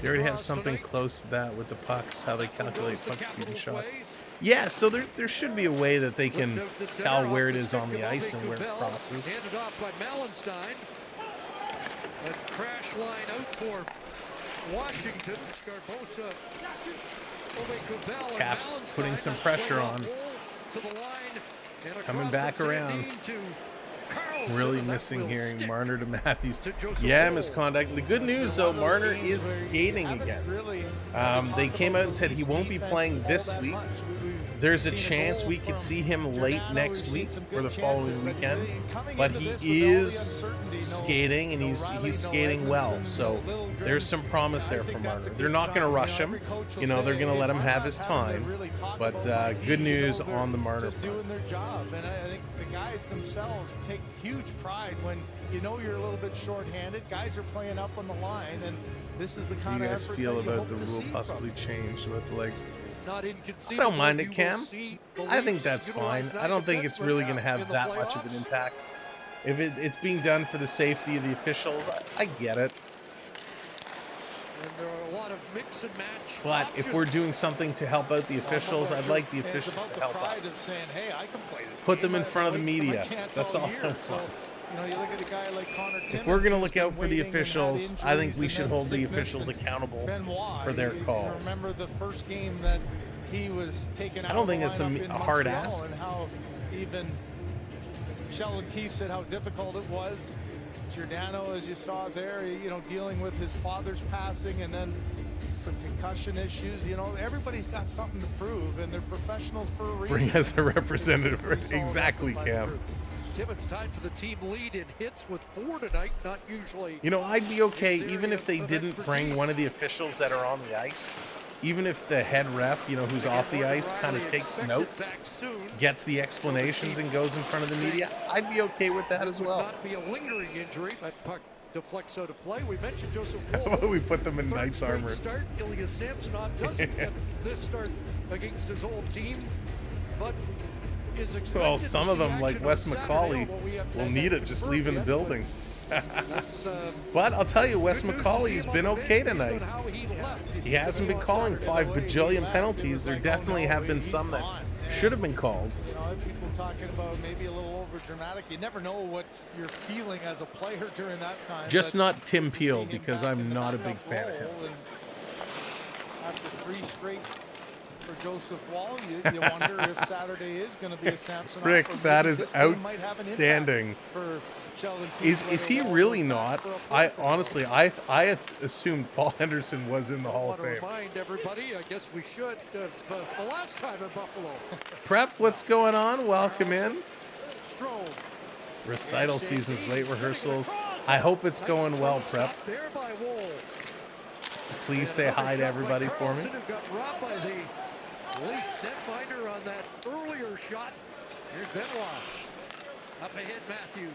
They already have something close to that with the pucks, how they calculate puck speed and shots. Yeah, so there should be a way that they can tell where it is on the ice and where it crosses. Handed off by Malenstein. A crash line out for Washington. Scarbosa. Caps putting some pressure on. Coming back around. Really missing hearing Marner to Matthews. Yeah, misconduct. The good news, though, Marner is skating again. They came out and said he won't be playing this week. There's a chance we could see him late next week or the following weekend, but he is skating and he's skating well. So there's some promise there for Marner. They're not going to rush him, you know. They're going to let him have his time. But good news on the Marner front. Doing their job, and I think the guys themselves take huge pride when you know you're a little bit shorthanded. Guys are playing up on the line, and this is the kind How do you of guys effort feel that you about hope the to rule see possibly from changed about the legs? Not I don't mind it, Cam. I think that's fine. I don't think it's really going to have that much of an impact. If it's being done for the safety of the officials, I get it. And there are a lot of mix and match. But if we're doing something to help out the officials, I'd like the officials to help us. saying, hey, I can play this Put game. them in I've front of the been waiting for my media. chance That's all year. I So, want. you know, you look at a guy like Connor If Timmins, we're going to who's look been out for the waiting and had officials, I think we injuries should and hold the sickness, officials and accountable Benoit, for their you calls. remember the first game that he was taken out I don't of the think it's lineup in a hard Montreal, ask. and how even Sheldon Keefe said how difficult it was. Giordano, as you saw there, you know, dealing with his father's passing and then some concussion issues. You know, everybody's got something to prove, and they're professionals for a reason. Bring us a representative. Exactly, Cam. Timmons tied for the team lead in hits with 4 tonight, not usually. You know, I'd be okay even if they didn't bring one of the officials that are on the ice. Even if the head ref, you know, who's off the ice, kind of takes notes, gets the explanations, and goes in front of the media, I'd be okay with that as well. Not be a lingering injury. That puck deflects out of play. We mentioned Joseph How Woll. about we put them in Third Knights straight armor? Start. Ilya Samsonov doesn't get this start against his whole team, but is expected Well, to some of see them, like action Wes on Saturday, McCauley, although we have will not need had it just confirmed leaving the yet, building. it's, But I'll tell you, Wes good news to see McCauley's him been on the okay bench based tonight. on how he left. He hasn't been calling 5 bajillion penalties. There definitely have been some that should have been called. You know, people talking about maybe a little over dramatic. You never know what you're feeling as a player during that time. Just but not Tim to Peel, see him because back I'm in the not a big backup fan of him. role, and after 3 straight for Joseph Wall, you wonder if Saturday is going to be a Samsonov. Rick, or maybe that is this game might have an impact outstanding. For Sheldon Is Keefe, he whether Wall really goes back not? for a fourth I or honestly, not. I assumed Paul Henderson was in the Hall I of want to Fame. remind everybody, I guess we should, of the last time in Buffalo. Prep, what's going on? Welcome in. Strome. Recital season's late rehearsals. I hope it's going well, Prep. There by Woll. Please say hi to everybody for me. Carlson, who got robbed by the Leaf netminder on that earlier shot. Here's Benoit. Up ahead, Matthews.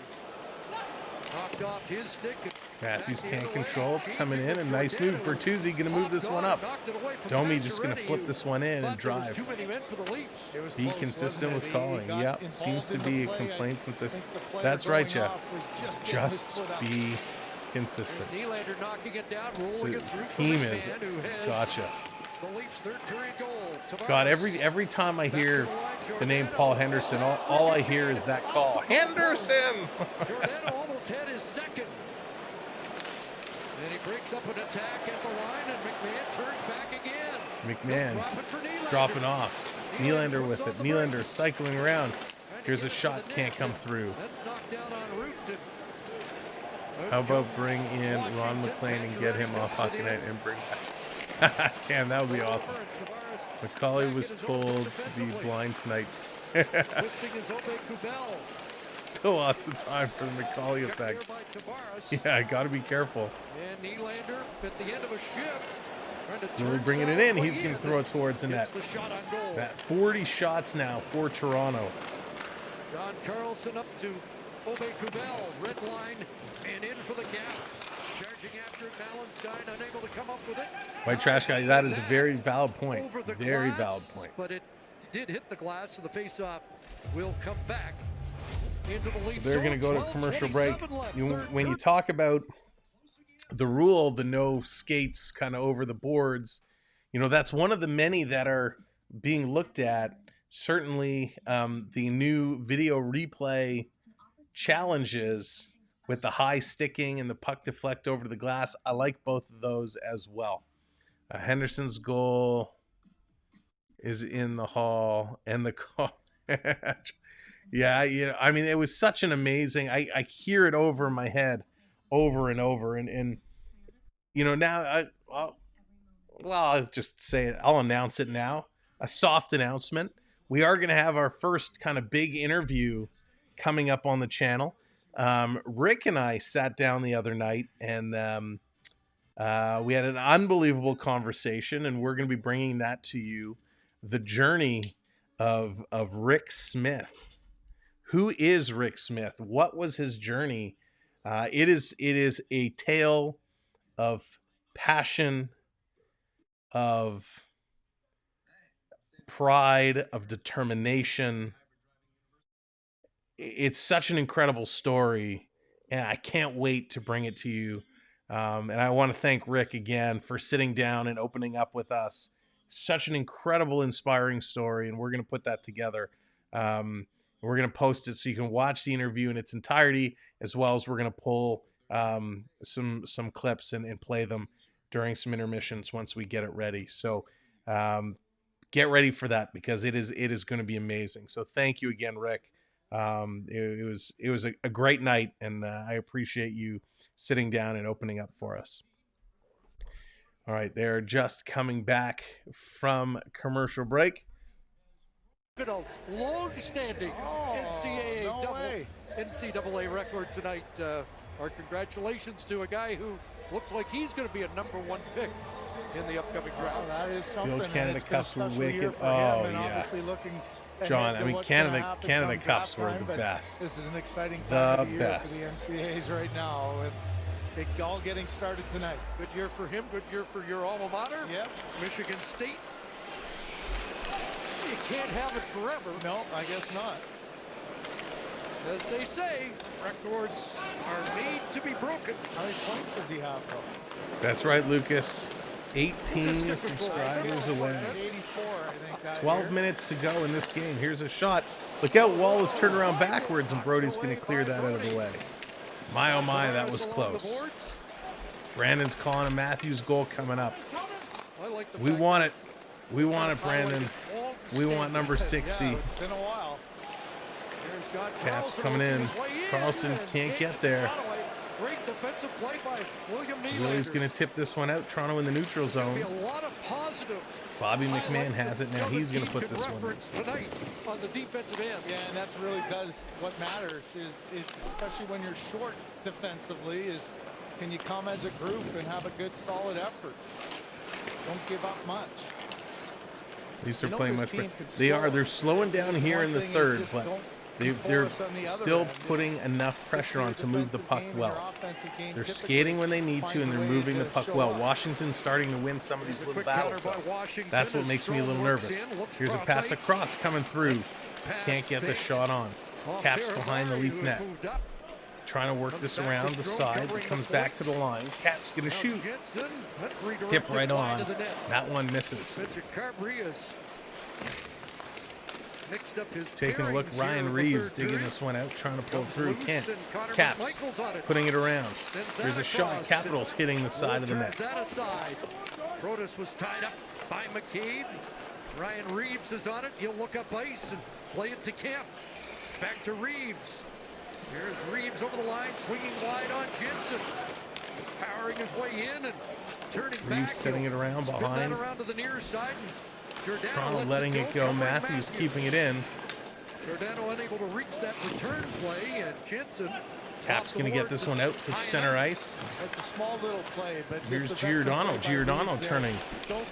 Knocked off his stick. Matthews can't control. It's coming in. A nice move. Bertuzzi going to move this one up. Domi just going to flip this one in and drive. Be consistent with calling. Yep. Seems to be a complaint since I... That's right, Jeff. Just be consistent. Nylander knocking it down, rolling it through. This team is... Gotcha. The Leafs' third period goal. God, every time I hear the name Paul Henderson, all I hear is that call. Henderson! Giordano almost had his second. Then he breaks up an attack at the line, and McMahon turns back again. McMahon dropping off. Nylander with it. Nylander cycling around. Here's a shot, can't come through. That's knocked down en route. How about bring in Ron McLean and get him off Hockey Night and bring back... Cam, that would be awesome. McCauley was told to be blind tonight. Still lots of time for the McCauley effect. Yeah, I got to be careful. And Nylander at the end of a shift. When we're bringing it in, he's going to throw it towards the net. That 40 shots now for Toronto. John Carlson up to Ove Kubel, red line, and in for the Caps. Charging after it, Ballenstein unable to come up with it. White Trash Guy, that is a very valid point. Over the Very glass, valid point. But it did hit the glass, so the face-off will come back into the lead. So they're going to go to commercial break. When you talk about the rule, the no skates kind of over the boards, you know, that's one of the many that are being looked at. Certainly the new video replay challenges with the high sticking and the puck deflect over to the glass. I like both of those as well. Henderson's goal is in the hall, and the call. Yeah, I mean, it was such an amazing, I hear it over in my head over and over. And you know, now, I'll just say it. I'll announce it now. A soft announcement. We are going to have our first kind of big interview coming up on the channel. Rick and I sat down the other night, and we had an unbelievable conversation, and we're going to be bringing that to you. The journey of Rick Smith. Who is Rick Smith? What was his journey? It is a tale of passion, of pride, of determination. It's such an incredible story, and I can't wait to bring it to you. And I want to thank Rick again for sitting down and opening up with us. Such an incredible, inspiring story, and we're going to put that together. We're going to post it so you can watch the interview in its entirety, as well as we're going to pull some clips and play them during some intermissions once we get it ready. So get ready for that, because it is going to be amazing. So thank you again, Rick. It was a great night, and I appreciate you sitting down and opening up for us. All right, they're just coming back from commercial break. Been a long-standing NCAA record tonight. Our congratulations to a guy who looks like he's going to be a #1 pick in the upcoming draft. Oh, that is something. Bill Canada Cups were wicked. Oh, yeah. Looking John, I mean, Canada Cups were the best. This is an exciting time of year best. for the NCAAs right now, with it all getting started tonight. Good year for him, good year for your alma mater. Yep. Michigan State. You can't have it forever. No, I guess not. As they say, records are made to be broken. How many points does he have, though? That's right, Lucas. 18 subscribers away. 84, I think. 12 minutes to go in this game. Here's a shot. Look out, Wall is turned around backwards, and Brody's going to clear that out of the way. My, oh my, that was close. Brandon's calling a Matthews goal coming up. We want it. We want it, Brandon. We want number 60. Yeah, it's been a while. Caps coming in. Carlson can't get there. Great defensive play by William Nylander. Willie's going to tip this one out. Toronto in the neutral zone. A lot of positive Bobby McMahon has it now. He's going to put this one in. Tonight on the defensive end. Yeah, and that's really does what matters is especially when you're short defensively, is can you come as a group and have a good solid effort. Don't give up much. These are playing much better. They're slowing down here in the third, but they're still putting enough pressure on to move the puck well. They're skating when they need to, and they're moving the puck well. Washington's starting to win some of these little battles. That's what makes me a little nervous. Here's a pass across coming through. Can't get the shot on. Caps behind the Leaf net. Trying to work this around the side. It comes back to the line. Cap's going to shoot. Tip right on. That one misses. Taking a look, Ryan Reeves digging this one out, trying to pull through. Can't. Caps putting it around. There's a shot. Capitals hitting the side of the net. Protas was tied up by McCabe. Ryan Reeves is on it. He'll look up ice and play it to Kemp. Back to Reeves. Here's Reeves over the line, swinging wide on Jensen. Powering his way in and turning back. Reeves setting it around behind. Around to the near side. Toronto letting it go. Matthews keeping it in. Giordano unable to reach that return play, and Jensen. Cap's going to get this one out to center ice. It's a small little play, but here's Giordano. Giordano turning.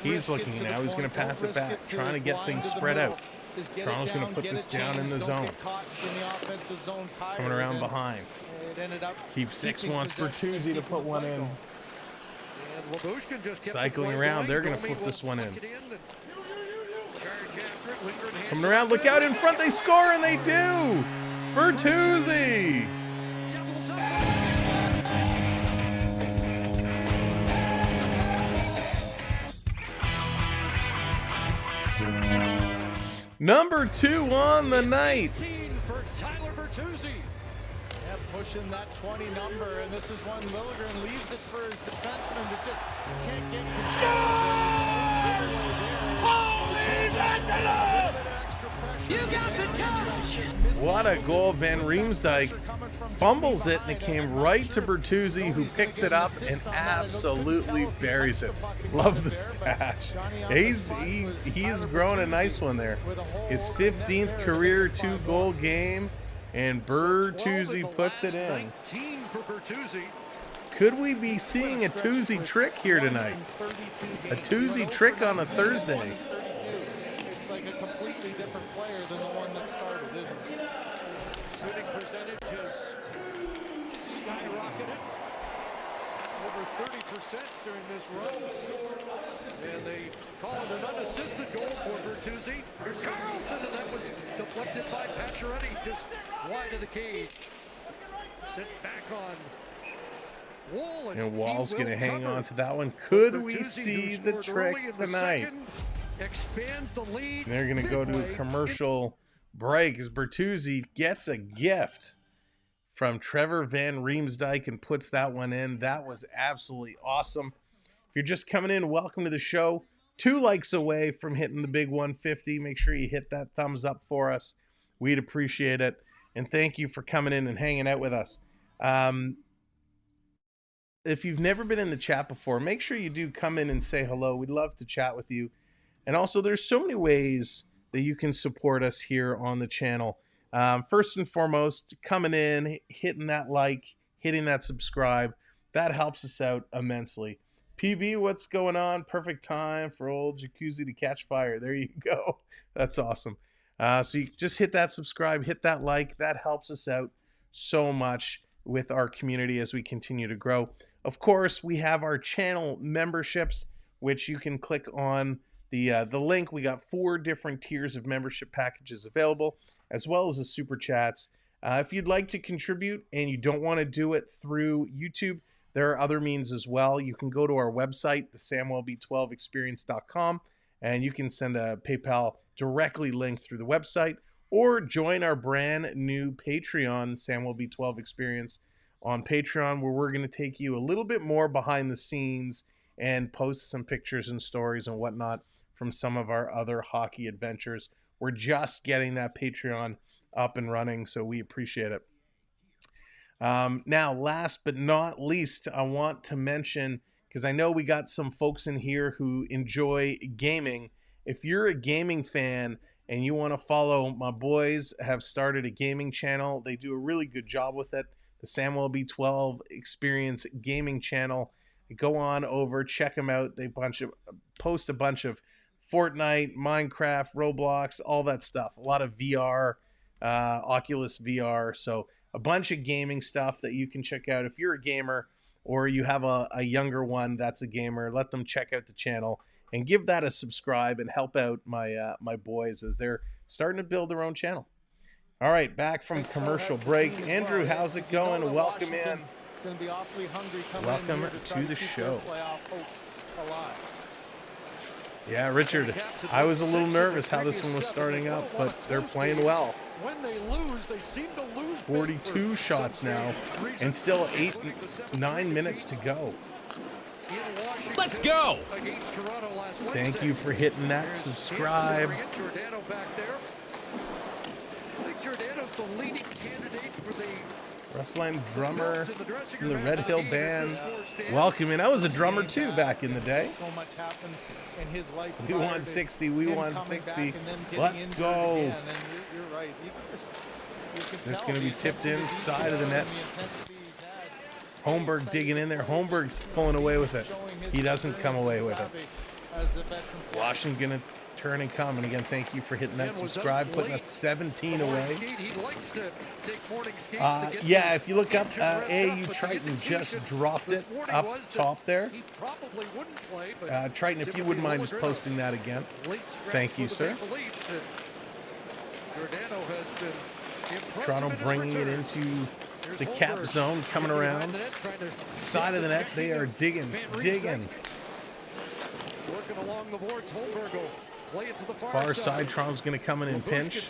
He's looking now. He's going to pass it back, trying to get things spread out. Toronto's going to put this down in the zone. Coming around behind. Keep 6 wants Bertuzzi to put one in. Cycling around. They're going to flip this one in. Coming around. Look out in front. They score, and they do. Bertuzzi. Number 2 on the night. For Tyler Bertuzzi. Yeah, pushing that 20 number, and this is one Liljegren leaves it for his defenseman that just can't get control. You got the touch. What a goal. Van Riemsdyk fumbles it, and it came right to Bertuzzi, who picks it up and absolutely buries it. Love the stash. He's grown a nice one there. His 15th career 2-goal game, and Bertuzzi puts it in. Could we be seeing a Toozy trick here tonight? A Toozy trick on a Thursday. It's like a completely different player than the one that started, isn't it? Shooting percentage has skyrocketed over 30% during this run. And they call it an unassisted goal for Bertuzzi. Here's Carlson, and that was deflected by Pacioretty just wide of the cage. Sent back on Wall, and Wall's going to hang on to that one. Could we see the trick tonight? Expands the lead. They're going to go to a commercial break as Bertuzzi gets a gift from Trevor Van Riemsdyk and puts that one in. That was absolutely awesome. If you're just coming in, welcome to the show. 2 likes away from hitting the big 150. Make sure you hit that thumbs up for us. We'd appreciate it. And thank you for coming in and hanging out with us. if you've never been in the chat before, make sure you do come in and say hello. We'd love to chat with you. And also, there's so many ways that you can support us here on the channel. First and foremost, coming in, hitting that like, hitting that subscribe. That helps us out immensely. PB, what's going on? Perfect time for old jacuzzi to catch fire. There you go. That's awesome. So you just hit that subscribe, hit that like. That helps us out so much with our community as we continue to grow. Of course, we have our channel memberships, which you can click on the link. We got 4 different tiers of membership packages available, as well as the super chats. If you'd like to contribute and you don't want to do it through YouTube, there are other means as well. You can go to our website, the samwelb12experience.com, and you can send a PayPal directly link through the website, or join our brand new Patreon, Samwelb12 Experience, on Patreon, where we're going to take you a little bit more behind the scenes and post some pictures and stories and whatnot from some of our other hockey adventures. We're just getting that Patreon up and running, so we appreciate it. Now, last but not least, I want to mention, because I know we got some folks in here who enjoy gaming. If you're a gaming fan and you want to follow, my boys have started a gaming channel. They do a really good job with it. The Samwelb12 Experience Gaming Channel. Go on over, check them out. They post a bunch of Fortnite, Minecraft, Roblox, all that stuff. A lot of VR, Oculus VR. So a bunch of gaming stuff that you can check out. If you're a gamer or you have a younger one that's a gamer, let them check out the channel and give that a subscribe and help out my boys as they're starting to build their own channel. All right, back from commercial break. Andrew, how's it going? Welcome in. Welcome to the show. Yeah, Richard, I was a little nervous how this one was starting up, but they're playing well. When they lose, they seem to lose 42 shots now, and still 9 minutes to go. Let's go! Thank you for hitting that subscribe. The leading candidate for the Rustline drummer from the Red Hill Band. Welcome in. I was a drummer too back in the day. So much happened in his life. We won 60. We won 60. Let's go. You're right. It's going to be tipped inside of the net. Holmberg digging in there. Holmberg's pulling away with it. He doesn't come away with it. Washington going to turn and come. And again, thank you for hitting that subscribe, putting us 17 away. Yeah, if you look up, AU Triton just dropped it up top there. Triton, if you wouldn't mind just posting that again. Thank you, sir. Toronto bringing it into the cap zone, coming around. Side of the net, they are digging. Working along the boards, Holmberg will play it to the far side. Toronto's going to come in and pinch.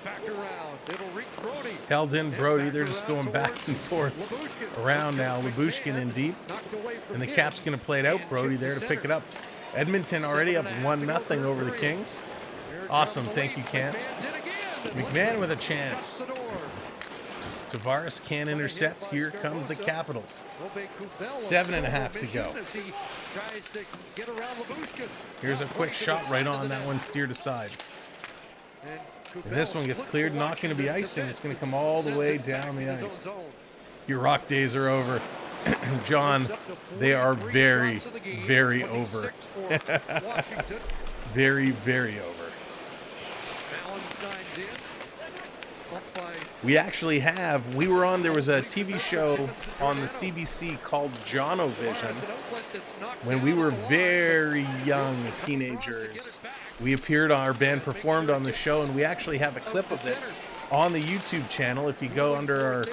Held in Brody. They're just going back and forth around now. Labushkin in deep. And the Cap's going to play it out. Brody there to pick it up. Edmonton already up 1-0 over the Kings. Awesome. Thank you, Kent. McMahon with a chance. Tavares can't intercept. Here comes the Capitals. 7.5 to go. Here's a quick shot right on. That one steered aside. And this one gets cleared. Not going to be icing. It's going to come all the way down the ice. Your Rock days are over. John, they are very, very over. Very, very over. We actually have, we were on, there was a TV show on the CBC called Jonovision when we were very young teenagers. We appeared, our band performed on the show, and we actually have a clip of it on the YouTube channel. If you go under our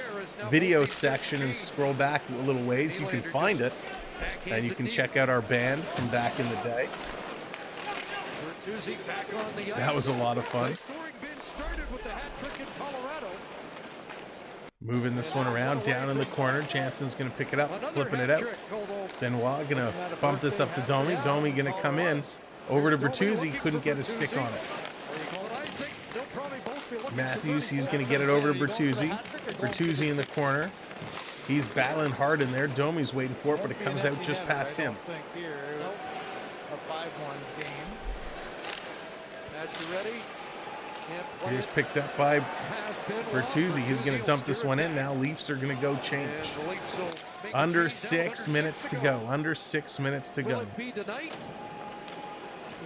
video section and scroll back a little ways, you can find it, and you can check out our band from back in the day. That was a lot of fun. Moving this one around, down in the corner. Jansen's going to pick it up, flipping it out. Benoit going to bump this up to Domi. Domi going to come in. Over to Bertuzzi. Couldn't get a stick on it. Matthews, he's going to get it over to Bertuzzi. Bertuzzi in the corner. He's battling hard in there. Domi's waiting for it, but it comes out just past him. Here, a 5-1 game. Match ready. Here's picked up by Bertuzzi. He's going to dump this one in now. Leafs are going to go change. Under 6 minutes to go. Under 6 minutes to go. Will it be tonight?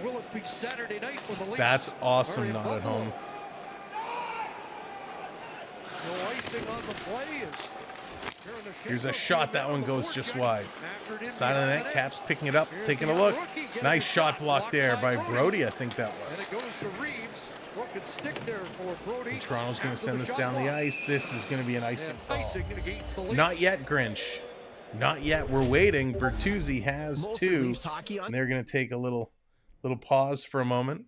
Will it be Saturday night when the Leafs? That's awesome, not at home. No icing on the play. Here's a shot. That one goes just wide. Side of the net. Caps picking it up, taking a look. Nice shot block there by Brody, I think that was. And it goes to Reeves. Broken stick there for Brody. And Toronto's going to send this down the ice. This is going to be an icing call. Not yet, Grinch. Not yet. We're waiting. Bertuzzi has 2. And they're going to take a little pause for a moment.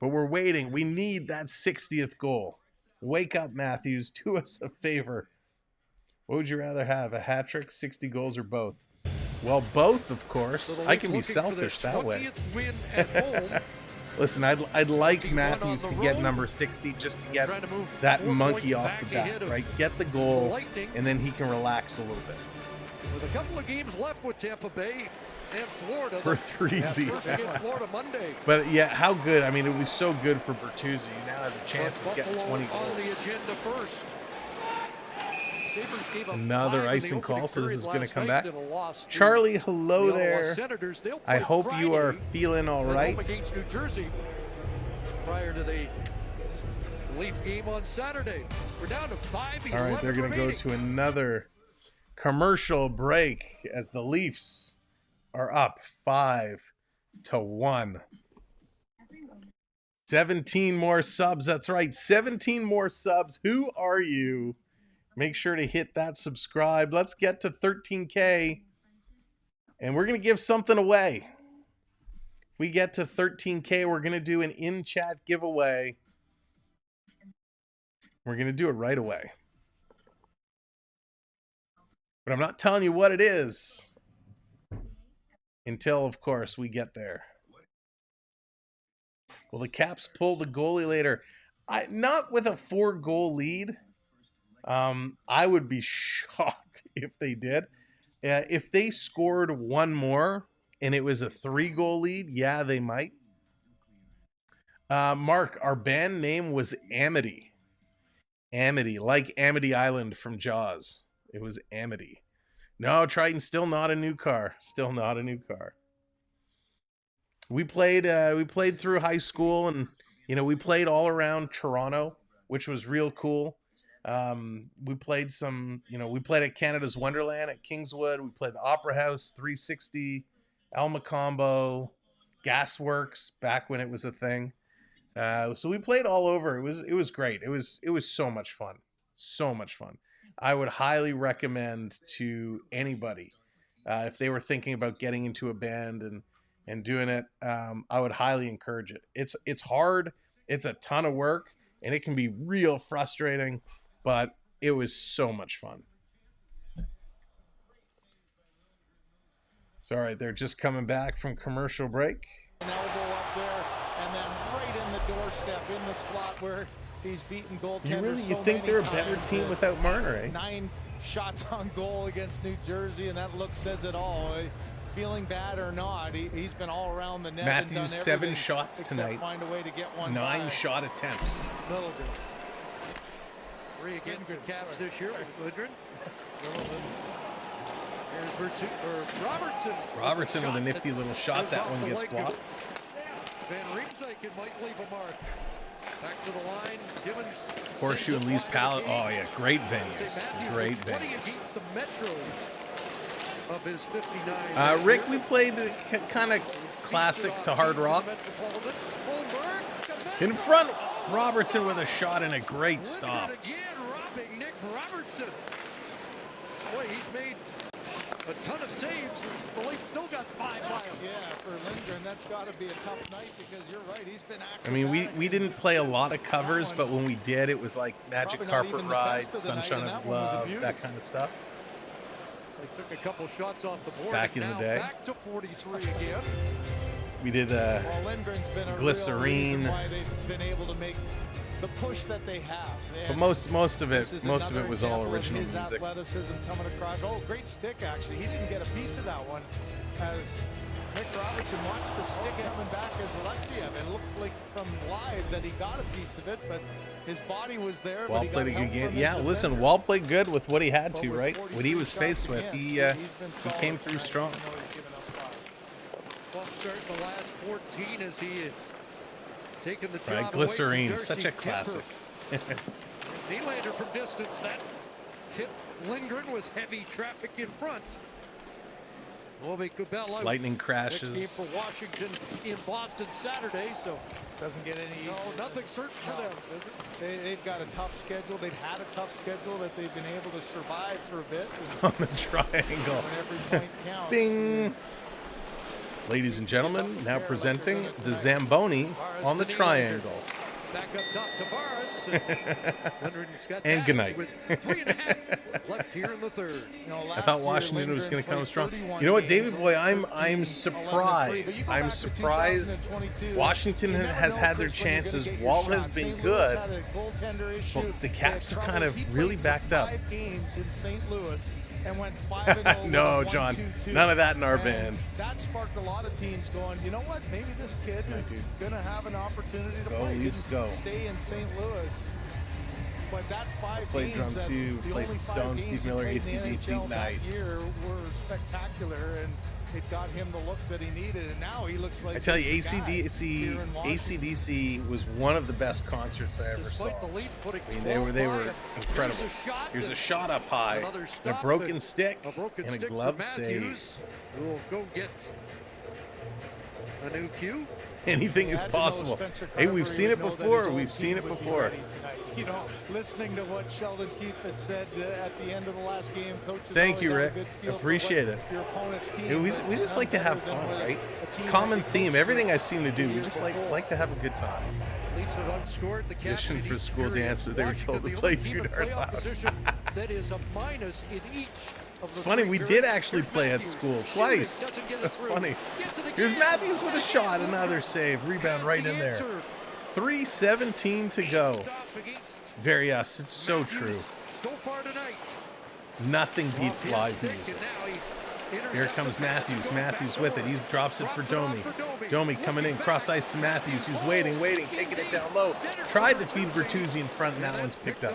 But we're waiting. We need that 60th goal. Wake up, Matthews. Do us a favor. What would you rather have, a hat trick, 60 goals, or both? Well, both, of course. I can be selfish that way. Listen, I'd like Matthews to get number 60 just to get that monkey off the bat, right? Get the goal, and then he can relax a little bit. With a couple of games left with Tampa Bay and Florida. For 3-0. First against Florida Monday. But yeah, how good. I mean, it was so good for Bertuzzi. He now has a chance of getting 20 goals. On the agenda first. Another icing call, so this is going to come back. Charlie, hello there. I hope you are feeling all right. Against New Jersey prior to the Leaf game on Saturday. We're down to 5. All right, they're going to go to another commercial break as the Leafs are up 5-1. 17 more subs. That's right, 17 more subs. Who are you? Make sure to hit that subscribe. Let's get to 13K. And we're going to give something away. If we get to 13K, we're going to do an in-chat giveaway. We're going to do it right away. But I'm not telling you what it is until, of course, we get there. Will the Caps pull the goalie later? Not with a 4-goal lead. I would be shocked if they did. If they scored one more and it was a 3-goal lead, yeah, they might. Mark, our band name was Amity. Amity, like Amity Island from Jaws. It was Amity. No, Triton, still not a new car. Still not a new car. We played through high school, and we played all around Toronto, which was real cool. We played we played at Canada's Wonderland at Kingswood. We played the Opera House, 360, El Macombo, Gasworks, back when it was a thing. So we played all over. It was great. It was so much fun. So much fun. I would highly recommend to anybody, if they were thinking about getting into a band and doing it, I would highly encourage it. It's hard. It's a ton of work, and it can be real frustrating, but it was so much fun. So, all right, they're just coming back from commercial break. An elbow up there, and then right in the doorstep, in the slot where he's beaten goaltenders. You think they're a better team without Marner, eh? 9 shots on goal against New Jersey, and that look says it all. Feeling bad or not, he's been all around the net. Matthews, 7 shots tonight. Find a way to get one 9 shot attempts. Littleton. 3 against the Caps this year with Littleton. Here's Robertson with a nifty little shot. That one gets blocked. Van Riemsdyk might leave a mark. Back to the line. Timmins. Horseshoe and Lee's pallet. Oh, yeah. Great venues. Great venues. 20 against the Metros of his 59. Rick, we played kind of classic to hard rock. In front, Robertson with a shot and a great stop. Again, robbing Nick Robertson. Boy, he's made a ton of saves. The Leafs still got 5 miles. Yeah, for Lindgren, that's got to be a tough night because you're right. He's been active. I mean, we didn't play a lot of covers, but when we did, it was like Magic Carpet Ride, Sunshine of Love, that kind of stuff. They took a couple shots off the board. Back in the day. Back to 43 again. We did Lindgren's been a Glycerine. real reason why they've been able to make the push that they have. But most of it was all original his music. Athleticism coming across. Oh, great stick actually. He didn't get a piece of that one as Nick Robertson watched the stick coming back as Alexiev. It looked like from live that he got a piece of it, but his body was there. Wall played a good game. Yeah, listen, Wall played good with what he had to, right? What he was faced with, he came through strong. Well, starting the last 14 as he is taking the job Right, away Glycerine, from such a classic. Nylander from distance, that hit lingering with heavy traffic in front. Lightning crashes. Next game for Washington in Boston Saturday, so doesn't get any. No, nothing certain for them, does it? They've got a tough schedule. They've had a tough schedule that they've been able to survive for a bit. On the triangle. When every point counts. Bing. Ladies and gentlemen, now presenting the Zamboni on the triangle. Back up top to Barris. And good night. With 3.5 left here in the third. I thought Washington was going to come strong. You know what, David Boy, I'm surprised. I'm surprised. Washington has had their chances. Walt has been good. But the Caps are kind of really backed up. And went 5-0. No, John, none of that in our band. That sparked a lot of teams going, you know what, maybe this kid is going to have an opportunity to play. Leafs, go. Stay in St. Louis. But that 5 played games, drum too, played Stone, Steve Miller, AC/DC, nice. Year were spectacular, and it got him the look that he needed, and now he looks like. I tell you, AC/DC was one of the best concerts I ever saw. The Leafs putting they were incredible. Here's a shot up high, and a broken stick, and a glove save. We'll go get a new cue. Anything is possible. Hey, we've seen it before. We've seen it before. You know, listening to what Sheldon Keefe had said at the end of the last game, coaches. Thank you, Rick. Appreciate it. Your opponent's team. Hey, we just like to have fun, right? Common theme. Everything I seem to do, we just like to have a good time. Leafs have outscored the Caps Audition for school dance, but they were told to play too darn loud. That is a minus in each. It's funny, we did actually play at school twice. That's funny. Here's Matthews with a shot, another save, rebound right in there. 3:17 to go. Very yes, it's so true. So far tonight, nothing beats live music. Here comes Matthews. Matthews with it. He drops it for Domi. Domi coming in, cross ice to Matthews. He's waiting, taking it down low. Tried to feed Bertuzzi in front, and that one's picked up.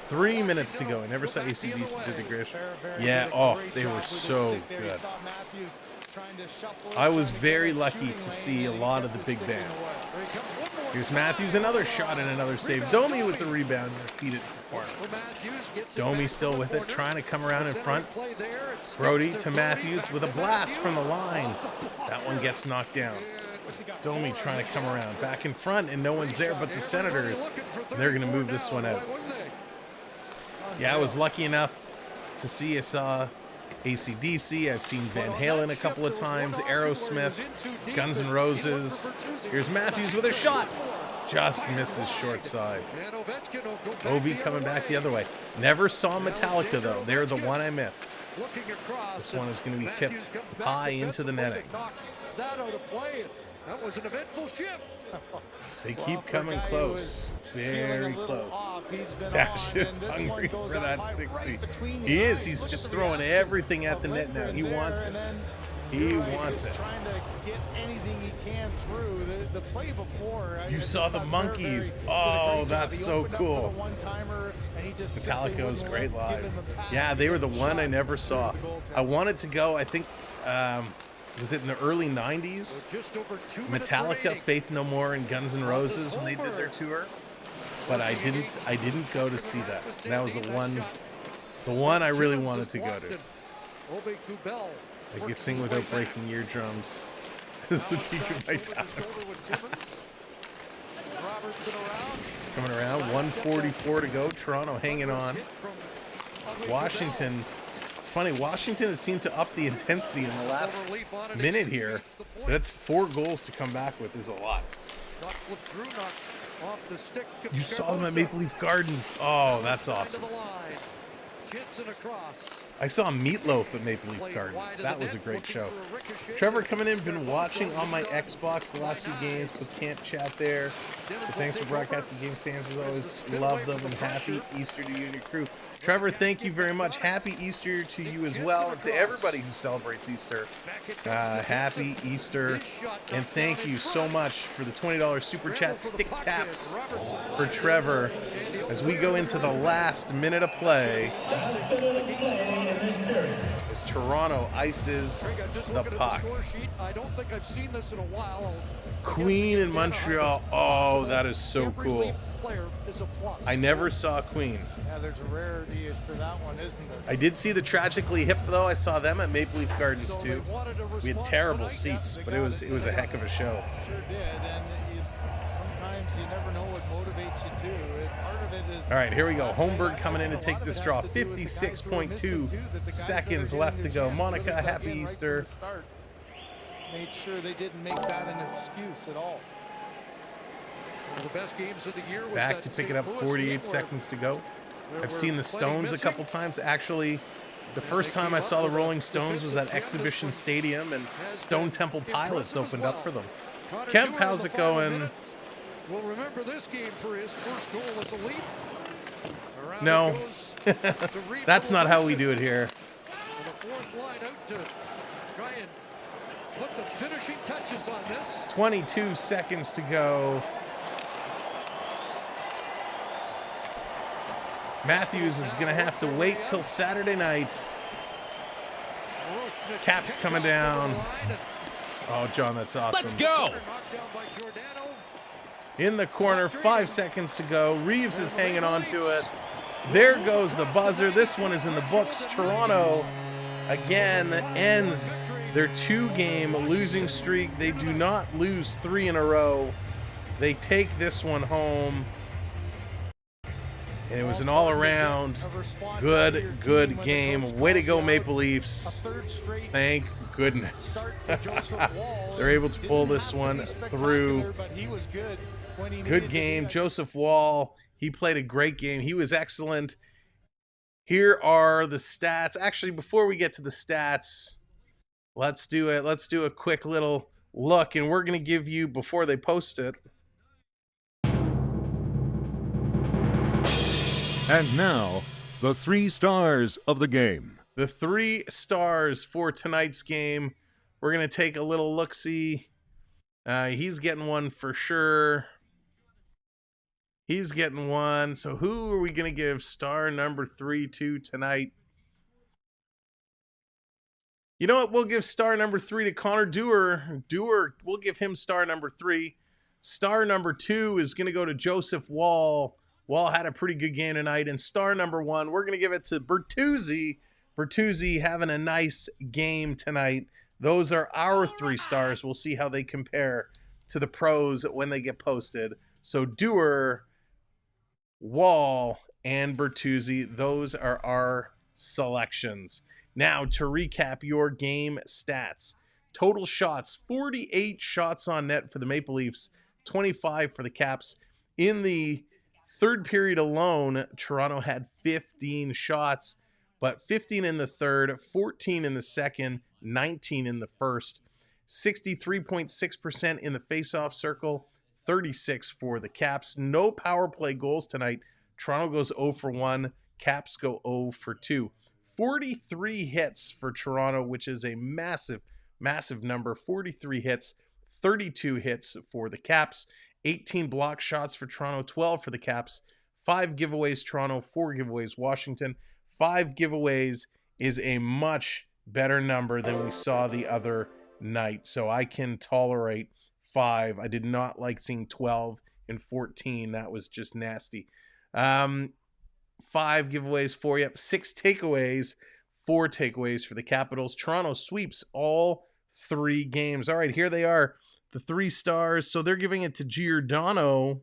3 minutes to go. I never saw ACDC did the Grish. Yeah, oh, they were so good. I was very lucky to see a lot of the big bands. Here's Matthews, another shot and another save. Domi with the rebound and feed it to support. Domi still with it, trying to come around in front. Brody to Matthews with a blast from the line. That one gets knocked down. Domi trying to come around back in front, and no one's there but the Senators. And they're going to move this one out. Yeah, I was lucky enough to see AC/DC. I've seen Van Halen a couple of times, Aerosmith, Guns N' Roses. Here's Matthews with a shot. Just misses short side. Ovi coming back the other way. Never saw Metallica, though. They're the one I missed. This one is going to be tipped high into the netting. That was an eventful shift. They keep coming close. Very close. Stash is hungry for that 60. He is. He's just throwing everything at the net now. He wants it. He wants it. Trying to get anything he can through. The play before. You saw the monkeys. Oh, that's so cool. Metallica was great live. Yeah, they were the one I never saw. I wanted to go, I think, was it in the early 90s? Metallica, Faith No More, and Guns N' Roses when they did their tour. But I didn't go to see that. And that was the one I really wanted to go to. I could sing without breaking eardrums. Is the peak of my talent. Coming around, 1:44 to go. Toronto hanging on. Washington. Funny, Washington has seemed to up the intensity in the last minute here. That's 4 goals to come back with is a lot. You saw them at Maple Leaf Gardens. Oh, that's awesome. Jensen across. I saw Meatloaf at Maple Leaf Gardens. That was a great show. Trevor coming in, been watching on my Xbox the last few games, but can't chat there. So thanks for broadcasting game, Sam's. As always, love them, and happy Easter to you and your crew. Trevor, thank you very much. Happy Easter to you as well, and to everybody who celebrates Easter. Happy Easter, and thank you so much for the $20 Super Chat stick taps for Trevor as we go into the last minute of play. As Toronto ices the puck. I don't think I've seen this in a while. Queen in Montreal. Oh, that is so cool. I never saw Queen. Yeah, there's a rarity for that one, isn't there? I did see the Tragically Hip, though. I saw them at Maple Leaf Gardens, too. We had terrible seats, but it was a heck of a show. Sure did, and sometimes you never know what motivates you to. Part of it is. All right, here we go. Holmberg coming in to take this draw. 56.2 seconds left to go. Monica, happy Easter. Made sure they didn't make that an excuse at all. One of the best games of the year was back to pick it up. 48 seconds to go. I've seen the Stones a couple times. Actually, the first time I saw the Rolling Stones was at Exhibition Stadium, and Stone Temple Pilots opened up for them. Kemp, how's it going? We'll remember this game for his first goal as a lead. No, that's not how we do it here. The fourth line out to try and put the finishing touches on this. 22 seconds to go. Matthews is going to have to wait till Saturday night. Caps coming down. Oh, John, that's awesome. Let's go. In the corner, 5 seconds to go. Reeves is hanging on to it. There goes the buzzer. This one is in the books. Toronto, again, ends their 2-game losing streak. They do not lose 3 in a row. They take this one home. And it was an all-around good game. Way to go, Maple Leafs. Thank goodness. They're able to pull this one through. Good game. Joseph Wall, he played a great game. He was excellent. Here are the stats. Actually, before we get to the stats, let's do it. Let's do a quick little look, and we're going to give you, before they post it, and now, the 3 stars of the game. The 3 stars for tonight's game. We're going to take a little look-see. He's getting one for sure. He's getting one. So who are we going to give star number 3 to tonight? You know what? We'll give star number 3 to Connor Dewar. Dewar, we'll give him star number 3. Star number 2 is going to go to Joseph Wall. Wall had a pretty good game tonight. And star number 1, we're going to give it to Bertuzzi. Bertuzzi having a nice game tonight. Those are our 3 stars. We'll see how they compare to the pros when they get posted. So Dewar, Wall, and Bertuzzi, those are our selections. Now, to recap your game stats. Total shots, 48 shots on net for the Maple Leafs, 25 for the Caps. In the third period alone, Toronto had 15 shots, but 15 in the third, 14 in the second, 19 in the first. 63.6% in the faceoff circle, 36 for the Caps. No power play goals tonight. Toronto goes 0 for 1. Caps go 0 for 2. 43 hits for Toronto, which is a massive, massive number. 43 hits, 32 hits for the Caps. 18 block shots for Toronto, 12 for the Caps. 5 giveaways Toronto, 4 giveaways Washington. 5 giveaways is a much better number than we saw the other night. So I can tolerate 5. I did not like seeing 12 and 14. That was just nasty. 5 giveaways for you. 6 takeaways. 4 takeaways for the Capitals. Toronto sweeps all 3 games. All right, here they are. The 3 stars. So they're giving it to Giordano,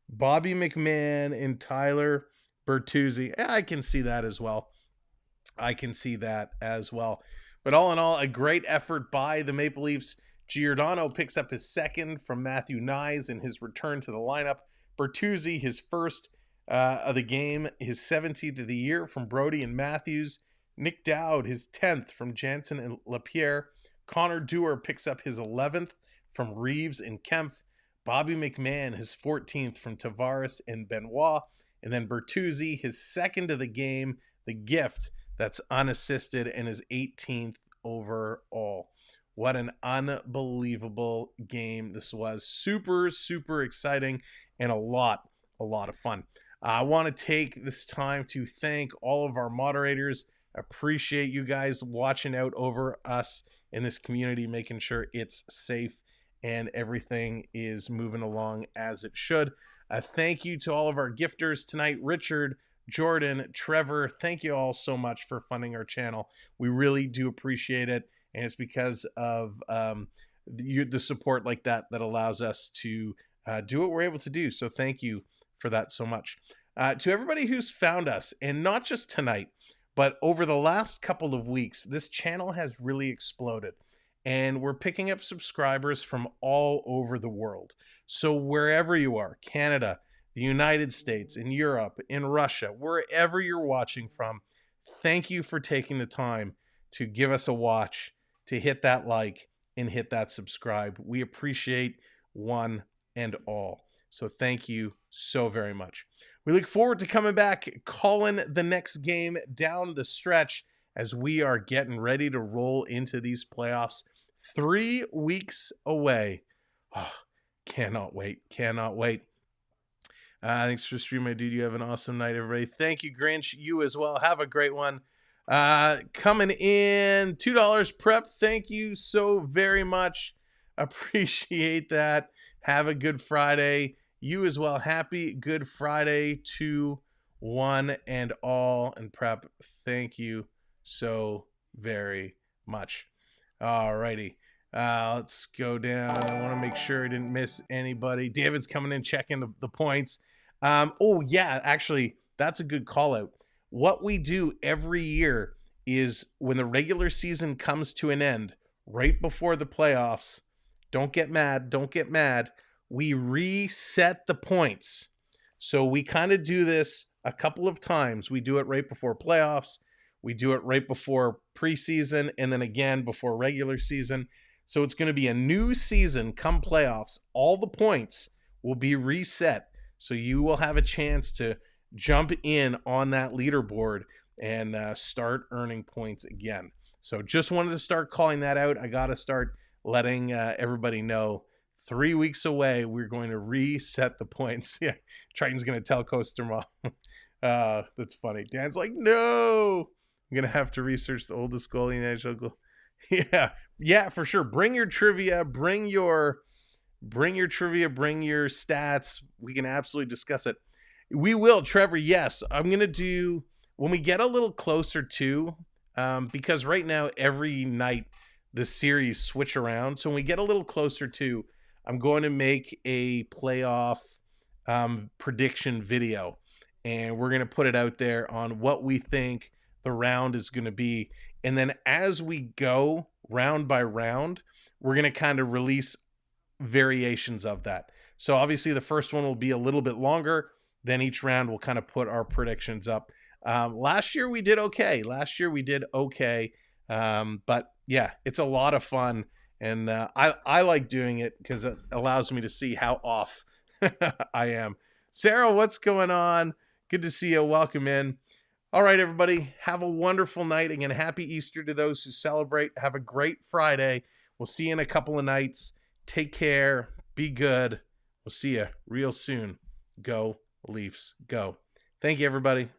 Bobby McMahon, and Tyler Bertuzzi. I can see that as well. I can see that as well. But all in all, a great effort by the Maple Leafs. Giordano picks up his second from Matthew Nyes in his return to the lineup. Bertuzzi, his first of the game, his 17th of the year from Brody and Matthews. Nick Dowd, his 10th from Jansen and LaPierre. Connor Dewar picks up his 11th from Reeves and Kempf. Bobby McMahon, his 14th from Tavares and Benoit. And then Bertuzzi, his 2nd of the game, the gift that's unassisted, and his 18th overall. What an unbelievable game this was. Super, super exciting and a lot of fun. I want to take this time to thank all of our moderators. Appreciate you guys watching out over us in this community, making sure it's safe and everything is moving along as it should. Thank you to all of our gifters tonight. Richard, Jordan, Trevor, thank you all so much for funding our channel. We really do appreciate it, and it's because of the support like that allows us to do what we're able to do. So thank you for that so much. To everybody who's found us, and not just tonight, but over the last couple of weeks, this channel has really exploded, and we're picking up subscribers from all over the world. So wherever you are, Canada, the United States, in Europe, in Russia, wherever you're watching from, thank you for taking the time to give us a watch, to hit that like, and hit that subscribe. We appreciate one and all. So thank you so very much. We look forward to coming back, calling the next game down the stretch as we are getting ready to roll into these playoffs. 3 weeks away. Oh, cannot wait. Cannot wait. Thanks for streaming, my dude. You have an awesome night, everybody. Thank you, Grinch. You as well. Have a great one. Coming in, $2 prep. Thank you so very much. Appreciate that. Have a good Friday. You as well. Happy Good Friday to one and all. And prep, thank you so very much. All righty. Let's go down. I want to make sure I didn't miss anybody. David's coming in, checking the points. Oh, yeah, actually, that's a good call out. What we do every year is when the regular season comes to an end, right before the playoffs, don't get mad, we reset the points. So we kind of do this a couple of times. We do it right before playoffs. We do it right before preseason, and then again before regular season. So it's going to be a new season come playoffs. All the points will be reset. So you will have a chance to jump in on that leaderboard and start earning points again. So just wanted to start calling that out. I got to start letting everybody know 3 weeks away, we're going to reset the points. Yeah, Triton's going to tell Coaster Mom. That's funny. Dan's like, no, I'm going to have to research the oldest goalie in the NHL. Yeah, for sure. Bring your trivia, bring your stats. We can absolutely discuss it. We will, Trevor. Yes, I'm going to do when we get a little closer to, because right now, every night the series switch around. So when we get a little closer to, I'm going to make a playoff prediction video, and we're going to put it out there on what we think the round is going to be. And then as we go round by round, we're going to kind of release variations of that. So obviously the first one will be a little bit longer. Then each round we'll kind of put our predictions up. Last year we did okay. But yeah, it's a lot of fun. And I like doing it because it allows me to see how off I am. Sarah, what's going on? Good to see you. Welcome in. All right, everybody. Have a wonderful night. Again, happy Easter to those who celebrate. Have a great Friday. We'll see you in a couple of nights. Take care. Be good. We'll see you real soon. Go Leafs. Go. Thank you, everybody.